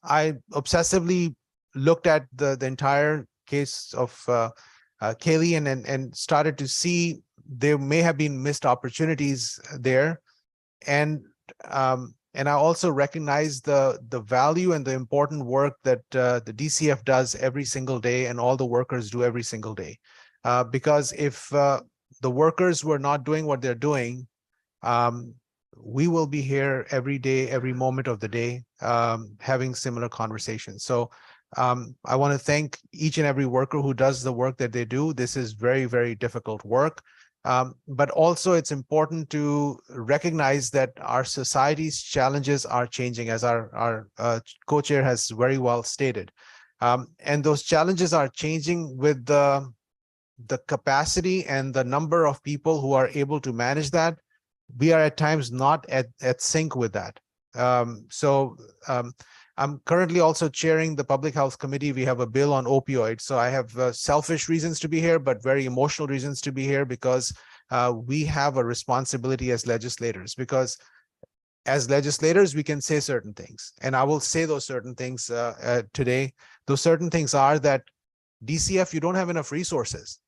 I obsessively looked at the entire case of Kaylee, and started to see there may have been missed opportunities there. And I also recognize the value and the important work that the DCF does every single day, and all the workers do every single day. Because if the workers were not doing what they're doing, we will be here every day, every moment of the day, having similar conversations. So I want to thank each and every worker who does the work that they do. This is very, very difficult work. But also it's important to recognize that our society's challenges are changing, as our co-chair has very well stated. And those challenges are changing with the capacity and the number of people who are able to manage that. We are at times not at sync with that. I'm currently also chairing the Public Health Committee. We have a bill on opioids. So I have selfish reasons to be here, but very emotional reasons to be here, because we have a responsibility as legislators. Because as legislators, we can say certain things. And I will say those certain things today. Those certain things are that DCF, you don't have enough resources.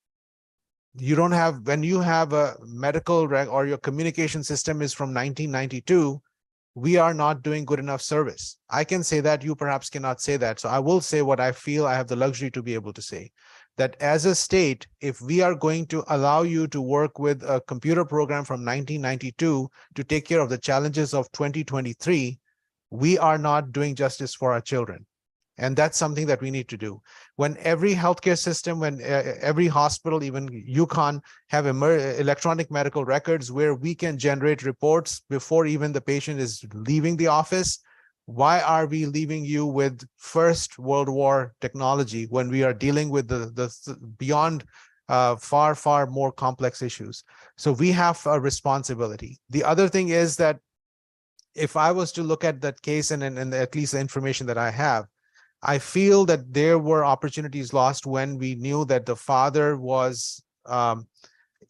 You don't have, when you have a medical or your communication system is from 1992, we are not doing good enough service. I can say that, you perhaps cannot say that. So I will say what I feel I have the luxury to be able to say, that as a state, if we are going to allow you to work with a computer program from 1992 to take care of the challenges of 2023, we are not doing justice for our children. And that's something that we need to do. When every healthcare system, when every hospital, even UConn, have electronic medical records where we can generate reports before even the patient is leaving the office, why are we leaving you with First World War technology when we are dealing with the beyond far, far more complex issues? So we have a responsibility. The other thing is that if I was to look at that case and at least the information that I have, I feel that there were opportunities lost when we knew that the father was,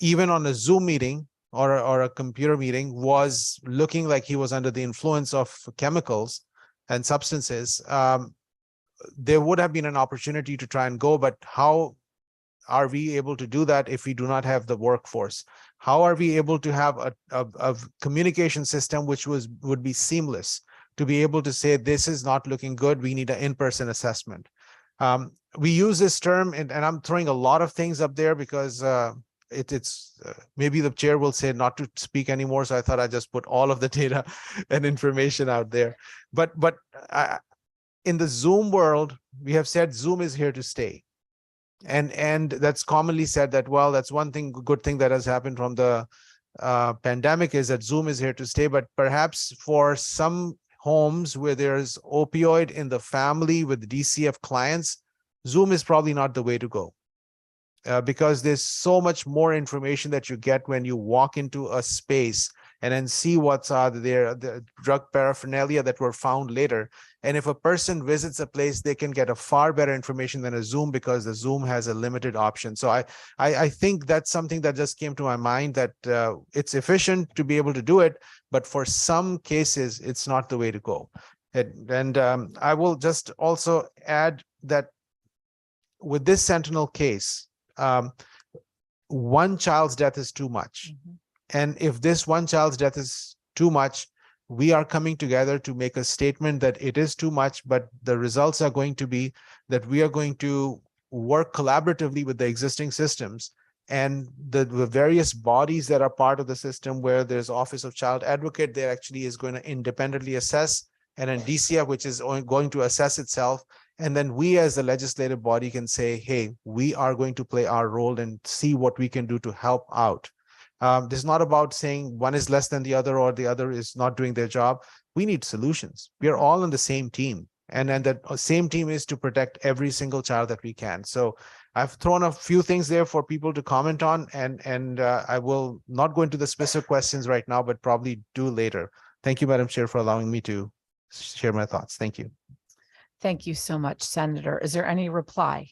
even on a Zoom meeting or a computer meeting, was looking like he was under the influence of chemicals and substances. There would have been an opportunity to try and go, but how are we able to do that if we do not have the workforce? How are we able to have a communication system which would be seamless, to be able to say, this is not looking good, we need an in-person assessment? We use this term, and I'm throwing a lot of things up there because it's maybe the chair will say not to speak anymore. So I thought I'd just put all of the data and information out there. But in the Zoom world, we have said Zoom is here to stay. And that's commonly said that, well, that's one thing, good thing that has happened from the pandemic is that Zoom is here to stay. But perhaps for some homes where there's opioid in the family with DCF clients, Zoom is probably not the way to go. because there's so much more information that you get when you walk into a space and then see what's there, the drug paraphernalia that were found later. And if a person visits a place, they can get a far better information than a Zoom, because the Zoom has a limited option. So I think that's something that just came to my mind, that it's efficient to be able to do it, but for some cases, it's not the way to go. And I will just also add that with this Sentinel case, one child's death is too much. And if this one child's death is too much, we are coming together to make a statement that it is too much, but the results are going to be that we are going to work collaboratively with the existing systems and the various bodies that are part of the system, where there's Office of Child Advocate, there actually is going to independently assess, and then DCF, which is going to assess itself. And then we as the legislative body can say, hey, we are going to play our role and see what we can do to help out. This is not about saying one is less than the other or the other is not doing their job. We need solutions. We are all on the same team. And then that same team is to protect every single child that we can. So I've thrown a few things there for people to comment on, and I will not go into the specific questions right now, but probably do later. Thank you, Madam Chair, for allowing me to share my thoughts. Thank you. Thank you so much, Senator. Is there any reply?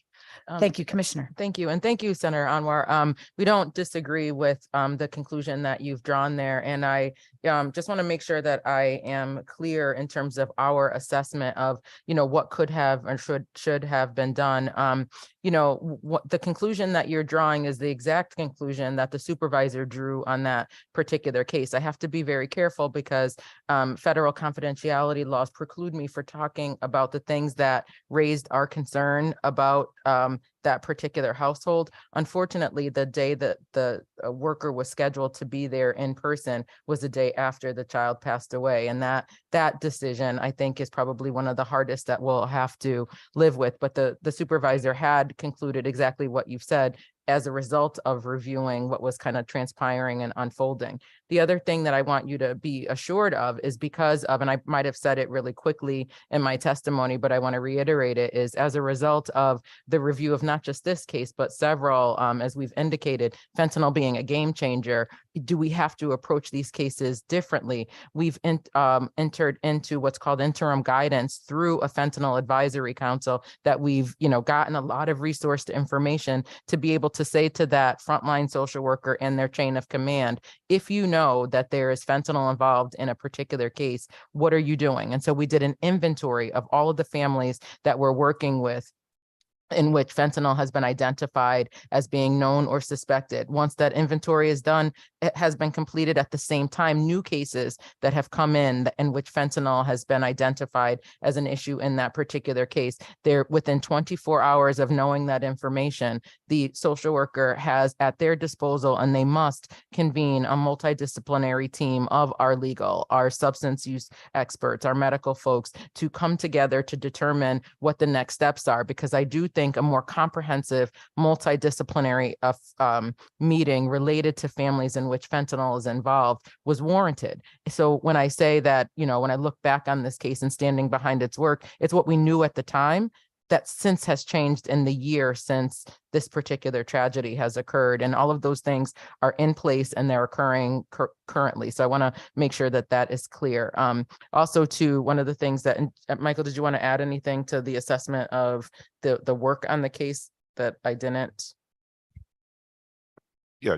Thank you, Commissioner. Thank you. And thank you, Senator Anwar. We don't disagree with the conclusion that you've drawn there. And I just want to make sure that I am clear in terms of our assessment of, what could have or should have been done. What the conclusion that you're drawing is the exact conclusion that the supervisor drew on that particular case. I have to be very careful because federal confidentiality laws preclude me for talking about the things that raised our concern about that particular household. Unfortunately, the day that the worker was scheduled to be there in person was the day after the child passed away. And that decision, I think, is probably one of the hardest that we'll have to live with. But the supervisor had concluded exactly what you've said as a result of reviewing what was kind of transpiring and unfolding. The other thing that I want you to be assured of is because of, and I might have said it really quickly in my testimony, but I want to reiterate it, is as a result of the review of not just this case, but several, as we've indicated, fentanyl being a game changer, do we have to approach these cases differently? We've entered into what's called interim guidance through a fentanyl advisory council that we've, gotten a lot of resourced information to be able to say to that frontline social worker and their chain of command, if you know that there is fentanyl involved in a particular case, what are you doing? And so we did an inventory of all of the families that we're working with in which fentanyl has been identified as being known or suspected. Once that inventory is done, it has been completed at the same time. New cases that have come in which fentanyl has been identified as an issue in that particular case, they're within 24 hours of knowing that information, the social worker has at their disposal, and they must convene a multidisciplinary team of our legal, our substance use experts, our medical folks to come together to determine what the next steps are. Because I do think a more comprehensive multidisciplinary meeting related to families in which fentanyl is involved was warranted. So when I say that, when I look back on this case and standing behind its work, it's what we knew at the time that since has changed in the year since this particular tragedy has occurred. And all of those things are in place and they're occurring currently. So I want to make sure that that is clear. Also, too, one of the things that, Michael, did you want to add anything to the assessment of the work on the case that I didn't? Yeah,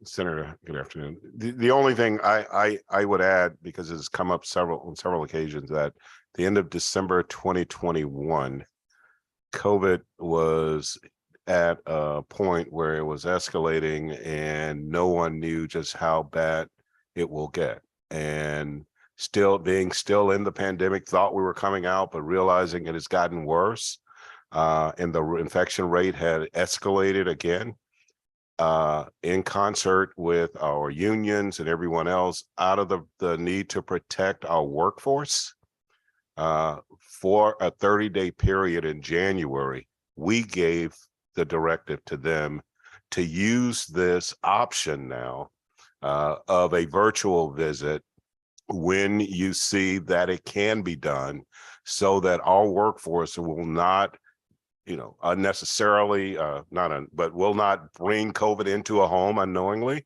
Senator, good afternoon. The only thing I would add, because it's come up on several occasions, that the end of December 2021, COVID was at a point where it was escalating and no one knew just how bad it will get. And being in the pandemic, thought we were coming out, but realizing it has gotten worse, and the infection rate had escalated again. In concert with our unions and everyone else, out of the need to protect our workforce, for a 30-day period in January, we gave the directive to them to use this option now of a virtual visit when you see that it can be done, so that our workforce will not unnecessarily, but will not bring COVID into a home unknowingly,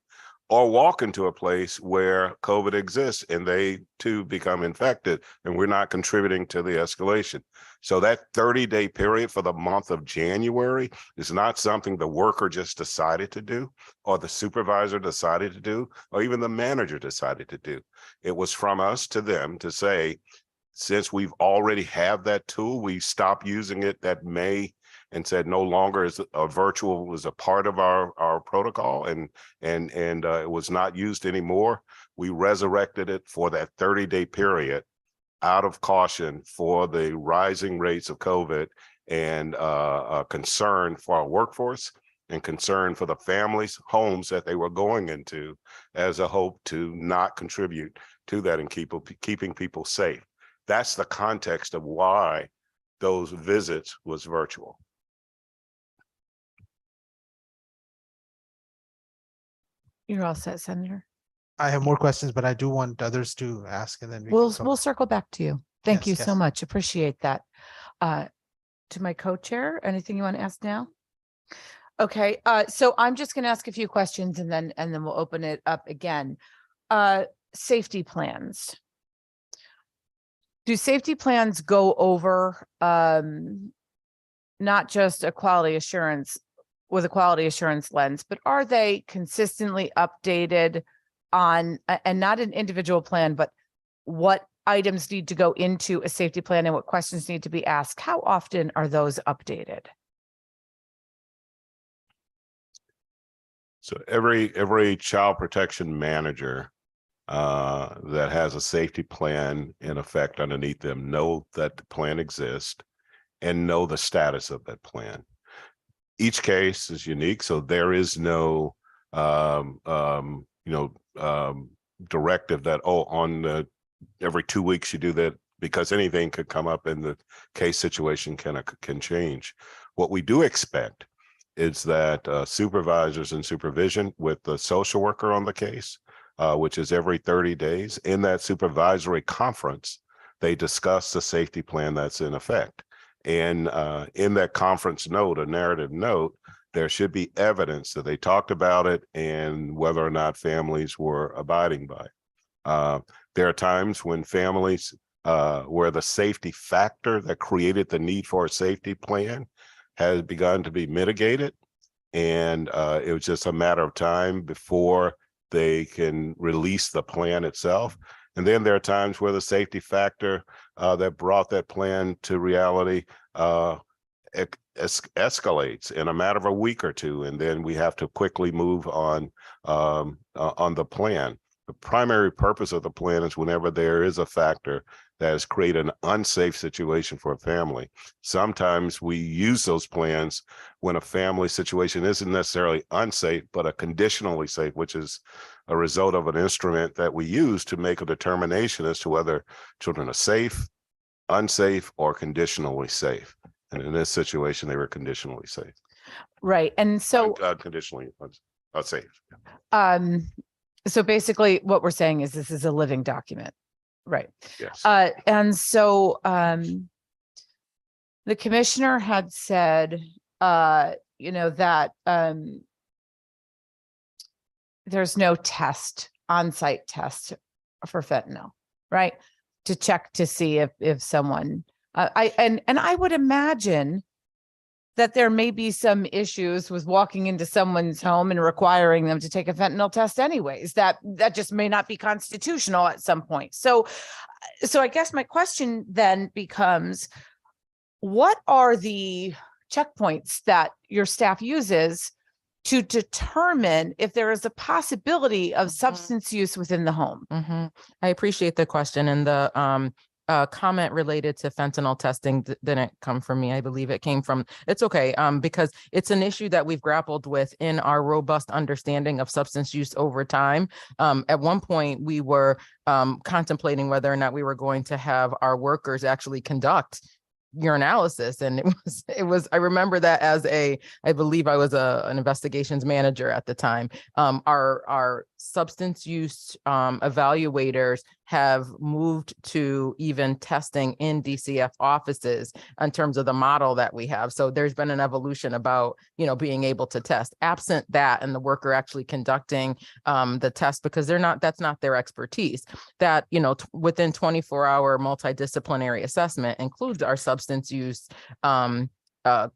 or walk into a place where COVID exists and they too become infected, and we're not contributing to the escalation. So that 30-day period for the month of January is not something the worker just decided to do, or the supervisor decided to do, or even the manager decided to do. It was from us to them to say, since we've already have that tool, we stopped using it that May and said no longer is a virtual was a part of our protocol, and it was not used anymore. We resurrected it for that 30-day period out of caution for the rising rates of COVID, and concern for our workforce and concern for the families' homes that they were going into, as a hope to not contribute to that and keeping people safe. That's the context of why those visits was virtual. You're all set, Senator. I have more questions, but I do want others to ask, and then We'll circle back to you. Thank you Yes, so yes. much. Appreciate that. To my co-chair, anything you want to ask now? Okay, so I'm just going to ask a few questions and then we'll open it up again. Safety plans. Do safety plans go over not just a quality assurance with a quality assurance lens, but are they consistently updated on, and not an individual plan, but what items need to go into a safety plan and what questions need to be asked? How often are those updated? So every child protection manager that has a safety plan in effect underneath them know that the plan exists and know the status of that plan. Each case is unique, so there is no directive that every 2 weeks you do that, because anything could come up and the case situation can change. What we do expect is that supervisors and supervision with the social worker on the case, which is every 30 days, in that supervisory conference, they discuss the safety plan that's in effect. And in that conference note, a narrative note, there should be evidence that they talked about it and whether or not families were abiding by it. There are times when families where the safety factor that created the need for a safety plan has begun to be mitigated, and it was just a matter of time before they can release the plan itself. And then there are times where the safety factor that brought that plan to reality escalates in a matter of a week or two, and then we have to quickly move on the plan. The primary purpose of the plan is whenever there is a factor that has created an unsafe situation for a family. Sometimes we use those plans when a family situation isn't necessarily unsafe, but a conditionally safe, which is a result of an instrument that we use to make a determination as to whether children are safe, unsafe, or conditionally safe. And in this situation, they were conditionally safe. Right. And so Conditionally unsafe. so basically what we're saying is this is a living document. Right. Yes. And so the commissioner had said, that there's no on-site test for fentanyl, right? To check to see if someone, I would imagine that there may be some issues with walking into someone's home and requiring them to take a fentanyl test anyways. That just may not be constitutional at some point. So I guess my question then becomes, what are the checkpoints that your staff uses to determine if there is a possibility of substance use within the home? I appreciate the question, and the comment related to fentanyl testing didn't come from me. I believe it came from, it's okay, because it's an issue that we've grappled with in our robust understanding of substance use over time. At one point, we were contemplating whether or not we were going to have our workers actually conduct urinalysis, and it was I remember that as I believe I was an investigations manager at the time. Our substance use evaluators have moved to even testing in DCF offices in terms of the model that we have. So there's been an evolution about, being able to test. Absent that and the worker actually conducting the test, because that's not their expertise, that, within 24-hour multidisciplinary assessment includes our substance use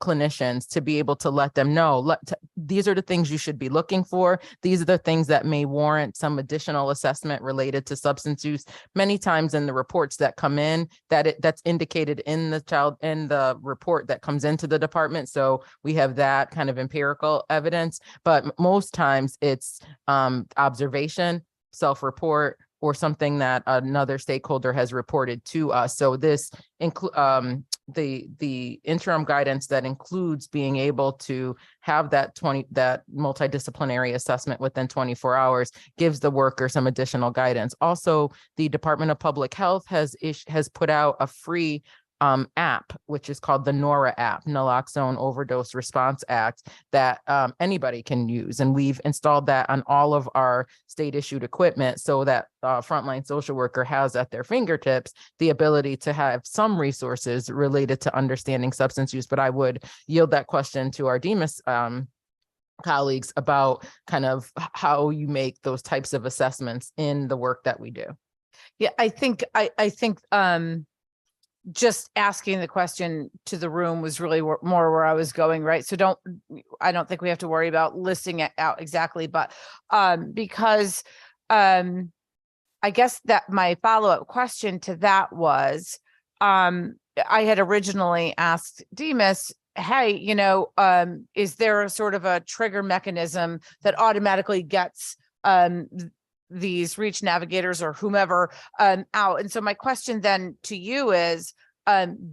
clinicians to be able to let them know, these are the things you should be looking for. These are the things that may warrant some additional assessment related to substance use. Many times in the reports that come in, that's indicated in the report that comes into the department. So we have that kind of empirical evidence, but most times it's observation, self-report, or something that another stakeholder has reported to us. So this the interim guidance that includes being able to have that multidisciplinary assessment within 24 hours gives the worker some additional guidance. Also, the Department of Public Health has put out a free app, which is called the NORA app, Naloxone Overdose Response Act, that anybody can use. And we've installed that on all of our state issued equipment so that frontline social worker has at their fingertips the ability to have some resources related to understanding substance use. But I would yield that question to our DEMIS colleagues about kind of how you make those types of assessments in the work that we do. Yeah, I think just asking the question to the room was really more where I was going, right? So I don't think we have to worry about listing it out exactly, but because I guess that my follow-up question to that was, I had originally asked Demas, hey, is there a sort of a trigger mechanism that automatically gets these reach navigators or whomever out? And so my question then to you is,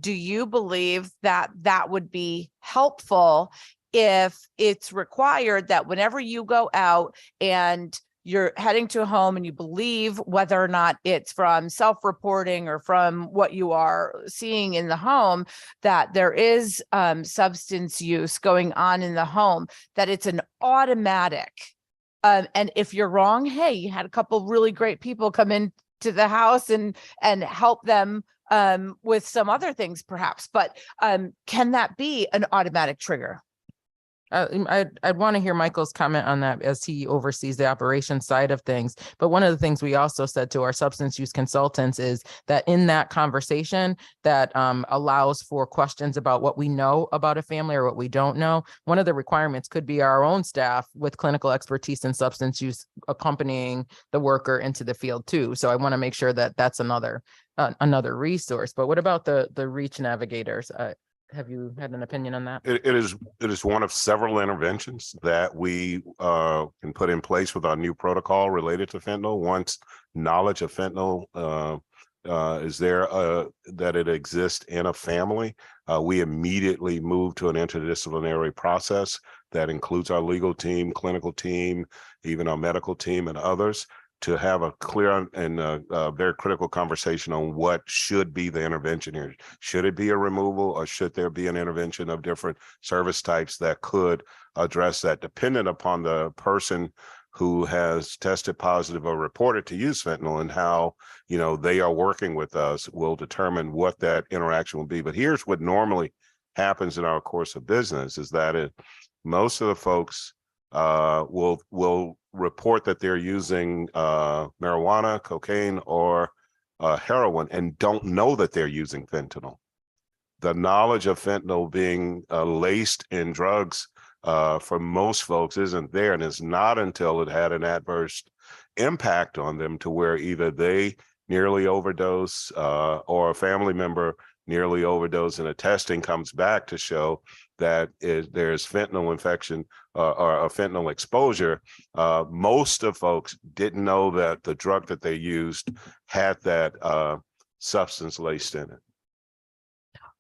do you believe that that would be helpful if it's required that whenever you go out and you're heading to a home and you believe whether or not it's from self-reporting or from what you are seeing in the home, that there is substance use going on in the home, that it's an automatic and if you're wrong, hey, you had a couple really great people come into the house and help them with some other things perhaps, but can that be an automatic trigger? I'd want to hear Michael's comment on that as he oversees the operations side of things. But one of the things we also said to our substance use consultants is that in that conversation that allows for questions about what we know about a family or what we don't know, one of the requirements could be our own staff with clinical expertise in substance use accompanying the worker into the field too. So I want to make sure that that's another resource. But what about the reach navigators? Have you had an opinion on that? It is one of several interventions that we can put in place with our new protocol related to fentanyl. Once knowledge of fentanyl is there, that it exists in a family, we immediately move to an interdisciplinary process that includes our legal team, clinical team, even our medical team and others, to have a clear and very critical conversation on what should be the intervention here. Should it be a removal, or should there be an intervention of different service types that could address that, dependent upon the person who has tested positive or reported to use fentanyl, and how they are working with us will determine what that interaction will be. But here's what normally happens in our course of business is that most of the folks will report that they're using marijuana, cocaine, or heroin, and don't know that they're using fentanyl. The knowledge of fentanyl being laced in drugs for most folks isn't there, and it's not until it had an adverse impact on them to where either they nearly overdose or a family member nearly overdose, and the testing comes back to show that there's fentanyl infection or a fentanyl exposure. Most of folks didn't know that the drug that they used had that substance laced in it.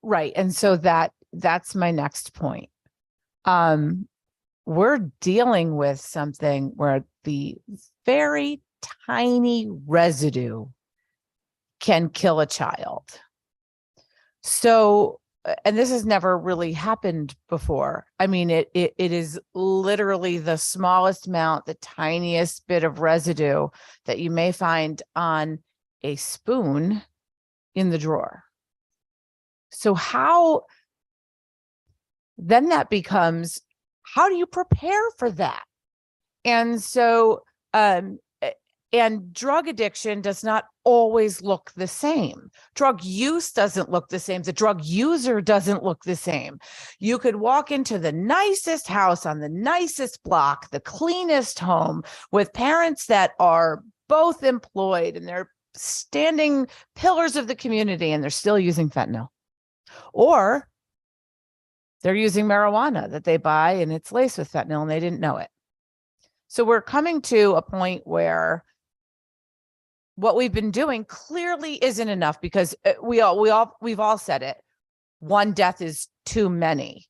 Right. And so that's my next point. We're dealing with something where the very tiny residue can kill a child. So, and this has never really happened before. I mean, it is literally the smallest amount, the tiniest bit of residue that you may find on a spoon in the drawer. So how then that becomes, how do you prepare for that? And so, and drug addiction does not always look the same. Drug use doesn't look the same. The drug user doesn't look the same. You could walk into the nicest house on the nicest block, the cleanest home, with parents that are both employed and they're standing pillars of the community, and they're still using fentanyl. Or they're using marijuana that they buy and it's laced with fentanyl and they didn't know it. So we're coming to a point where what we've been doing clearly isn't enough, because we've all said it. One death is too many.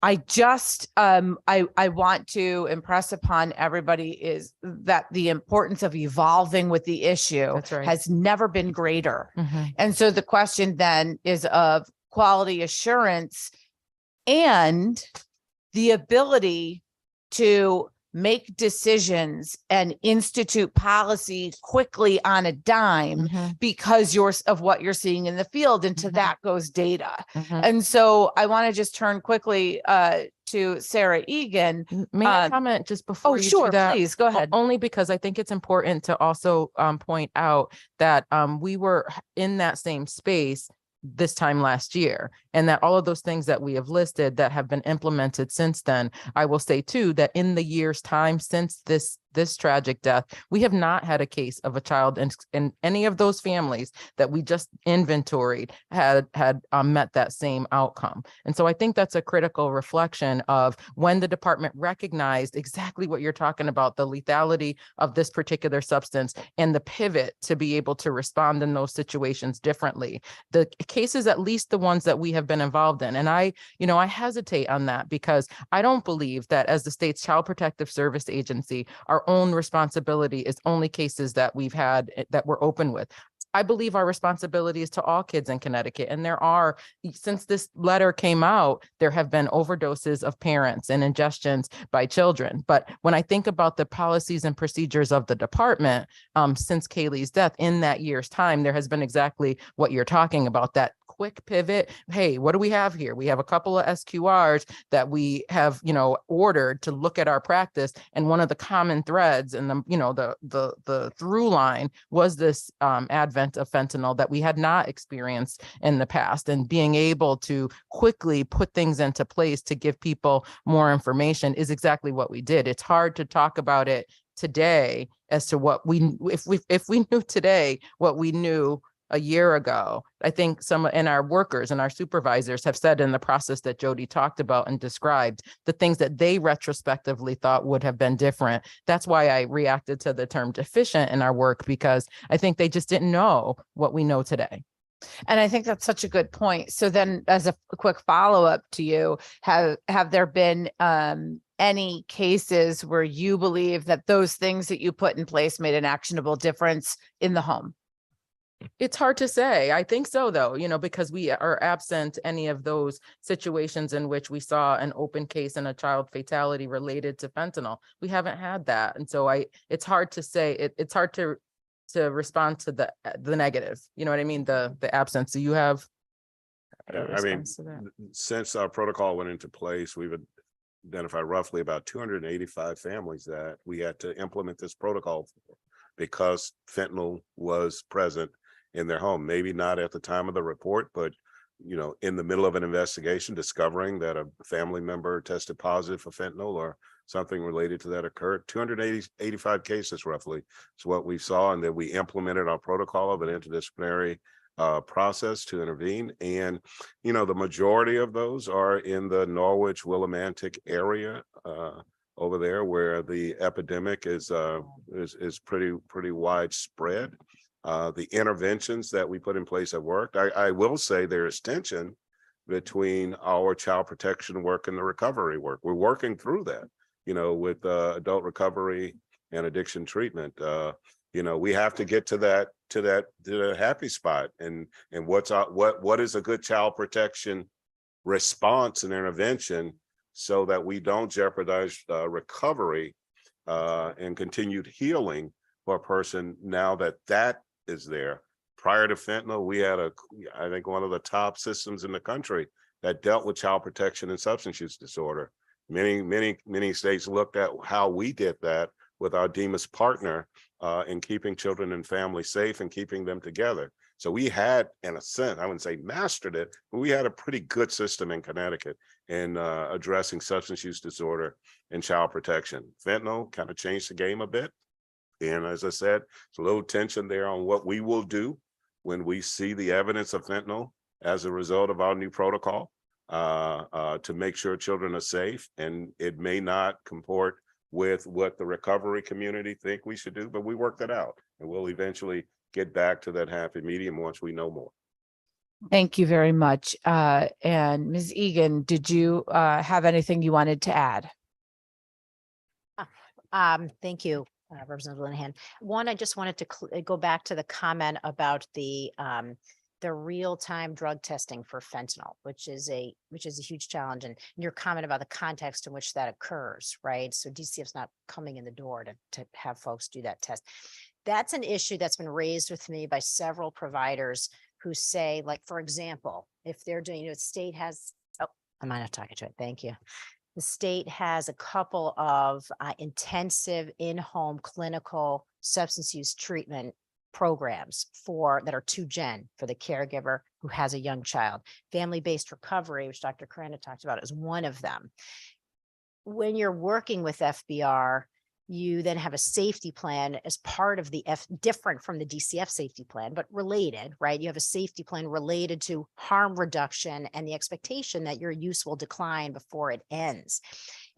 I just, I want to impress upon everybody is that the importance of evolving with the issue That's right. has never been greater. Mhm. And so the question then is of quality assurance and the ability to make decisions and institute policy quickly on a dime Mhm. because of what you're seeing in the field. And to Mhm. that goes data. Mhm. And so I want to just turn quickly to Sarah Egan. May I comment just before Oh, you sure, do that? please go ahead. Only because I think it's important to also point out that we were in that same space this time last year, and that all of those things that we have listed that have been implemented since then. I will say too that in the year's time since this tragic death, we have not had a case of a child in any of those families that we just inventoried had met that same outcome. And so I think that's a critical reflection of when the department recognized exactly what you're talking about, the lethality of this particular substance and the pivot to be able to respond in those situations differently. The cases, at least the ones that we have been involved in, and I hesitate on that because I don't believe that as the state's Child Protective Service Agency, our own responsibility is only cases that we've had that we're open with. I believe our responsibility is to all kids in Connecticut. And there are, since this letter came out, there have been overdoses of parents and ingestions by children. But when I think about the policies and procedures of the department, since Kaylee's death in that year's time, there has been exactly what you're talking about, that quick pivot. Hey, what do we have here? We have a couple of SQRs that we have, ordered to look at our practice. And one of the common threads and the through line was this advent of fentanyl that we had not experienced in the past, and being able to quickly put things into place to give people more information is exactly what we did. It's hard to talk about it today as to what if we knew today what we knew a year ago. I think and our workers and our supervisors have said in the process that Jody talked about and described the things that they retrospectively thought would have been different. That's why I reacted to the term deficient in our work, because I think they just didn't know what we know today. And I think that's such a good point. So then as a quick follow-up to you, have there been any cases where you believe that those things that you put in place made an actionable difference in the home? It's hard to say. I think so, though, because we are absent any of those situations in which we saw an open case and a child fatality related to fentanyl. We haven't had that. And so it's hard to say. It's hard to respond to the negative. You know what I mean? The absence. Do you have a response to that? Since our protocol went into place, we've identified roughly about 285 families that we had to implement this protocol for, because fentanyl was present in their home. Maybe not at the time of the report, but in the middle of an investigation, discovering that a family member tested positive for fentanyl or something related to that occurred. 285 cases roughly is what we saw, and then we implemented our protocol of an interdisciplinary process to intervene. And the majority of those are in the Norwich Willimantic area over there, where the epidemic is pretty widespread. The interventions that we put in place have worked. I will say there is tension between our child protection work and the recovery work. We're working through that, with adult recovery and addiction treatment. We have to get to the happy spot, and what is a good child protection response and intervention, so that we don't jeopardize recovery and continued healing for a person now that is there. Prior to fentanyl, we had I think one of the top systems in the country that dealt with child protection and substance use disorder. Many states looked at how we did that with our DEMAS partner in keeping children and families safe and keeping them together. So we had, in a sense, I wouldn't say mastered it, but we had a pretty good system in Connecticut in addressing substance use disorder and child protection. Fentanyl kind of changed the game a bit. And as I said, it's a little tension there on what we will do when we see the evidence of fentanyl as a result of our new protocol to make sure children are safe. And it may not comport with what the recovery community think we should do, but we work that out and we'll eventually get back to that happy medium once we know more. Thank you very much. And Ms. Egan, did you have anything you wanted to add? Thank you, Representative Linehan. One, I just wanted to go back to the comment about the real-time drug testing for fentanyl, which is a huge challenge, and your comment about the context in which that occurs, right? So DCF's not coming in the door to have folks do that test. That's an issue that's been raised with me by several providers who say, like, for example, if they're doing, the state has, oh, I'm not talking to it. Thank you. The state has a couple of intensive in-home clinical substance use treatment programs that are 2-gen for the caregiver who has a young child. Family-based recovery, which Dr. Karanda talked about, is one of them. When you're working with FBR, you then have a safety plan as part of the different from the DCF safety plan, but related, right? You have a safety plan related to harm reduction and the expectation that your use will decline before it ends.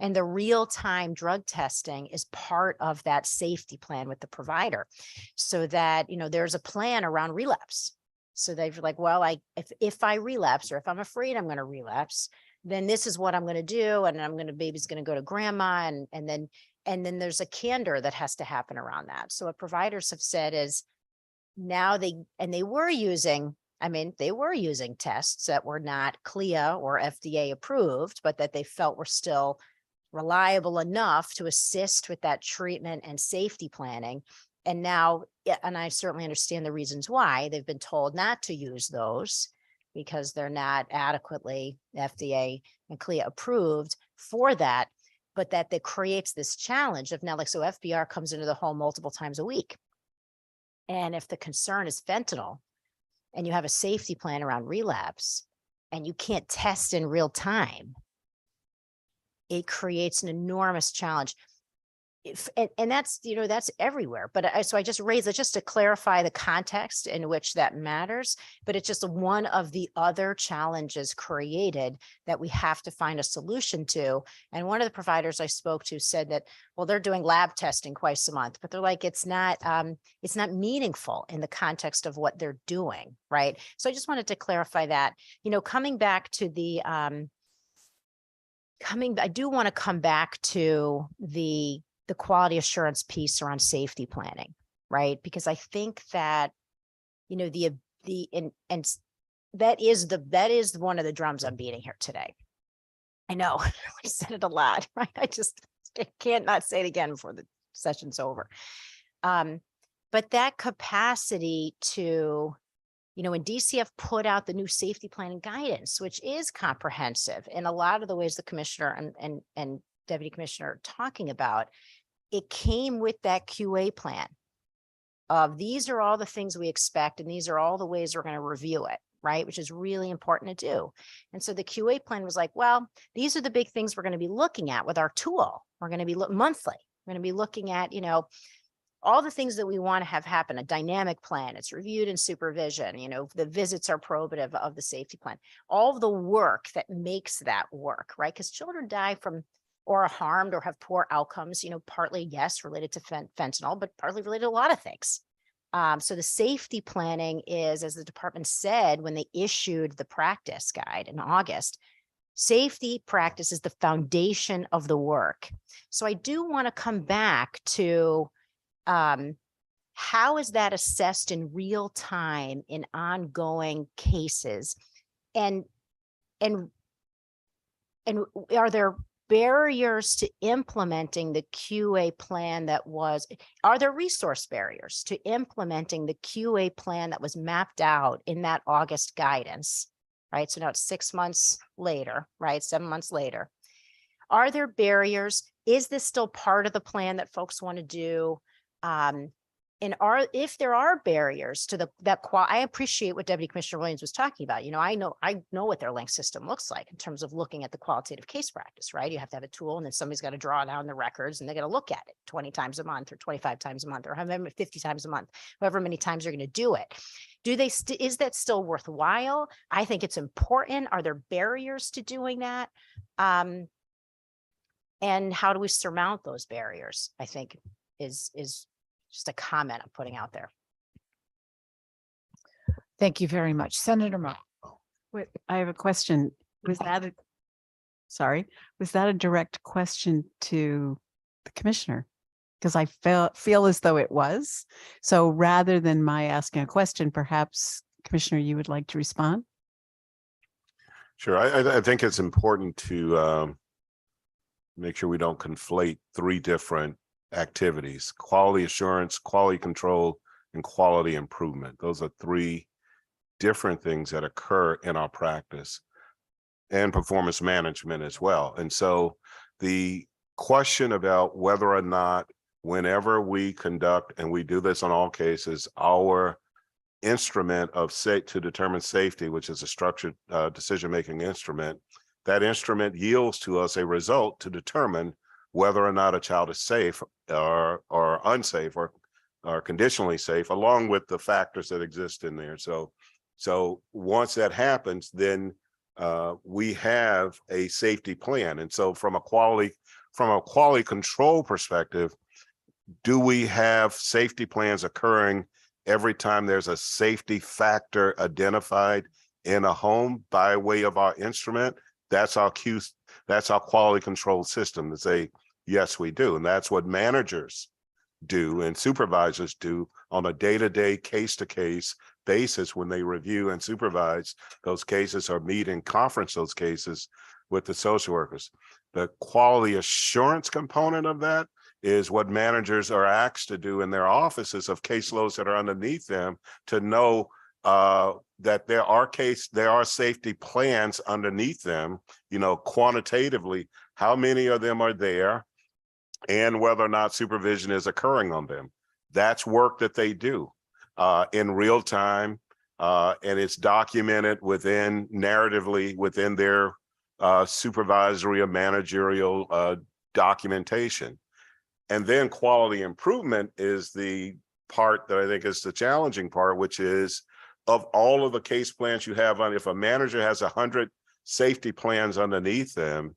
And the real-time drug testing is part of that safety plan with the provider, so that, there's a plan around relapse. So they're like, well, if I relapse, or if I'm afraid I'm going to relapse, then this is what I'm going to do. And baby's going to go to grandma. And then there's a candor that has to happen around that. So what providers have said is now they were using tests that were not CLIA or FDA approved, but that they felt were still reliable enough to assist with that treatment and safety planning. And now, and I certainly understand the reasons why they've been told not to use those, because they're not adequately FDA and CLIA approved for that. But that creates this challenge of now, so FBR comes into the home multiple times a week. And if the concern is fentanyl and you have a safety plan around relapse and you can't test in real time, it creates an enormous challenge. And that's, that's everywhere. But so I just raised it just to clarify the context in which that matters. But it's just one of the other challenges created that we have to find a solution to. And one of the providers I spoke to said that, well, they're doing lab testing twice a month, but they're like, it's not meaningful in the context of what they're doing, right? So I just wanted to clarify that. Coming back to the I do want to come back to the quality assurance piece around safety planning, right? Because I think that, that is one of the drums I'm beating here today. I know I said it a lot, right? I can't not say it again before the session's over. But that capacity to, when DCF put out the new safety planning guidance, which is comprehensive in a lot of the ways the commissioner and Deputy Commissioner are talking about, it came with that QA plan of these are all the things we expect and these are all the ways we're going to review it, right? Which is really important to do. And so the QA plan was like, well, these are the big things we're going to be looking at with our tool. We're going to be monthly. We're going to be looking at, all the things that we want to have happen, a dynamic plan, it's reviewed in supervision, the visits are probative of the safety plan, all of the work that makes that work, right? Because children die from or are harmed or have poor outcomes, partly, yes, related to fentanyl, but partly related to a lot of things. So the safety planning is, as the department said, when they issued the practice guide in August, safety practice is the foundation of the work. So I do want to come back to how is that assessed in real time in ongoing cases? And are there barriers to implementing the QA plan are there resource barriers to implementing the QA plan that was mapped out in that August guidance, right? So now it's 6 months later, right? 7 months later. Are there barriers? Is this still part of the plan that folks want to do? And if there are barriers to I appreciate what Deputy Commissioner Williams was talking about. I know what their link system looks like in terms of looking at the qualitative case practice, right? You have to have a tool, and then somebody's got to draw down the records, and they got to look at it 20 times a month or 25 times a month or however 50 times a month, however many times you're going to do it. Is that still worthwhile? I think it's important. Are there barriers to doing that? And how do we surmount those barriers? I think is just a comment I'm putting out there. Thank you very much. Senator Mo. Wait, I have a question. Was that a direct question to the commissioner? Because I feel as though it was. So rather than my asking a question, perhaps Commissioner, you would like to respond? Sure. I think it's important to make sure we don't conflate three different activities: quality assurance, quality control, and quality improvement. Those are three different things that occur in our practice, and performance management as well. And so the question about whether or not, whenever we conduct, and we do this on all cases, our instrument to determine safety, which is a structured decision-making instrument, that instrument yields to us a result to determine whether or not a child is safe or unsafe or conditionally safe, along with the factors that exist in there. So once that happens, then we have a safety plan. And so from a quality control perspective, do we have safety plans occurring every time there's a safety factor identified in a home by way of our instrument? That's our quality control system to say, yes, we do. And that's what managers do and supervisors do on a day-to-day, case-to-case basis when they review and supervise those cases or meet and conference those cases with the social workers. The quality assurance component of that is what managers are asked to do in their offices of caseloads that are underneath them, to know that there are safety plans underneath them, quantitatively, how many of them are there, and whether or not supervision is occurring on them. That's work that they do in real time, and it's documented narratively within their supervisory or managerial documentation. And then quality improvement is the part that I think is the challenging part, which is, of all of the case plans you have on, if a manager has 100 safety plans underneath them,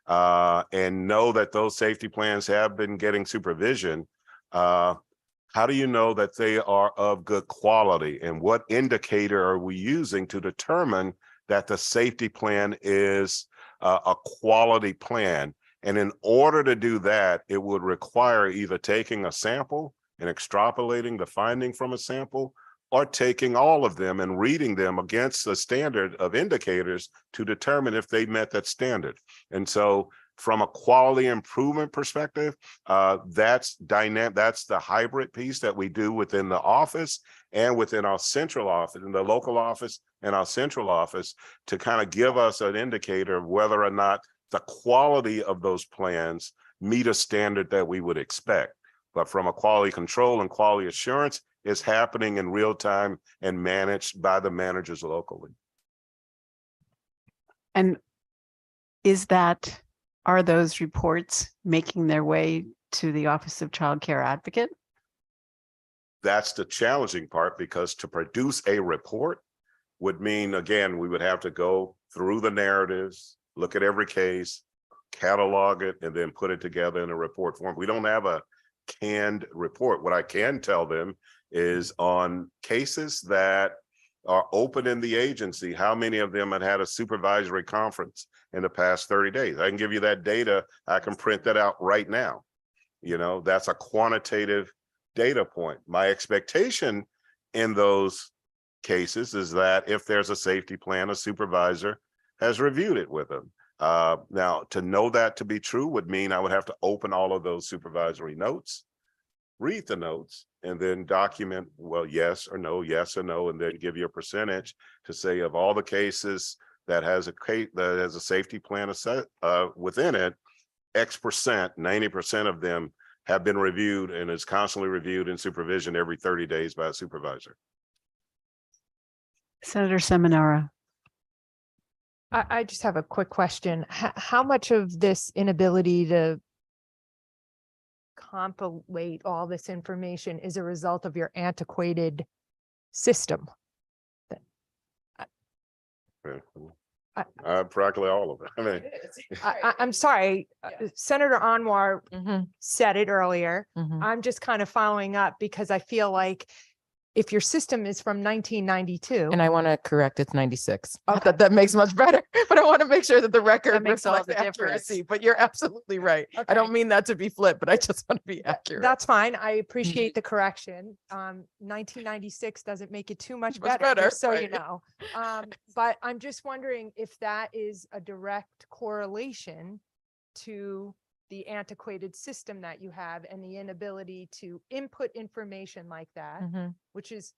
and know that those safety plans have been getting supervision, how do you know that they are of good quality? And what indicator are we using to determine that the safety plan is a quality plan? And in order to do that, it would require either taking a sample and extrapolating the finding from a sample, or taking all of them and reading them against a standard of indicators to determine if they met that standard. And so from a quality improvement perspective, that's dynamic. That's the hybrid piece that we do within the office and within our central office, in the local office and our central office, to kind of give us an indicator of whether or not the quality of those plans meet a standard that we would expect. But from a quality control and quality assurance, it's happening in real time and managed by the managers locally. And are those reports making their way to the Office of Child Care Advocate? That's the challenging part, because to produce a report would mean, again, we would have to go through the narratives, look at every case, catalog it, and then put it together in a report form. We don't have a canned report. What I can tell them is, on cases that are open in the agency, how many of them had a supervisory conference in the past 30 days? I can give you that data. I can print that out right now. That's a quantitative data point. My expectation in those cases is that if there's a safety plan, a supervisor has reviewed it with them. Now, to know that to be true would mean I would have to open all of those supervisory notes, read the notes, and then document, well, yes or no, and then give you a percentage to say of all the cases that has a safety plan within it, X%, 90% of them have been reviewed and is constantly reviewed in supervision every 30 days by a supervisor. Senator Seminara. I just have a quick question. How much of this inability to compilate all this information is a result of your antiquated system? Practically all of it. I mean, I'm sorry, Senator Anwar Mhm, said it earlier. mhm. I'm just kind of following up because I feel like if your system is from 1992. And I want to correct, it's 96. Not Okay. that makes much better, but I want to make sure that the record That makes all reflects the difference. accuracy, but you're absolutely right. I Okay. don't mean that to be flip, but I just want to be accurate. That's fine. I appreciate the correction. 1996 doesn't make it too much Much better, better, just so you right. know. But I'm just wondering if that is a direct correlation to the antiquated system that you have and the inability to input information like that, Mhm, which is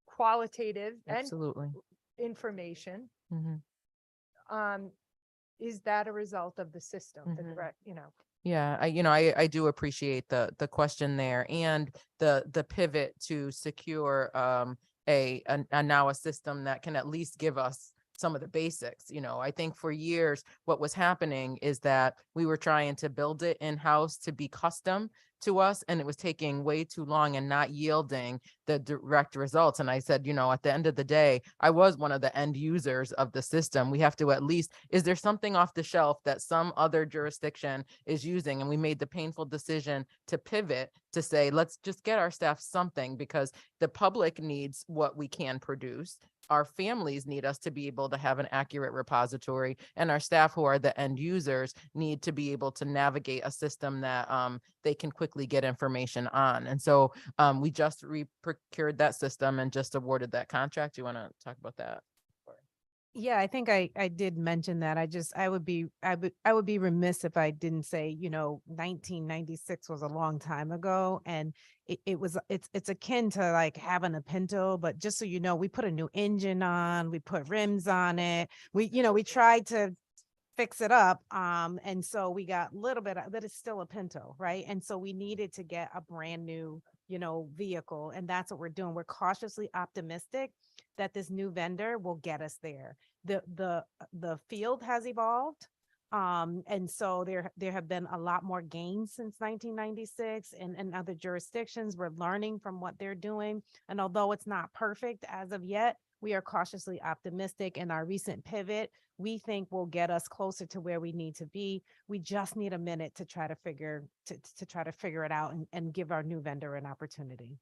qualitative and absolutely. information. Mhm. Is that a result of the system, the Mhm. direct, Yeah, I do appreciate the question there and the pivot to secure a now a system that can at least give us some of the basics. I think for years what was happening is that we were trying to build it in-house to be custom to us, and it was taking way too long and not yielding the direct results. And I said, at the end of the day, I was one of the end users of the system. We have to at least, is there something off the shelf that some other jurisdiction is using? And we made the painful decision to pivot to say, let's just get our staff something, because the public needs what we can produce. Our families need us to be able to have an accurate repository, and our staff, who are the end users, need to be able to navigate a system that they can quickly get information on. And so we just procured that system and just awarded that contract. You want to talk about that? Yeah, I think I did mention that. I would be remiss if I didn't say, 1996 was a long time ago, and it's akin to like having a Pinto, but just so you know, we put a new engine on, we put rims on it. We tried to fix it up. And so we got a little bit but it's still a Pinto, right? And so we needed to get a brand new, vehicle. And that's what we're doing. We're cautiously optimistic that this new vendor will get us there. The field has evolved. And so there have been a lot more gains since 1996 and other jurisdictions. We're learning from what they're doing. And although it's not perfect as of yet, we are cautiously optimistic, and our recent pivot, we think, will get us closer to where we need to be. We just need a minute to try to figure it out and give our new vendor an opportunity.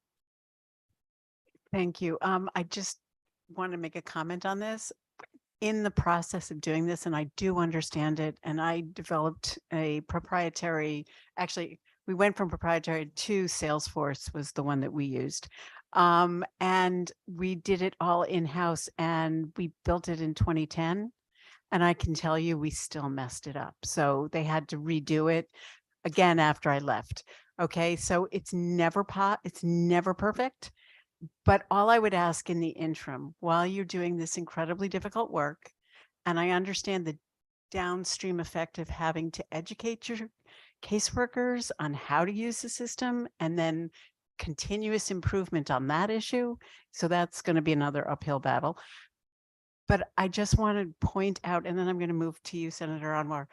Thank you. I just want to make a comment on this. In the process of doing this, and I do understand it, and I developed a proprietary, actually, we went from proprietary to Salesforce was the one that we used. And we did it all in-house, and we built it in 2010. And I can tell you, we still messed it up. So they had to redo it again after I left. Okay, so it's never perfect. But all I would ask in the interim, while you're doing this incredibly difficult work, and I understand the downstream effect of having to educate your caseworkers on how to use the system, and then continuous improvement on that issue. So that's going to be another uphill battle. But I just want to point out, and then I'm going to move to you, Senator Anwar.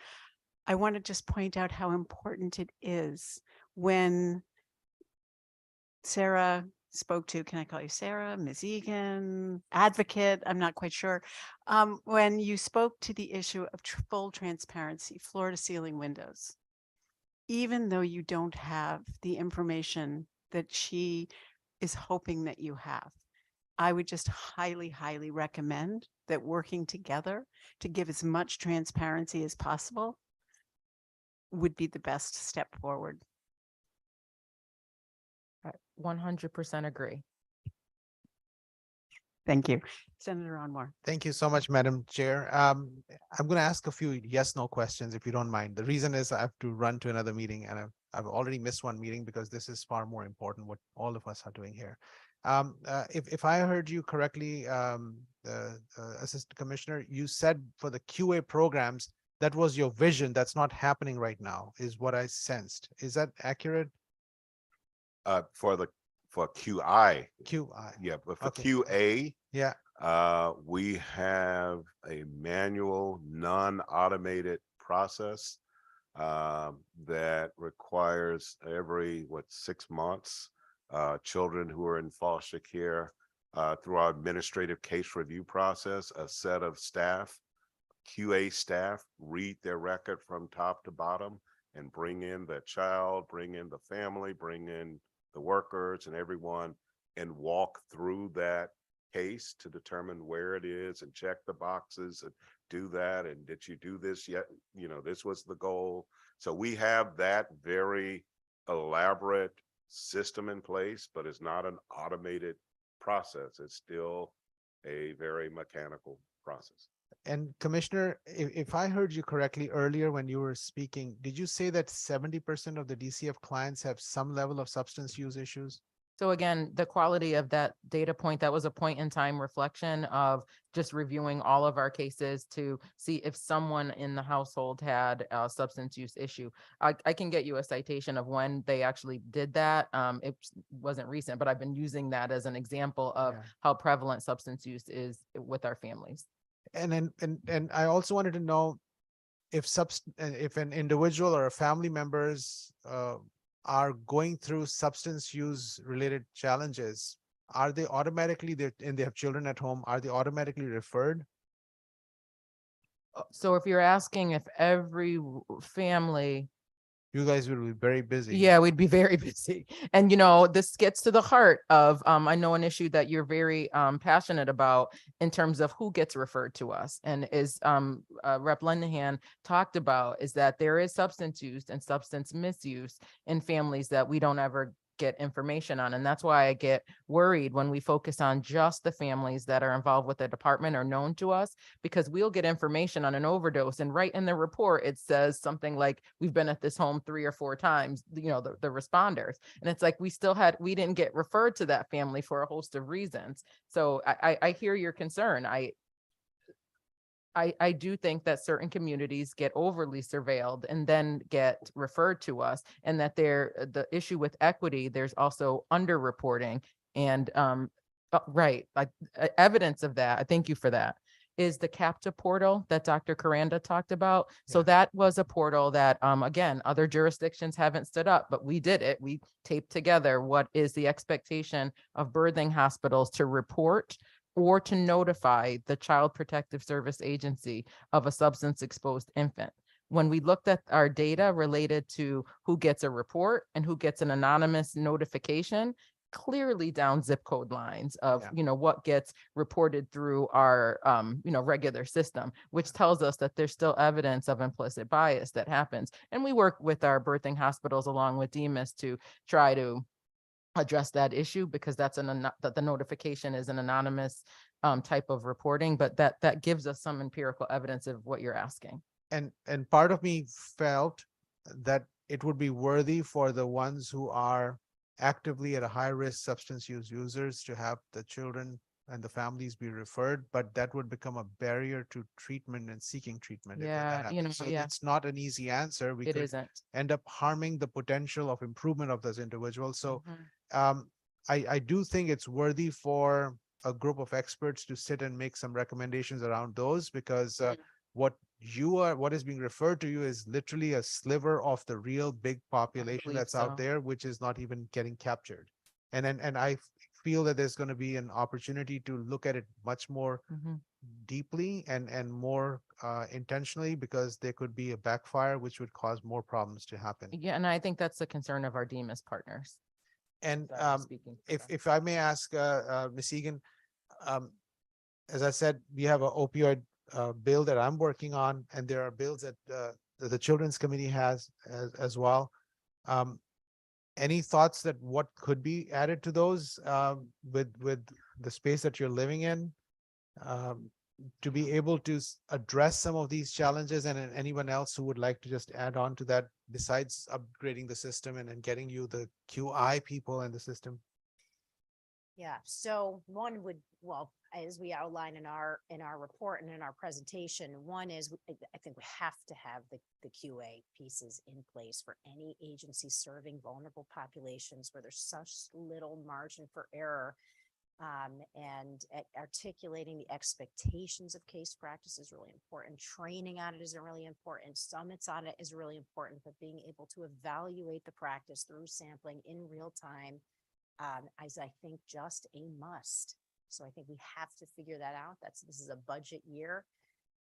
I want to just point out how important it is when Sarah spoke to, can I call you Sarah, Ms. Egan, advocate, I'm not quite sure. When you spoke to the issue of full transparency, floor to ceiling windows, even though you don't have the information that she is hoping that you have, I would just highly, highly recommend that working together to give as much transparency as possible would be the best step forward. 100% agree. Thank you. Senator Onmore. Thank you so much, Madam Chair. I'm going to ask a few yes/no questions if you don't mind. The reason is I have to run to another meeting, and I've already missed one meeting because this is far more important what all of us are doing here. If I heard you correctly, Assistant Commissioner, you said for the QA programs, that was your vision. That's not happening right now, is what I sensed. Is that accurate? For QI, QI. yeah, but for Okay. QA, Yeah. we have a manual, non-automated process that requires every 6 months, children who are in foster care through our administrative case review process, a set of staff, QA staff, read their record from top to bottom and bring in the child, bring in the family, bring in the workers and everyone, and walk through that case to determine where it is and check the boxes and do that. And did you do this yet? This was the goal. So we have that very elaborate system in place, but it's not an automated process. It's still a very mechanical process. And Commissioner, if I heard you correctly earlier when you were speaking, did you say that 70% of the DCF clients have some level of substance use issues? So again, the quality of that data point, that was a point in time reflection of just reviewing all of our cases to see if someone in the household had a substance use issue. I can get you a citation of when they actually did that. It wasn't recent, but I've been using that as an example of Yeah. how prevalent substance use is with our families. And I also wanted to know if an individual or a family members are going through substance use related challenges, are they automatically and they have children at home, are they automatically referred? So if you're asking if every family, You guys will be very busy. yeah, we'd be very busy. And this gets to the heart of I know an issue that you're very passionate about in terms of who gets referred to us. And as Rep. Lendahan talked about, is that there is substance use and substance misuse in families that we don't ever get information on. And that's why I get worried when we focus on just the families that are involved with the department or known to us, because we'll get information on an overdose and right in the report, it says something like, we've been at this home 3 or 4 times, the responders. And it's like, we didn't get referred to that family for a host of reasons. So I hear your concern. I do think that certain communities get overly surveilled and then get referred to us, and that the issue with equity, there's also underreporting and right, like evidence of that. I thank you for that. Is the CAPTA portal that Dr. Karanda talked about. So that was a portal that, again, other jurisdictions haven't stood up, but we did it. We taped together what is the expectation of birthing hospitals to report or to notify the Child Protective Service Agency of a substance exposed infant. When we looked at our data related to who gets a report and who gets an anonymous notification, clearly down zip code lines of, what gets reported through our, regular system, which tells us that there's still evidence of implicit bias that happens. And we work with our birthing hospitals along with DEMIS to try to address that issue, because that the notification is an anonymous type of reporting, but that gives us some empirical evidence of what you're asking. And part of me felt that it would be worthy for the ones who are actively at a high risk substance use users to have the children and the families be referred, but that would become a barrier to treatment and seeking treatment. Yeah, So it's not an easy answer. We it could isn't. end up harming the potential of improvement of those individuals. So Mhm. I do think it's worthy for a group of experts to sit and make some recommendations around those, because what is being referred to you is literally a sliver of the real big population believe that's so. out there, which is not even getting captured. And I feel that there's going to be an opportunity to look at it much more Mhm. deeply and more intentionally, because there could be a backfire which would cause more problems to happen. Yeah, and I think that's the concern of our DEMIS partners. And that I'm speaking for them. if I may ask, Ms. Egan, as I said, we have an opioid bill that I'm working on, and there are bills that the Children's Committee has as well. Any thoughts that what could be added to those with the space that you're living in, to be able to address some of these challenges, and anyone else who would like to just add on to that besides upgrading the system and getting you the QI people in the system. Yeah, so one would, well, as we outline in our report and in our presentation, one is I think we have to have the QA pieces in place for any agency serving vulnerable populations where there's such little margin for error. And articulating the expectations of case practice is really important. Training on it is really important. Summits on it is really important, but being able to evaluate the practice through sampling in real time is, I think, just a must. So I think we have to figure that out. This is a budget year.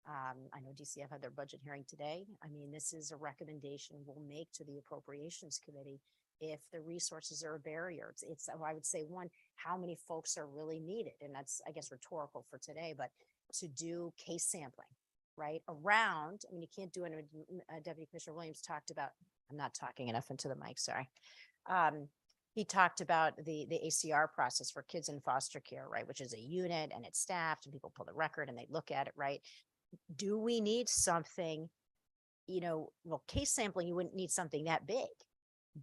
I know DCF had their budget hearing today. I mean, this is a recommendation we'll make to the Appropriations Committee if the resources are a barrier. It's I would say, one, how many folks are really needed? And that's, I guess, rhetorical for today, but to do case sampling, right? Around, I mean, you can't do it. Deputy Commissioner Williams talked about, I'm not talking enough into the mic, sorry. He talked about the ACR process for kids in foster care, right? Which is a unit and it's staffed and people pull the record and they look at it, right? Do we need something, well, case sampling, you wouldn't need something that big.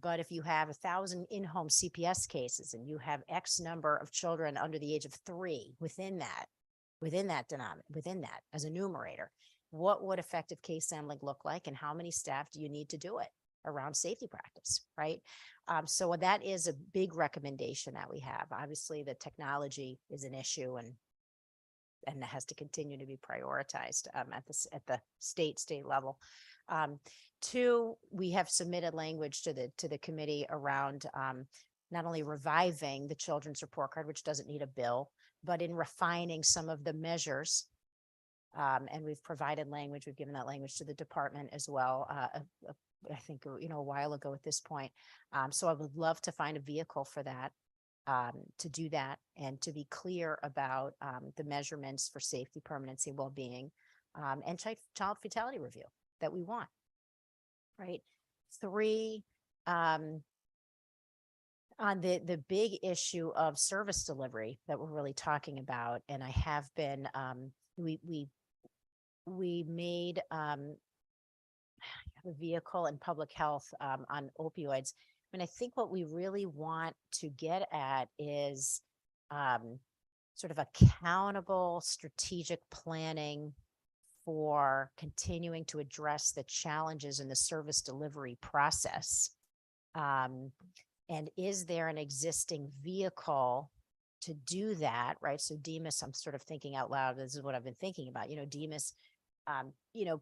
But if you have 1,000 in-home CPS cases and you have X number of children under the age of 3 within that as a numerator, what would effective case sampling look like, and how many staff do you need to do it around safety practice, right? So that is a big recommendation that we have. Obviously, the technology is an issue, and that has to continue to be prioritized at the state level. 2, we have submitted language to the committee around not only reviving the children's report card, which doesn't need a bill, but in refining some of the measures. And we've provided language. We've given that language to the department as well. I think, a while ago at this point. So I would love to find a vehicle for that, to do that, and to be clear about the measurements for safety, permanency, well-being, and child fatality review that we want. Right. 3, on the big issue of service delivery that we're really talking about, and I have been, we made a vehicle in public health on opioids. I mean, I think what we really want to get at is sort of accountable strategic planning for continuing to address the challenges in the service delivery process. And is there an existing vehicle to do that, right? So DEMIS, I'm sort of thinking out loud, this is what I've been thinking about, DEMIS,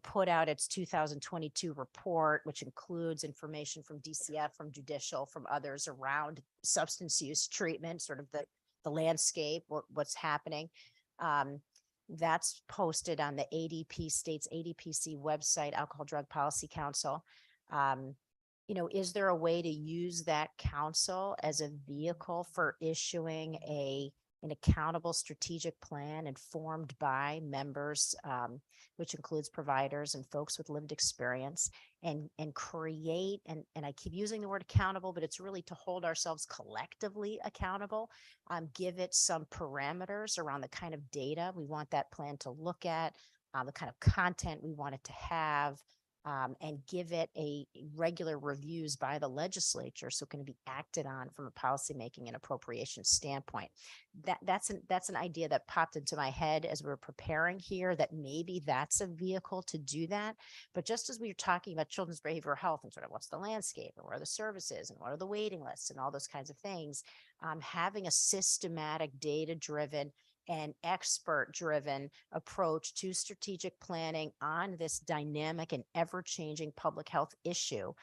put out its 2022 report, which includes information from DCF, from judicial, from others around substance use treatment, sort of the landscape, what's happening. That's posted on the state's ADPC website, Alcohol Drug Policy Council. Is there a way to use that council as a vehicle for issuing an accountable strategic plan informed by members, which includes providers and folks with lived experience, and create, and I keep using the word accountable, but it's really to hold ourselves collectively accountable, give it some parameters around the kind of data we want that plan to look at, the kind of content we want it to have, and give it a regular reviews by the legislature so it can be acted on from a policymaking and appropriation standpoint. That's an idea that popped into my head as we were preparing here, that maybe that's a vehicle to do that. But just as we were talking about children's behavioral health and sort of what's the landscape and where are the services and what are the waiting lists and all those kinds of things, having a systematic, data-driven and expert-driven approach to strategic planning on this dynamic and ever-changing public health issue,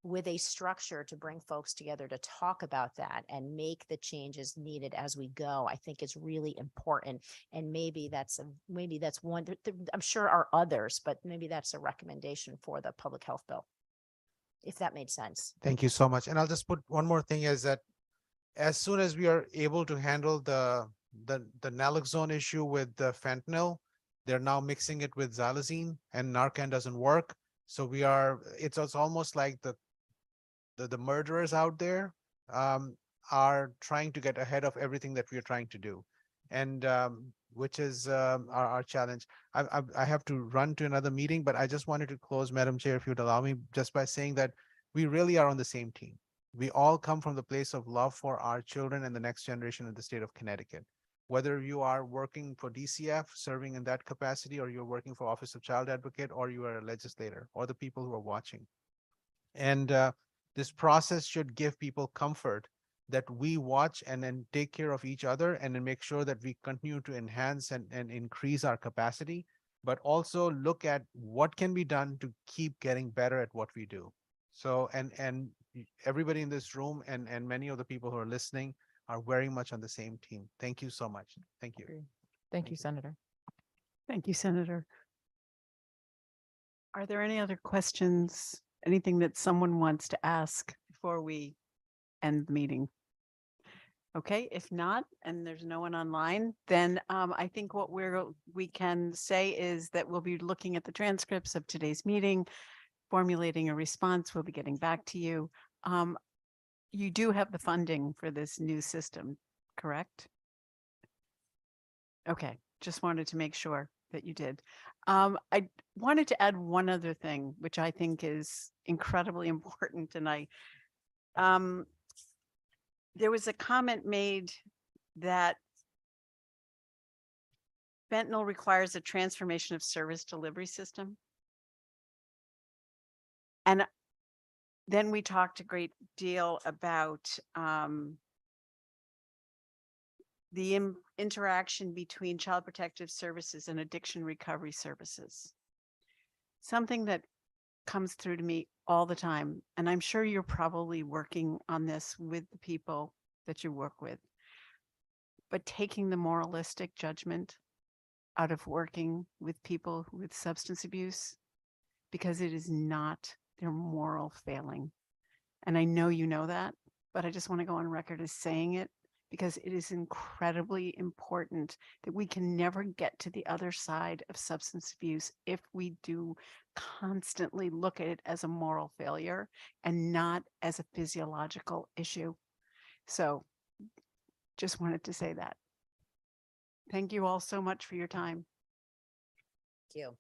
with a structure to bring folks together to talk about that and make the changes needed as we go, I think is really important. And maybe that's one. I'm sure are others, but maybe that's a recommendation for the public health bill, if that made sense. Thank you so much. And I'll just put one more thing, is that as soon as we are able to handle the naloxone issue with the fentanyl, they're now mixing it with xylazine, and Narcan doesn't work. So it's almost like the murderers out there. are trying to get ahead of everything that we are trying to do. And which is our challenge. I have to run to another meeting, but I just wanted to close, Madam Chair, if you'd allow me, just by saying that we really are on the same team. We all come from the place of love for our children and the next generation in the state of Connecticut. Whether you are working for DCF, serving in that capacity, or you're working for Office of Child Advocate, or you are a legislator, or the people who are watching. And this process should give people comfort that we watch and then take care of each other and then make sure that we continue to enhance and increase our capacity, but also look at what can be done to keep getting better at what we do. So, and everybody in this room and many of the people who are listening are very much on the same team. Thank you so much. Thank you. Thank you, Senator. Thank you, Senator. Are there any other questions? Anything that someone wants to ask before we end the meeting? Okay, if not, and there's no one online, then I think what we can say is that we'll be looking at the transcripts of today's meeting, formulating a response. We'll be getting back to you. You do have the funding for this new system, correct? Okay, just wanted to make sure that you did. I wanted to add one other thing, which I think is incredibly important. And there was a comment made that fentanyl requires a transformation of service delivery system. And then we talked a great deal about the interaction between Child Protective Services and addiction recovery services. Something that comes through to me all the time, and I'm sure you're probably working on this with the people that you work with, but taking the moralistic judgment out of working with people with substance abuse, because it is not their moral failing. And I know you know that, but I just want to go on record as saying it, because it is incredibly important that we can never get to the other side of substance abuse if we do constantly look at it as a moral failure and not as a physiological issue. So just wanted to say that. Thank you all so much for your time. Thank you.